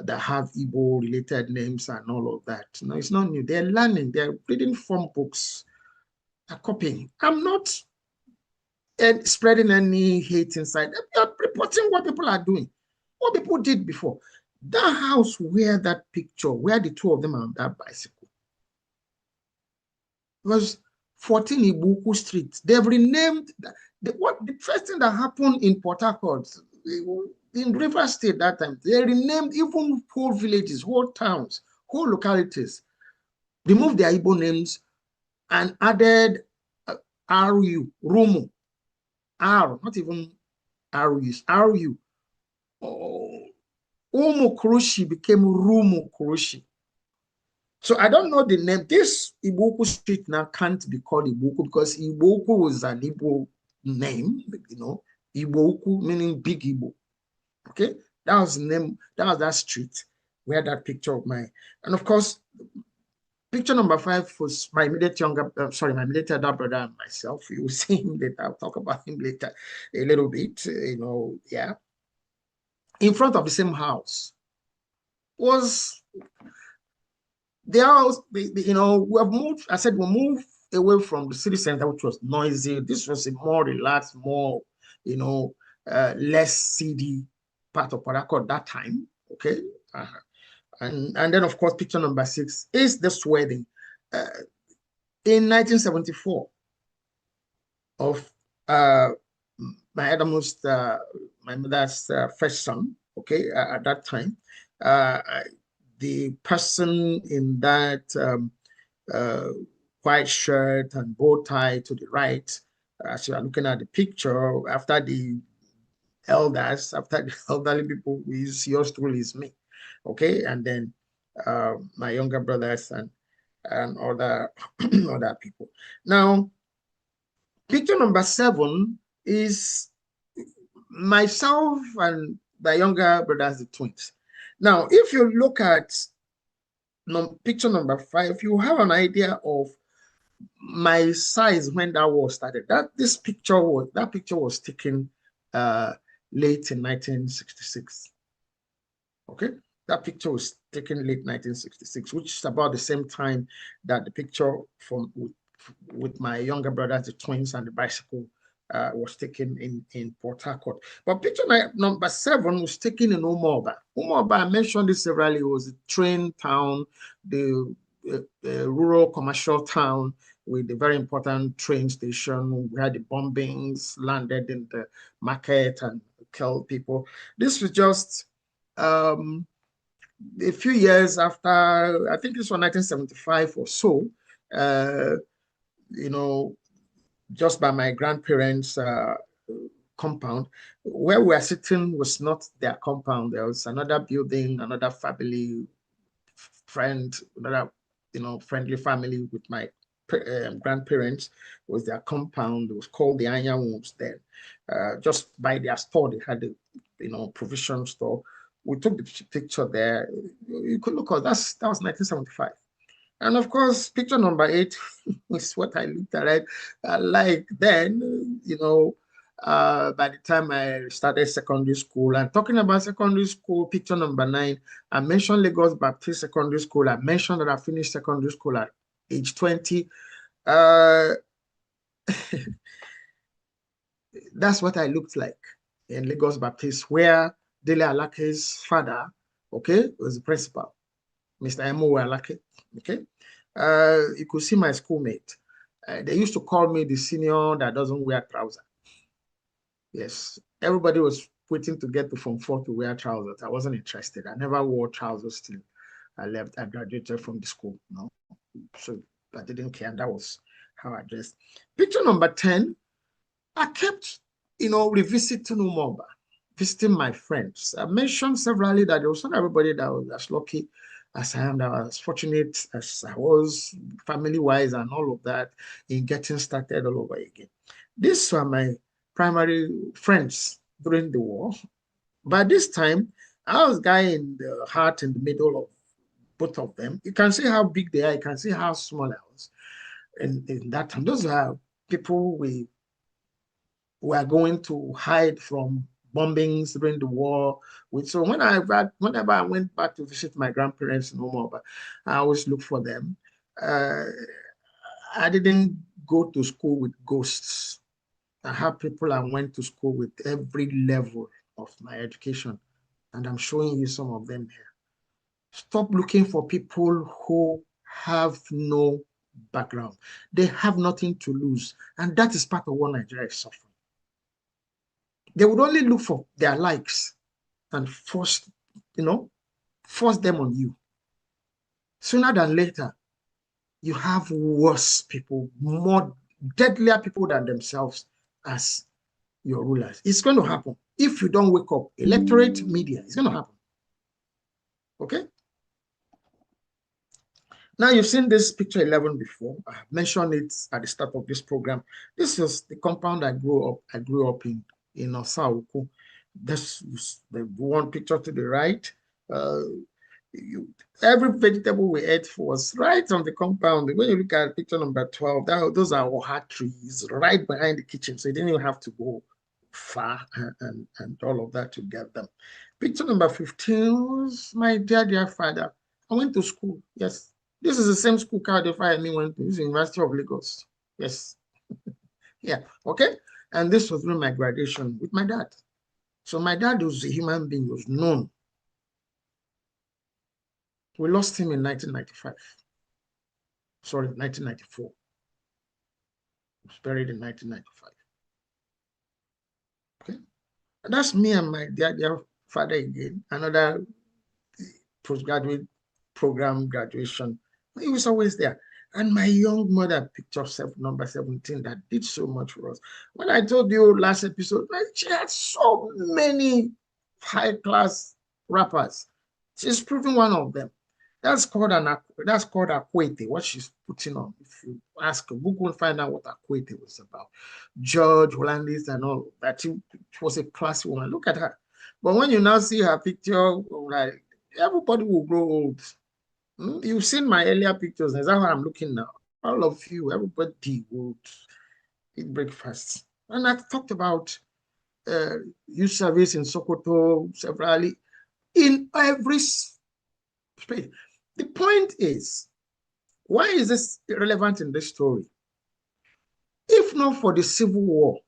that have Igbo related names and all of that. No, it's not new. They're learning. They're reading from books. They're copying. I'm not spreading any hate inside. I'm reporting what people are doing, what people did before. That house where that picture, where the two of them are on that bicycle, was 14 Ibuku Street. They've renamed the first thing that happened in Port Harcourt, in River State that time, they renamed even whole villages, whole towns, whole localities, removed their Igbo names and added RU, Rumu, R, not even RUs, RU. Umu Kurushi became Rumu Kurushi. So I don't know the name. This Ibuku Street now can't be called Ibuku because Ibuku was an Igbo name, you know, Ibuku meaning big Igbo. Okay, that was the name, that was that street where that picture of mine. And of course, picture number 5 was my immediate younger, my immediate elder brother and myself. You will see him later. I'll talk about him later a little bit, you know, yeah. In front of the same house was the house, you know, we have moved, I said we moved away from the city center, which was noisy. This was a more relaxed, more, you know, less seedy part of Port Harcourt that time, okay? And then, of course, picture number 6 is this wedding in 1974 of my mother's first son, okay, at that time. The person in that white shirt and bow tie to the right, as you are looking at the picture, after the elders, after the elderly people, is yours truly is me, okay, and then my younger brothers and other other people. Now, picture number 7 is myself and my younger brothers, the twins. Now, if you look at picture number 5, you have an idea of my size when that war started. That picture was taken late in 1966. Okay, that picture was taken late 1966, which is about the same time that the picture from with my younger brothers, the twins, and the bicycle was taken in Port Harcourt. But picture number 7 was taken in Umuoba. Umuoba, I mentioned this severally, was a train town, the rural commercial town with a very important train station where the bombings landed in the market and killed people. This was just a few years after, I think this was 1975 or so, you know, just by my grandparents' compound. Where we are sitting was not their compound. There was another building, another family, friend, another, you know, friendly family with my grandparents was their compound. It was called the Anya Wombs then. Just by their store, they had a, you know, provision store. We took the picture there. You could look at that was 1975. And of course, picture number 8 is what I looked at, like then, you know, by the time I started secondary school. And talking about secondary school, picture number 9, I mentioned Lagos Baptist Secondary School. I mentioned that I finished secondary school at age 20. That's what I looked like in Lagos Baptist, where Dele Alake's father, okay, was the principal, Mr. Emo Alake, okay. You could see my schoolmate. They used to call me the senior that doesn't wear trousers. Yes, everybody was waiting to get to Form 4 to wear trousers. I wasn't interested. I never wore trousers till I left. I graduated from the school, you know, so I didn't care. And that was how I dressed. Picture number 10, I kept, you know, revisiting Umuoba, visiting my friends. I mentioned severally that there was not everybody that was as lucky as I am, that I was fortunate as I was, family-wise and all of that, in getting started all over again. These were my primary friends during the war. By this time, I was guy in the heart in the middle of both of them. You can see how big they are. You can see how small I was. And in that time, those are people we were going to hide from bombings during the war. So whenever I went back to visit my grandparents in Omoba, I always look for them. I didn't go to school with ghosts. I have people I went to school with every level of my education, and I'm showing you some of them here. Stop looking for people who have no background. They have nothing to lose, and that is part of what Nigeria is suffering. They would only look for their likes and force them on you. Sooner than later, you have worse people, more deadlier people than themselves as your rulers. It's going to happen. If you don't wake up, electorate media, it's going to happen. Okay? Now, you've seen this picture 11 before. I have mentioned it at the start of this program. This is the compound I grew up in Osauku. This is the one picture to the right. Every vegetable we ate was right on the compound. When you look at picture number 12, those are oha trees right behind the kitchen. So you didn't even have to go far and all of that to get them. Picture number 15 was my dear father. I went to school. Yes. This is the same school Cardiff and me went to. This is the University of Lagos. Yes. Yeah. Okay. And this was during my graduation with my dad. So my dad was a human being, was known. We lost him in 1995. Sorry, 1994. He was buried in 1995. Okay. And that's me and my dear father again. Another postgraduate program graduation. He was always there. And my young mother, picture number 17, that did so much for us. When I told you last episode, she had so many high-class rappers. She's proving one of them. That's called Akwete, what she's putting on. If you ask her, Google and find out what Akwete was about. George Hollandis and all that. She was a classy woman. Look at her. But when you now see her picture, like, everybody will grow old. You've seen my earlier pictures. That's how I'm looking now. All of you, everybody would eat breakfast. And I talked about youth service in Sokoto, severally, in every space. The point is, why is this relevant in this story? If not for the Civil War,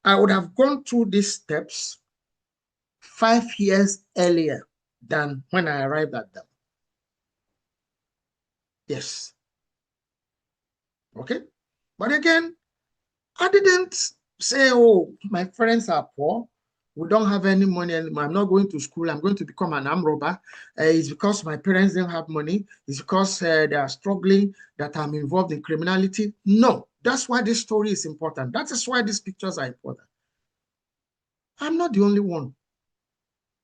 I would have gone through these steps 5 years earlier than when I arrived at them. Yes. Okay. But again, I didn't say, oh, my friends are poor. We don't have any money anymore. I'm not going to school. I'm going to become an armed robber. It's because my parents didn't have money. It's because they are struggling that I'm involved in criminality. No, that's why this story is important. That is why these pictures are important. I'm not the only one.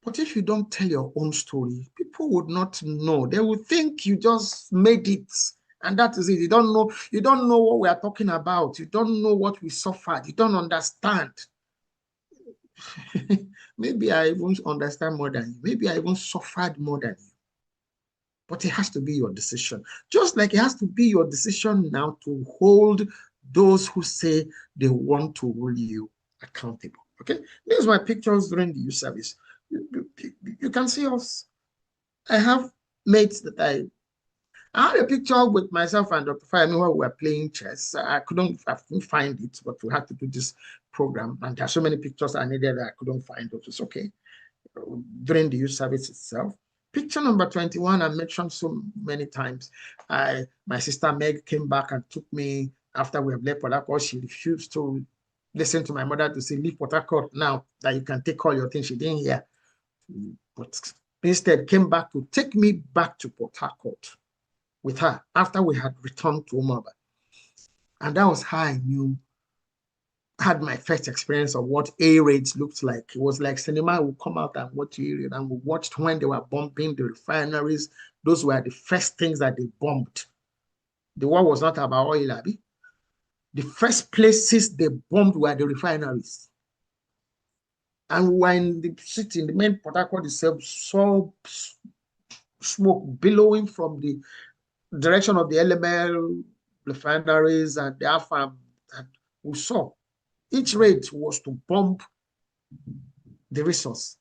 But if you don't tell your own story, people would not know. They would think you just made it. And that is it. You don't know what we are talking about. You don't know what we suffered. You don't understand. Maybe I even understand more than you. Maybe I even suffered more than you. But it has to be your decision. Just like it has to be your decision now to hold those who say they want to rule you accountable. Okay? These are my pictures during the youth service. You can see us. I have mates that I had a picture with myself and Dr. Fayemi where we were playing chess. I couldn't find it, but we had to do this program. And there are so many pictures I needed that I couldn't find it. It's okay. During the youth service itself. Picture number 21, I mentioned so many times. My sister Meg came back and took me after we have left Port Harcourt. She refused to listen to my mother to say, leave Port Harcourt now that you can take all your things. She didn't hear. But instead came back to take me back to Port Harcourt with her after we had returned to Umaba. And that was how I had my first experience of what air raids looked like. It was like cinema would come out and watch air raid, and we watched when they were bombing the refineries. Those were the first things that they bombed. The war was not about oil, Abi. The first places they bombed were the refineries. And we were in the city, in the main Port Harcourt itself, saw smoke billowing from the direction of the LML refineries and the AFAM that we saw. Each raid was to bomb the resource.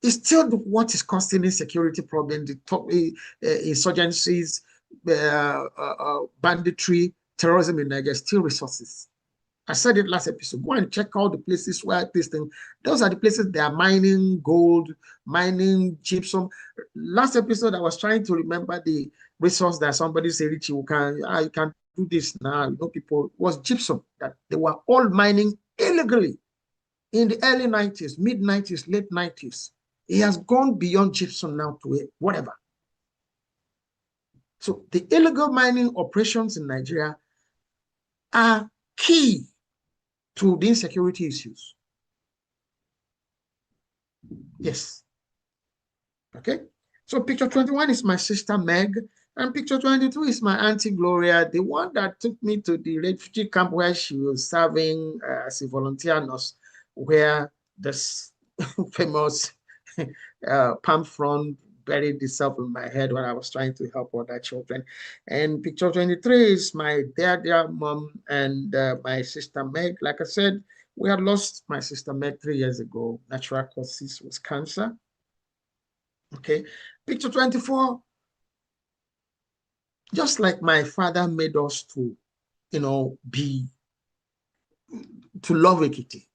It's still what is causing insecurity problem, the top insurgencies, banditry, terrorism in Nigeria, still resources. I said it last episode. Go and check all the places where this thing, those are the places they are mining gold, mining gypsum. Last episode, I was trying to remember the resource that somebody said, Richie, you can do this now. You know, people, was gypsum, that they were all mining illegally in the early 90s, mid 90s, late 90s. It has gone beyond gypsum now to whatever. So the illegal mining operations in Nigeria are key to the insecurity issues. Yes. Okay. So picture 21 is my sister Meg, and picture 22 is my auntie Gloria, the one that took me to the refugee camp where she was serving as a volunteer nurse, where this famous palm frond buried itself in my head when I was trying to help other children. And picture 23 is my dear mom and my sister Meg. Like I said, we had lost my sister Meg 3 years ago. Natural causes was cancer. Okay. Picture 24, just like my father made us to, you know, to love Ekiti,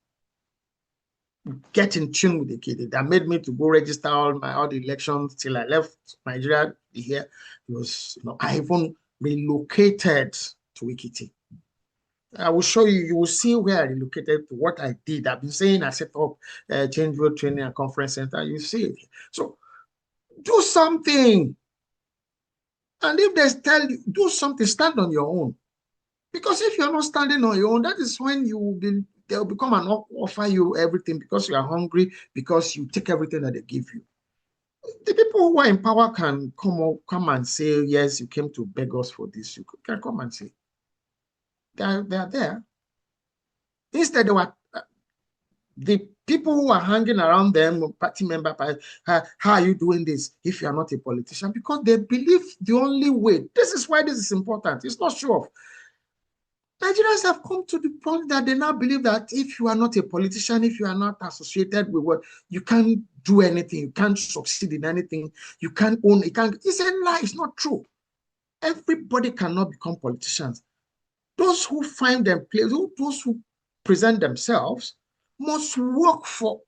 get in tune with Ekiti. That made me to go register all the elections till I left Nigeria here. It was, you know, I even relocated to Ekiti. I will show you, you will see where I relocated to what I did. I've been saying I set up Change Road Training and Conference Center. You see it. So do something. And if they tell you, do something, stand on your own. Because if you're not standing on your own, that is when you will be, they'll become and offer you everything because you are hungry, because you take everything that they give you. The people who are in power can come and say, yes, you came to beg us for this. You can come and say. They are there. Instead, they were the people who are hanging around them, party member, how are you doing this if you are not a politician? Because they believe the only way. This is why this is important. It's not show off. Nigerians have come to the point that they now believe that if you are not a politician, if you are not associated with what, you can't do anything, you can't succeed in anything, you can't own, you can't. It's a lie, it's not true. Everybody cannot become politicians. Those who find them place, those who present themselves must work for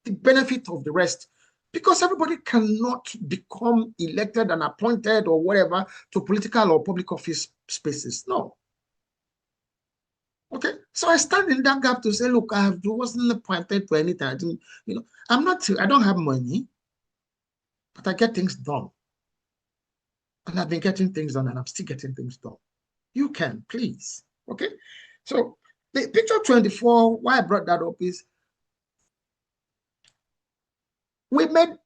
the benefit of the rest, because everybody cannot become elected and appointed or whatever to political or public office spaces. No. Okay, so I stand in that gap to say, look, I wasn't appointed to anything. I didn't, you know, I don't have money, but I get things done. And I've been getting things done, and I'm still getting things done. You can, please. Okay, so the picture 24, why I brought that up is we made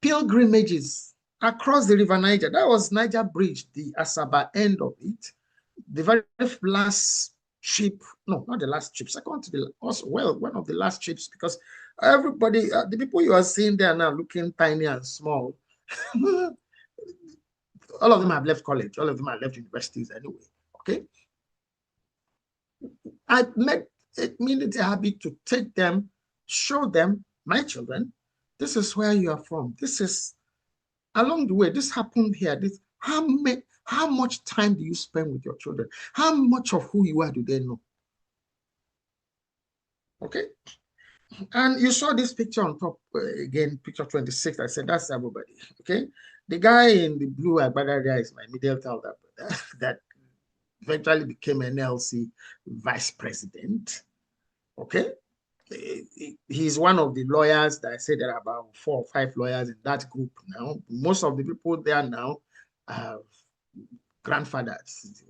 pilgrimages across the River Niger. That was Niger Bridge, the Asaba end of it. The very last trip, no, not the last trip, second to the, also, well, one of the last trips, because everybody, the people you are seeing there now looking tiny and small, all of them have left college, all of them have left universities anyway, okay? I made it a habit to take them, show them, my children, this is where you are from. This is, along the way, this happened here. This, how much time do you spend with your children? How much of who you are do they know? Okay. And you saw this picture on top, again, picture 26. I said, that's everybody. Okay. The guy in the blue agbada there is my middle child that eventually became an NLC vice president. Okay. He's one of the lawyers that I said there are about 4 or 5 lawyers in that group now. Most of the people there now have grandfathers,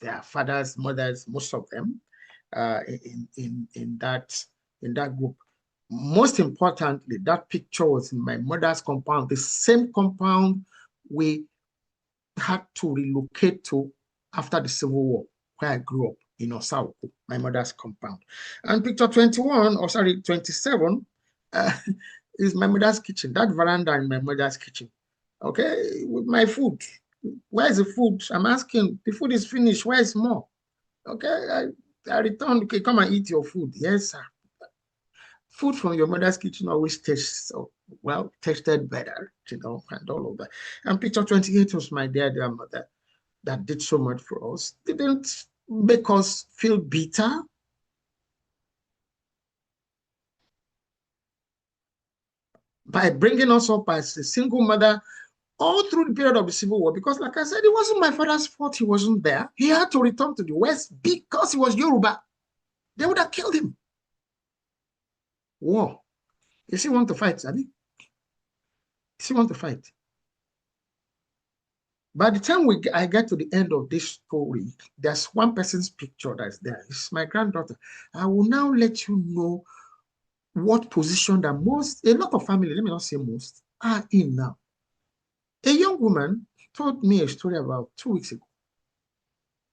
their fathers, mothers, most of them in that group. Most importantly, that picture was in my mother's compound, the same compound we had to relocate to after the Civil War, where I grew up in Osawoko, my mother's compound. And picture 21, or sorry, 27, is my mother's kitchen, that veranda in my mother's kitchen. Okay, with my food. Where is the food? I'm asking, the food is finished, where is more? Okay, I returned, okay, come and eat your food. Yes, sir. Food from your mother's kitchen always tastes tasted better, and all of that. And picture 28 was my dear mother that did so much for us. Didn't make us feel bitter. By bringing us up as a single mother all through the period of the Civil War, because like I said, it wasn't my father's fault he wasn't there. He had to return to the West because he was Yoruba. They would have killed him. War. You still want to fight, Sabi? You still want to fight. By the time I get to the end of this story, there's one person's picture that's there. It's my granddaughter. I will now let you know what position that a lot of family, let me not say most, are in now. A young woman told me a story about 2 weeks ago.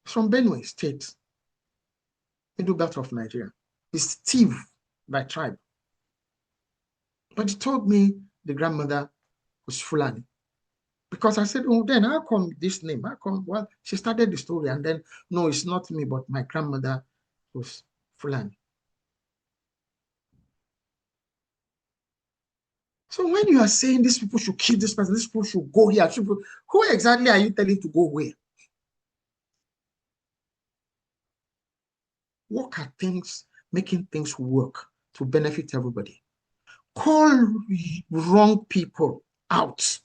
It's from Benue State, middle belt of Nigeria. It's Steve by tribe. But he told me the grandmother was Fulani. Because I said, oh, then how come this name? How come? Well, she started the story and then, no, it's not me, but my grandmother was Fulani. So when you are saying these people should kill this person, these people should go here, who exactly are you telling to go where? Work at things, making things work to benefit everybody. Call wrong people out.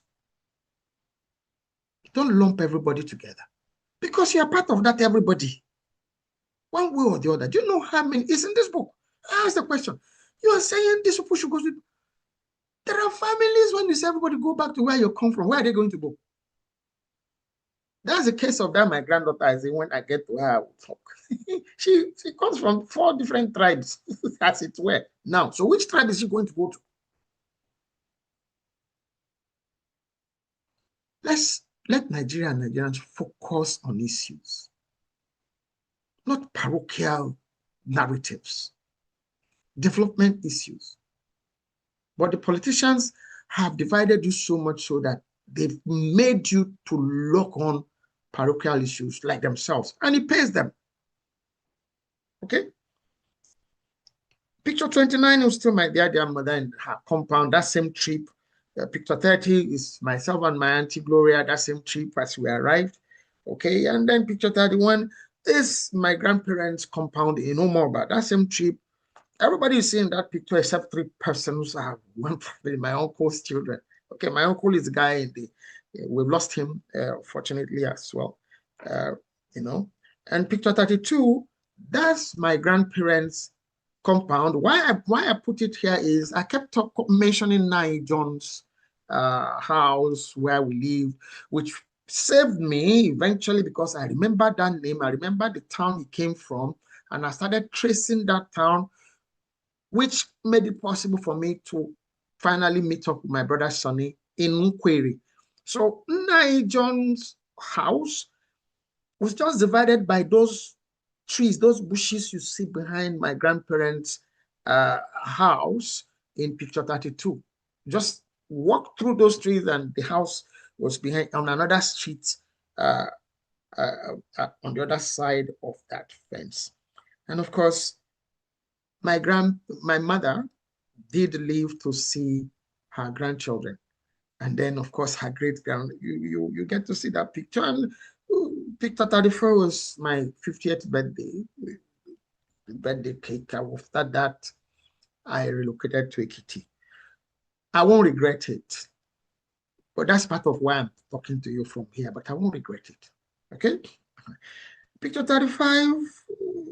Don't lump everybody together. Because you are part of that everybody. One way or the other. Do you know how many is in this book? I ask the question. You are saying these people should go to... There are families when you say everybody go back to where you come from. Where are they going to go? That's the case of that my granddaughter. I say when I get to her, I will talk. she comes from 4 different tribes, as it were. Now, so which tribe is she going to go to? Let Nigeria and Nigerians focus on issues, not parochial narratives, development issues. But the politicians have divided you so much so that they've made you to lock on parochial issues like themselves, and it pays them. Okay? Picture 29 is still my dear mother in her compound, that same trip. Picture 30 is myself and my Auntie Gloria, that same trip as we arrived. Okay, and then picture 31 is my grandparents' compound in Omoba, that same trip. Everybody is seeing that picture except 3 persons. I have one family, my uncle's children. Okay, my uncle is the guy in the, we've lost him, fortunately, as well. And picture 32, that's my grandparents' compound. Why I put it here is I kept mentioning John's house where we lived, which saved me eventually because I remember that name. I remember the town he came from, and I started tracing that town, which made it possible for me to finally meet up with my brother Sonny in Nkweri. So John's house was just divided by those trees, those bushes you see behind my grandparents' house in picture 32. Just walk through those trees and the house was behind on another street on the other side of that fence. And of course, my mother did live to see her grandchildren. And then, of course, her great-grand, you get to see that picture. And picture 34 was my 50th birthday cake. After that, I relocated to Ekiti. I won't regret it. But that's part of why I'm talking to you from here, but I won't regret it. Okay? Picture 35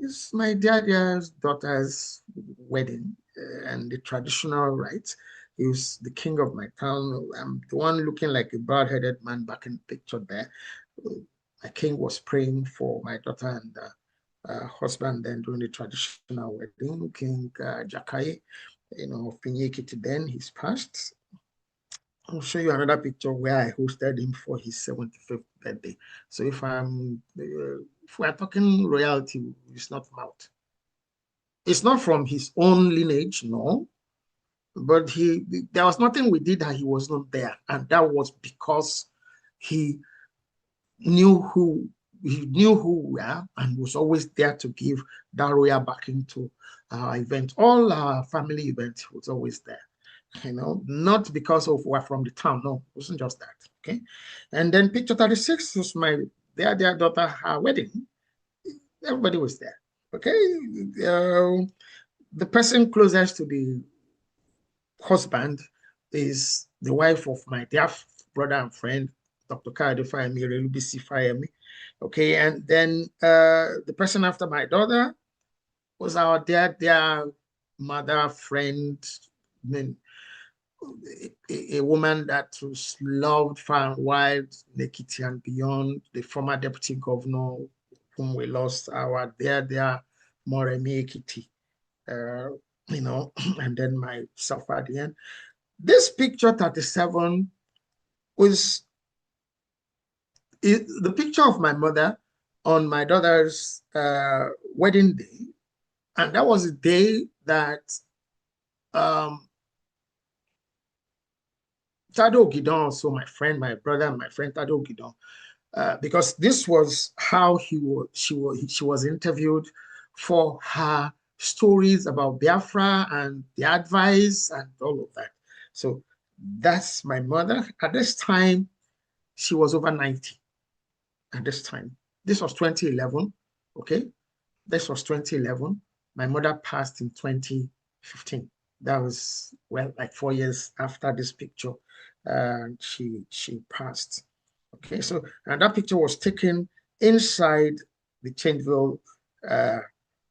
is my dear's daughter's wedding and the traditional rites. He was the king of my town. I'm the one looking like a broad-headed man back in the picture there. My king was praying for my daughter and husband then during the traditional wedding. King Jakai, Finyekiti then, he's passed. I'll show you another picture where I hosted him for his 75th birthday. So if we're talking royalty, it's not mouth. It's not from his own lineage, no. But there was nothing we did that he was not there. And that was because he knew who he knew who we are and was always there to give that royal backing to our event. All our family events was always there. Not because of we're from the town. No, it wasn't just that. Okay. And then picture 36 was their daughter, her wedding. Everybody was there. Okay. The person closest to the husband is the wife of my dear brother and friend, Dr. Kayode Fayemi, Relubisi Fayemi. Okay. And then the person after my daughter was our dear mother, friend, a woman that was loved far and wide, Nekiti and beyond, the former deputy governor whom we lost, our dear Moremi Ekiti, and then myself at the end. This picture 37 was the picture of my mother on my daughter's wedding day. And that was the day that Tado Gidon, also my friend, my brother, and my friend Tado Gidon, because this was how she was interviewed for her stories about Biafra and the advice and all of that. So that's my mother. At this time, she was over 90. At this time, this was 2011. Okay, this was 2011. My mother passed in 2015. That was, well, like 4 years after this picture. She passed. Okay, so, and that picture was taken inside the Changeville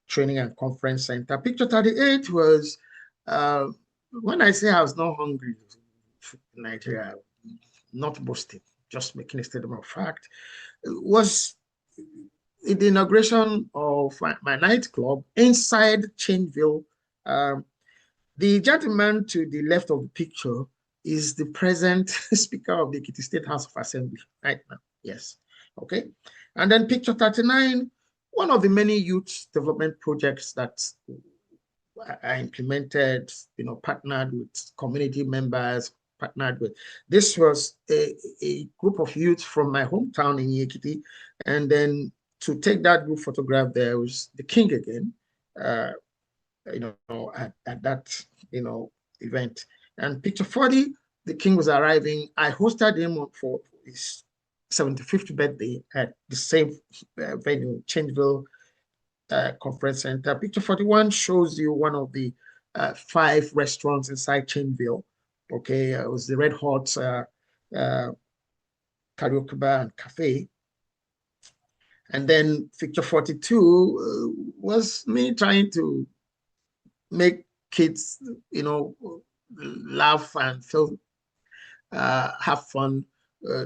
Training and Conference Center. Picture 38 was when I say I was not hungry in Nigeria, not boasting, just making a statement of fact, was in the inauguration of my nightclub inside Changeville. The gentleman to the left of the picture is the present Speaker of the Ekiti State House of Assembly right now. Yes. Okay. And then picture 39, one of the many youth development projects that I implemented, partnered with community members, partnered with. This was a group of youth from my hometown in Ekiti. And then to take that group photograph, there was the king again, at that, event. And picture 40, the king was arriving. I hosted him for his 75th birthday at the same venue, Changeville Conference Center. Picture 41 shows you one of the 5 restaurants inside Changeville. Okay, it was the Red Hot karaoke bar and cafe. And then picture 42 was me trying to make kids, laugh and feel, have fun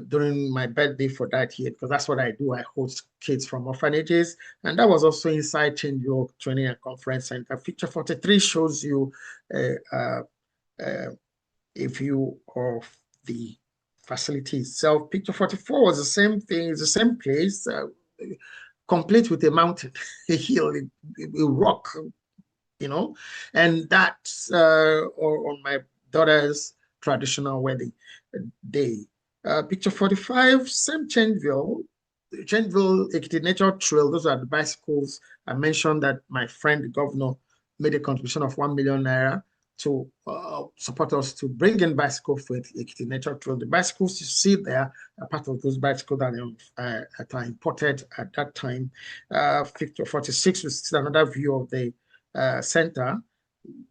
during my birthday for that year, because that's what I do. I host kids from orphanages, and that was also inside Changeville Training and Conference Center. Picture 43 shows you a view of the facility itself. Picture 44 was the same thing, it's the same place, complete with a mountain, a hill, a rock, and that's on my daughter's traditional wedding day. Picture 45, same Changeville Ekiti Nature Trail. Those are the bicycles. I mentioned that my friend, the governor, made a contribution of 1 million naira to support us to bring in bicycle for Ekiti Nature Trail. The bicycles you see there are part of those bicycles that are imported at that time. Picture 46 was another view of the center.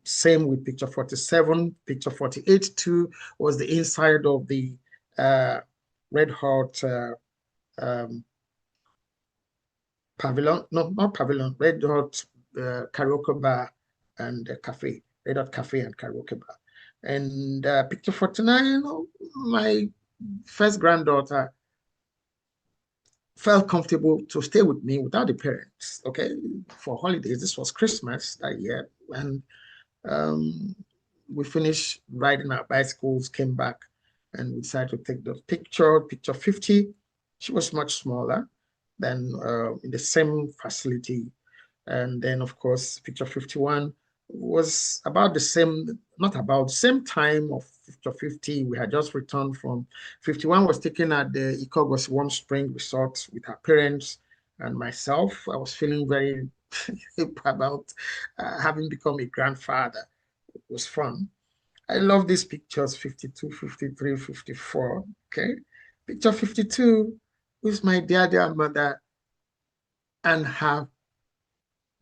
Same with picture 47. Picture 48 too was the inside of the Red Hot pavilion. No, not pavilion. Red Hot karaoke bar and cafe. Red Hot cafe and karaoke bar. And picture 49. My first granddaughter felt comfortable to stay with me without the parents. Okay, for holidays. This was Christmas that year, and we finished riding our bicycles, came back, and we decided to take the picture. Picture 50, she was much smaller than in the same facility. And then, of course, picture 51 was about the same, not about the same time of picture 50. We had just returned from 51 was taken at the Ikogos Warm Spring Resort with our parents. and myself, I was feeling very about having become a grandfather. It was fun. I love these pictures, 52, 53, 54, okay? Picture 52 is my dear mother and her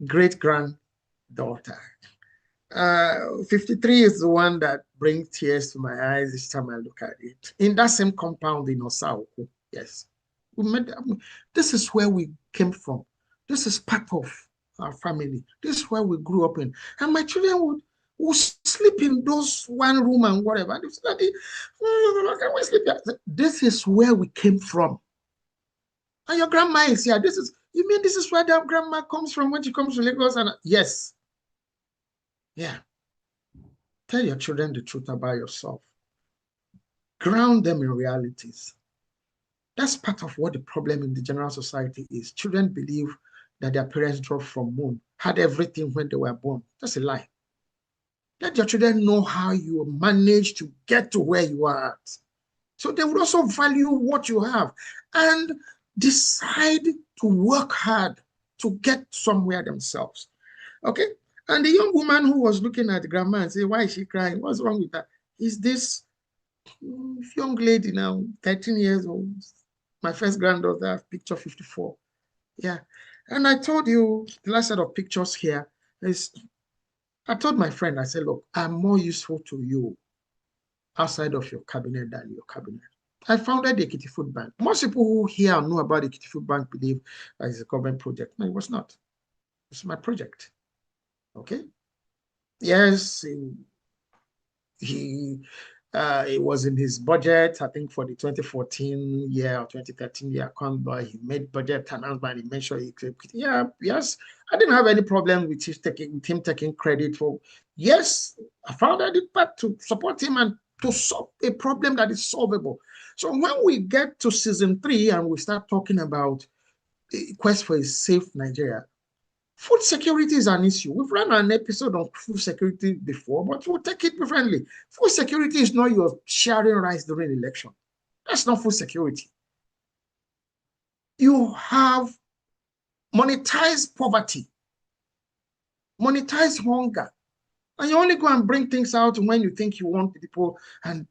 great-granddaughter. 53 is the one that brings tears to my eyes each time I look at it. In that same compound in Osauku, yes. This is where we came from. This is part of our family. This is where we grew up in. And my children would sleep in those one room and whatever. And Daddy, can we sleep here? This is where we came from. And your grandma is here. You mean this is where that grandma comes from when she comes to Lagos? And yes. Yeah. Tell your children the truth about yourself. Ground them in realities. That's part of what the problem in the general society is. Children believe that their parents dropped from moon, had everything when they were born. That's a lie. Let your children know how you managed to get to where you are at. So they would also value what you have and decide to work hard to get somewhere themselves. Okay? And the young woman who was looking at the grandma and said, why is she crying? What's wrong with her? Is this young lady now, 13 years old, my first granddaughter, picture 54. Yeah. And I told you, the last set of pictures here is, I told my friend, I said, look, I'm more useful to you outside of your cabinet than your cabinet. I founded the Ekiti Food Bank. Most people who hear and know about the Ekiti Food Bank believe that it's a government project. No, it was not. It's my project. Okay? Yes, it was in his budget, I think, for the 2014 year or 2013 year. He made budget announcement. He made sure he could. Yeah, yes. I didn't have any problem with him taking credit for. Yes, I founded it, but to support him and to solve a problem that is solvable. So when we get to season 3 and we start talking about Quest for a Safe Nigeria, food security is an issue. We've run an episode on food security before, but we'll take it differently. Food security is not your sharing rice during election. That's not food security. You have monetized poverty, monetized hunger, and you only go and bring things out when you think you want people, and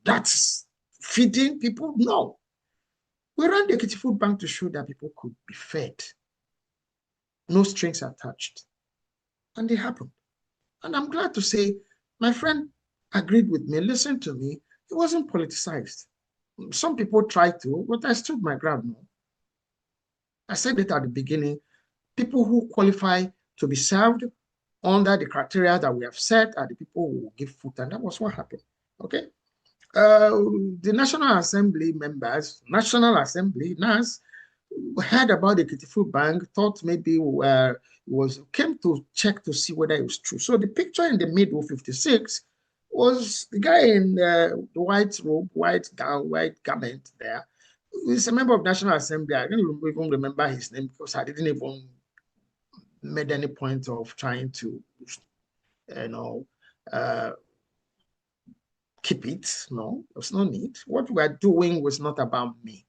that's feeding people. No. We ran the Ekiti Food Bank to show that people could be fed. No strings attached. And it happened. And I'm glad to say my friend agreed with me, listened to me. It wasn't politicized. Some people tried to, but I stood my ground. No. I said it at the beginning. People who qualify to be served under the criteria that we have set are the people who will give food. And that was what happened. Okay. The National Assembly members, National Assembly, NAS, heard about the Ekiti Food Bank, thought maybe came to check to see whether it was true. So the picture in the middle, 56, was the guy in the white robe, white gown, white garment there. He's a member of National Assembly. I don't even remember his name because I didn't even made any point of trying to, keep it. No, there's no need. What we are doing was not about me.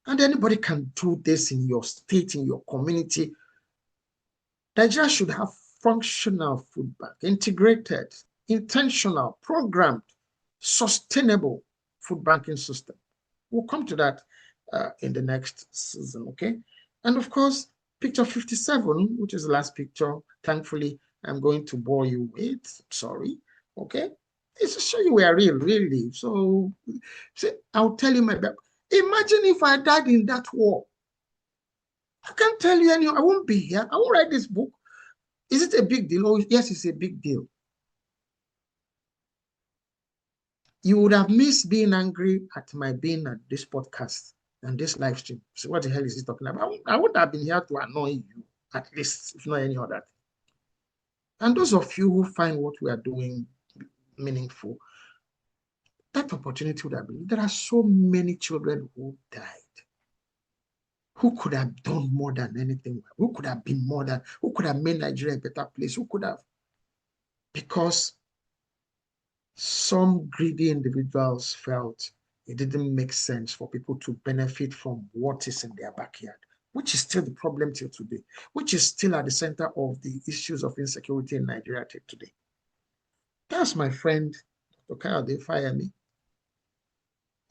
And anybody can do this in your state, in your community. Nigeria should have functional food bank, integrated, intentional, programmed, sustainable food banking system. We'll come to that in the next season, okay? And of course, picture 57, which is the last picture, thankfully, I'm going to bore you with, sorry, okay? It's to show you we are real, really. So, I'll tell you my back. Imagine if I died in that war. I can't tell you anything. I won't be here. I won't write this book. Is it a big deal? Oh, yes, it's a big deal. You would have missed being angry at my being at this podcast and this live stream. So what the hell is he talking about? I would have been here to annoy you, at least, if not any other. And those of you who find what we are doing meaningful, that opportunity would have been. There are so many children who died, who could have done more than anything, who could have been more than, who could have made Nigeria a better place, who could have, because some greedy individuals felt it didn't make sense for people to benefit from what is in their backyard. which is still the problem till today, which is still at the center of the issues of insecurity in Nigeria today. That's my friend, Dr. Kayode Fayemi,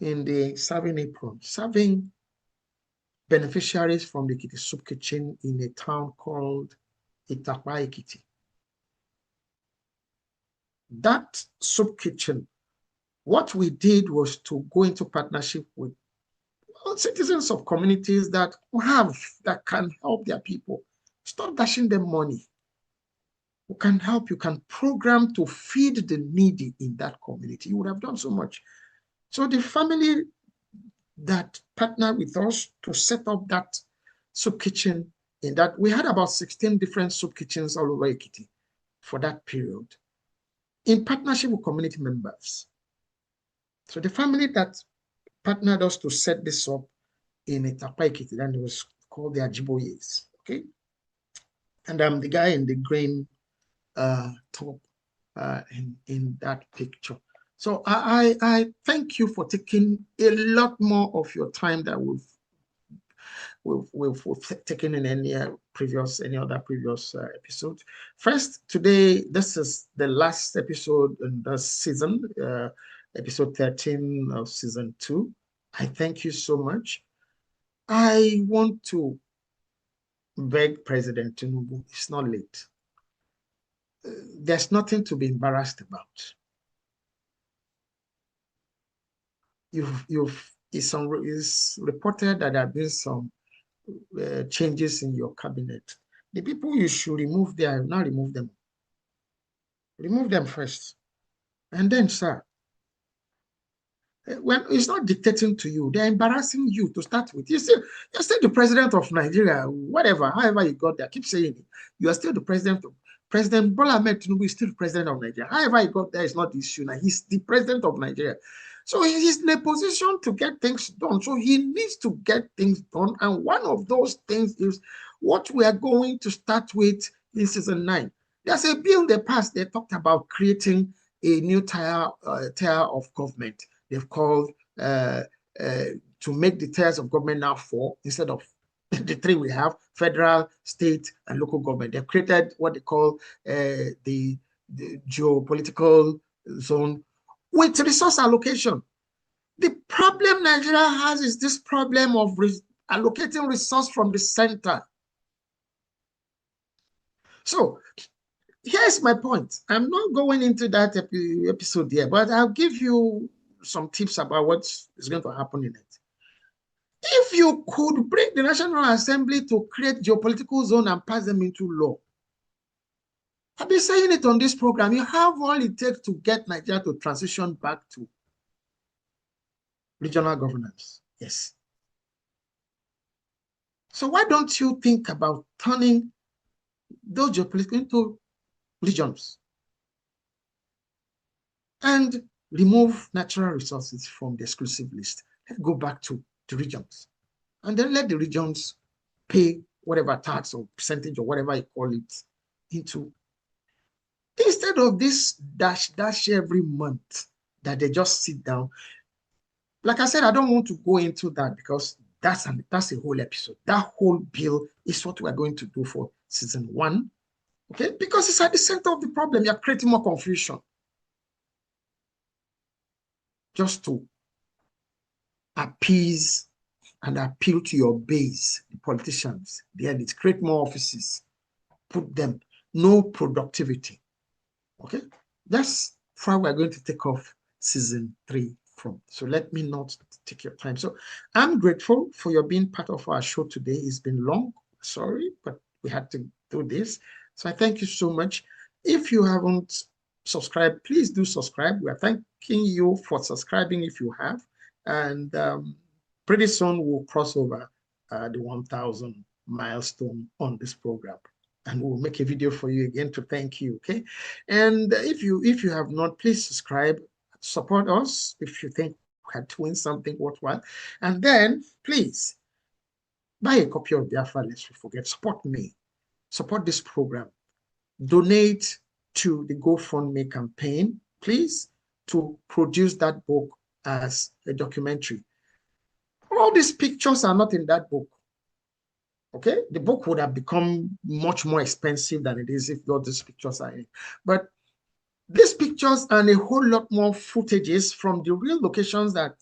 in the serving apron, serving beneficiaries from the Ekiti soup kitchen in a town called Itapa Ekiti. That soup kitchen, what we did was to go into partnership with citizens of communities that can help their people. Stop dashing them money. Who can help? You can program to feed the needy in that community. You would have done so much. So the family that partnered with us to set up that soup kitchen in that, we had about 16 different soup kitchens all over Ekiti for that period, in partnership with community members. So the family that partnered us to set this up in Itapa Ekiti, and it was called the Ajiboyes, okay? And I'm the guy in the green top in that picture. So I thank you for taking a lot more of your time that we've taken in any other previous episode. First, today, this is the last episode in the season, episode 13 of season 2. I thank you so much. I want to beg President Tinubu, it's not late. There's nothing to be embarrassed about. It's reported that there have been some changes in your cabinet. The people you should remove there, now remove them. Remove them first. And then, sir, when it's not dictating to you, they're embarrassing you to start with. You're still the president of Nigeria, whatever, however you got there, keep saying it. You are still the president of President Bola Ahmed Tinubu is still the president of Nigeria. However he got there is not the issue now. He's the president of Nigeria. So he's in a position to get things done. So he needs to get things done. And one of those things is what we are going to start with in season 9. There's a bill they passed. They talked about creating a new tier of government. They've called to make the tiers of government now 4 instead of the 3 we have: federal, state, and local government. They've created what they call the geopolitical zone with resource allocation. The problem Nigeria has is this problem of allocating resource from the center. So here's my point. I'm not going into that episode here, but I'll give you some tips about what is going to happen in it. If you could bring the National Assembly to create geopolitical zone and pass them into law, I've been saying it on this program, you have all it takes to get Nigeria to transition back to regional governance. Yes. So why don't you think about turning those geopolitical into regions and remove natural resources from the exclusive list? Let's go back to the regions, and then let the regions pay whatever tax or percentage or whatever you call it into, instead of this dash every month that they just sit down. Like I said, I don't want to go into that because that's a whole episode. That whole bill is what we are going to do for season 1, okay? Because it's at the center of the problem. You're creating more confusion just to appease and appeal to your base, the politicians, the elites. Create more offices, put them, no productivity. Okay, that's why we're going to take off season 3 from. So let me not take your time. So I'm grateful for your being part of our show today. It's been long, sorry, but we had to do this. So I thank you so much. If you haven't subscribed, please do subscribe. We are thanking you for subscribing if you have. And pretty soon we'll cross over the 1,000 milestone on this program, and we'll make a video for you again to thank you. Okay, and if you have not, please subscribe, support us if you think we're doing something worthwhile, and then please buy a copy of Biafra Lest We Forget. Support me, support this program, donate to the GoFundMe campaign, please, to produce that book as a documentary. All these pictures are not in that book. Okay, the book would have become much more expensive than it is if all these pictures are in it. But these pictures and a whole lot more footages from the real locations that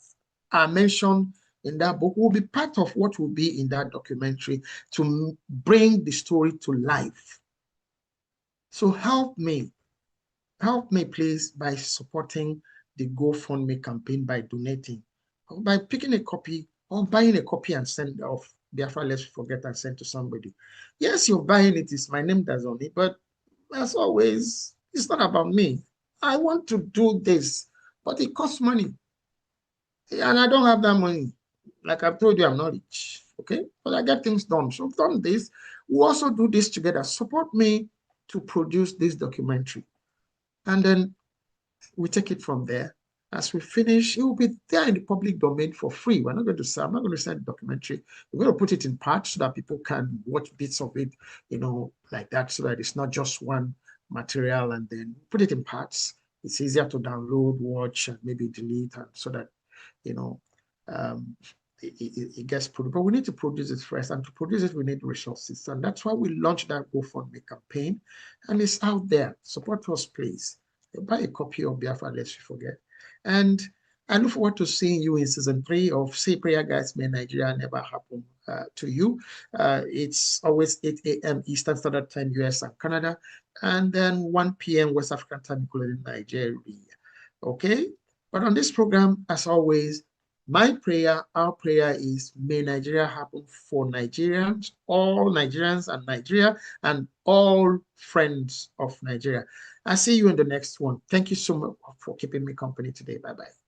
are mentioned in that book will be part of what will be in that documentary to bring the story to life. So help me please by supporting the GoFundMe campaign, by donating, or by picking a copy or buying a copy and send off Biafra Let's Forget and send to somebody. Yes, you're buying it, it's my name that's on it, but as always, it's not about me. I want to do this, but it costs money. And I don't have that money. Like I've told you, I'm not rich, okay? But I get things done. So I've done this. We also do this together. Support me to produce this documentary. And then we take it from there. As we finish, it will be there in the public domain for free. I'm not going to send the documentary. We're going to put it in parts so that people can watch bits of it, like that, so that it's not just one material, and then put it in parts. It's easier to download, watch, and maybe delete, and so that, it gets produced. But we need to produce it first, and to produce it, we need resources. And that's why we launched that GoFundMe campaign, and it's out there. Support us, please. Buy a copy of Biafra Let's Forget. And I look forward to seeing you in season 3 of Say Prayer Guys May Nigeria Never Happen to You. It's always 8 a.m. Eastern Standard Time, US and Canada, and then 1 p.m. West African Time, including Nigeria. Okay? But on this program, as always, my prayer, our prayer is, may Nigeria happen for Nigerians, all Nigerians and Nigeria, and all friends of Nigeria. I'll see you in the next one. Thank you so much for keeping me company today. Bye-bye.